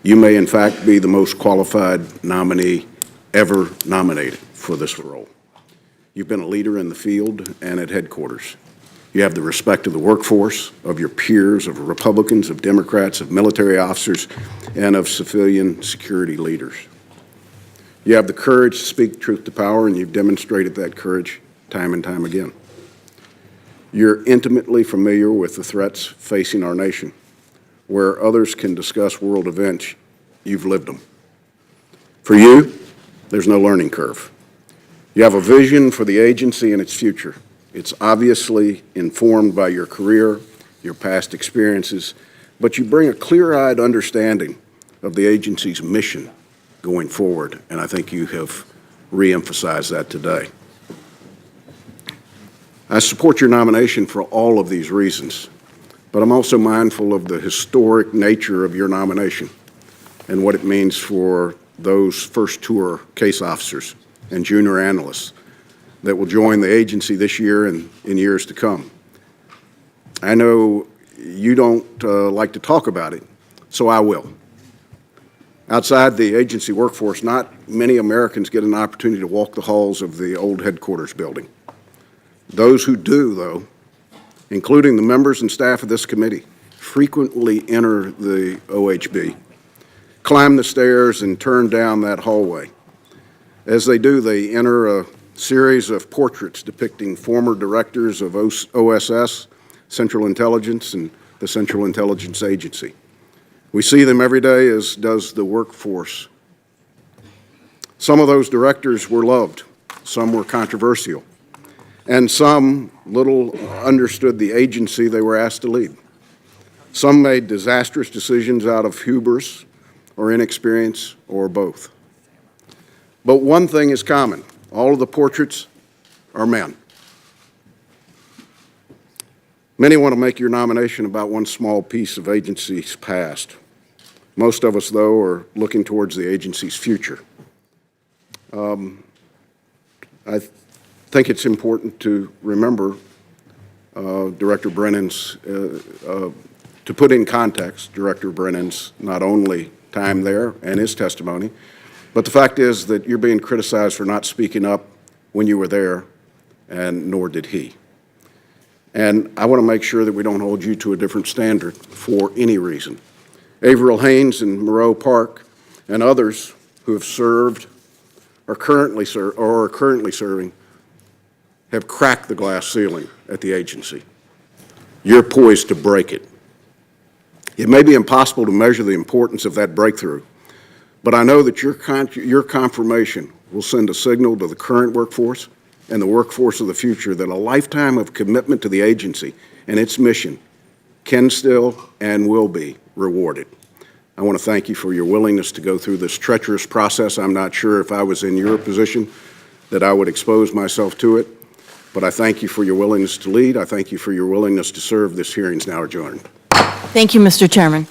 You may, in fact, be the most qualified nominee ever nominated for this role. You've been a leader in the field and at headquarters. You have the respect of the workforce, of your peers, of Republicans, of Democrats, of military officers, and of civilian security leaders. You have the courage to speak truth to power, and you've demonstrated that courage time and time again. You're intimately familiar with the threats facing our nation. Where others can discuss world events, you've lived them. For you, there's no learning curve. You have a vision for the agency and its future. It's obviously informed by your career, your past experiences, but you bring a clear-eyed understanding of the agency's mission going forward, and I think you have re-emphasized that today. I support your nomination for all of these reasons, but I'm also mindful of the historic nature of your nomination and what it means for those first-tour case officers and junior analysts that will join the agency this year and in years to come. I know you don't like to talk about it, so I will. Outside the agency workforce, not many Americans get an opportunity to walk the halls of the old headquarters building. Those who do, though, including the members and staff of this committee, frequently enter the OHB, climb the stairs, and turn down that hallway. As they do, they enter a series of portraits depicting former directors of OSS, Central Intelligence, and the Central Intelligence Agency. We see them every day, as does the workforce. Some of those directors were loved, some were controversial, and some little understood the agency they were asked to lead. Some made disastrous decisions out of hubris or inexperience or both. But one thing is common. All of the portraits are men. Many want to make your nomination about one small piece of agency's past. Most of us, though, are looking towards the agency's future. I think it's important to remember Director Brennan's, to put in context Director Brennan's not only time there and his testimony, but the fact is that you're being criticized for not speaking up when you were there, and nor did he. And I want to make sure that we don't hold you to a different standard for any reason. Averill Haynes and Moreau Park and others who have served or are currently serving have cracked the glass ceiling at the agency. You're poised to break it. It may be impossible to measure the importance of that breakthrough, but I know that your confirmation will send a signal to the current workforce and the workforce of the future that a lifetime of commitment to the agency and its mission can still and will be rewarded. I want to thank you for your willingness to go through this treacherous process. I'm not sure if I was in your position that I would expose myself to it, but I thank you for your willingness to lead. I thank you for your willingness to serve. This hearing is now adjourned. Thank you, Mr. Chairman.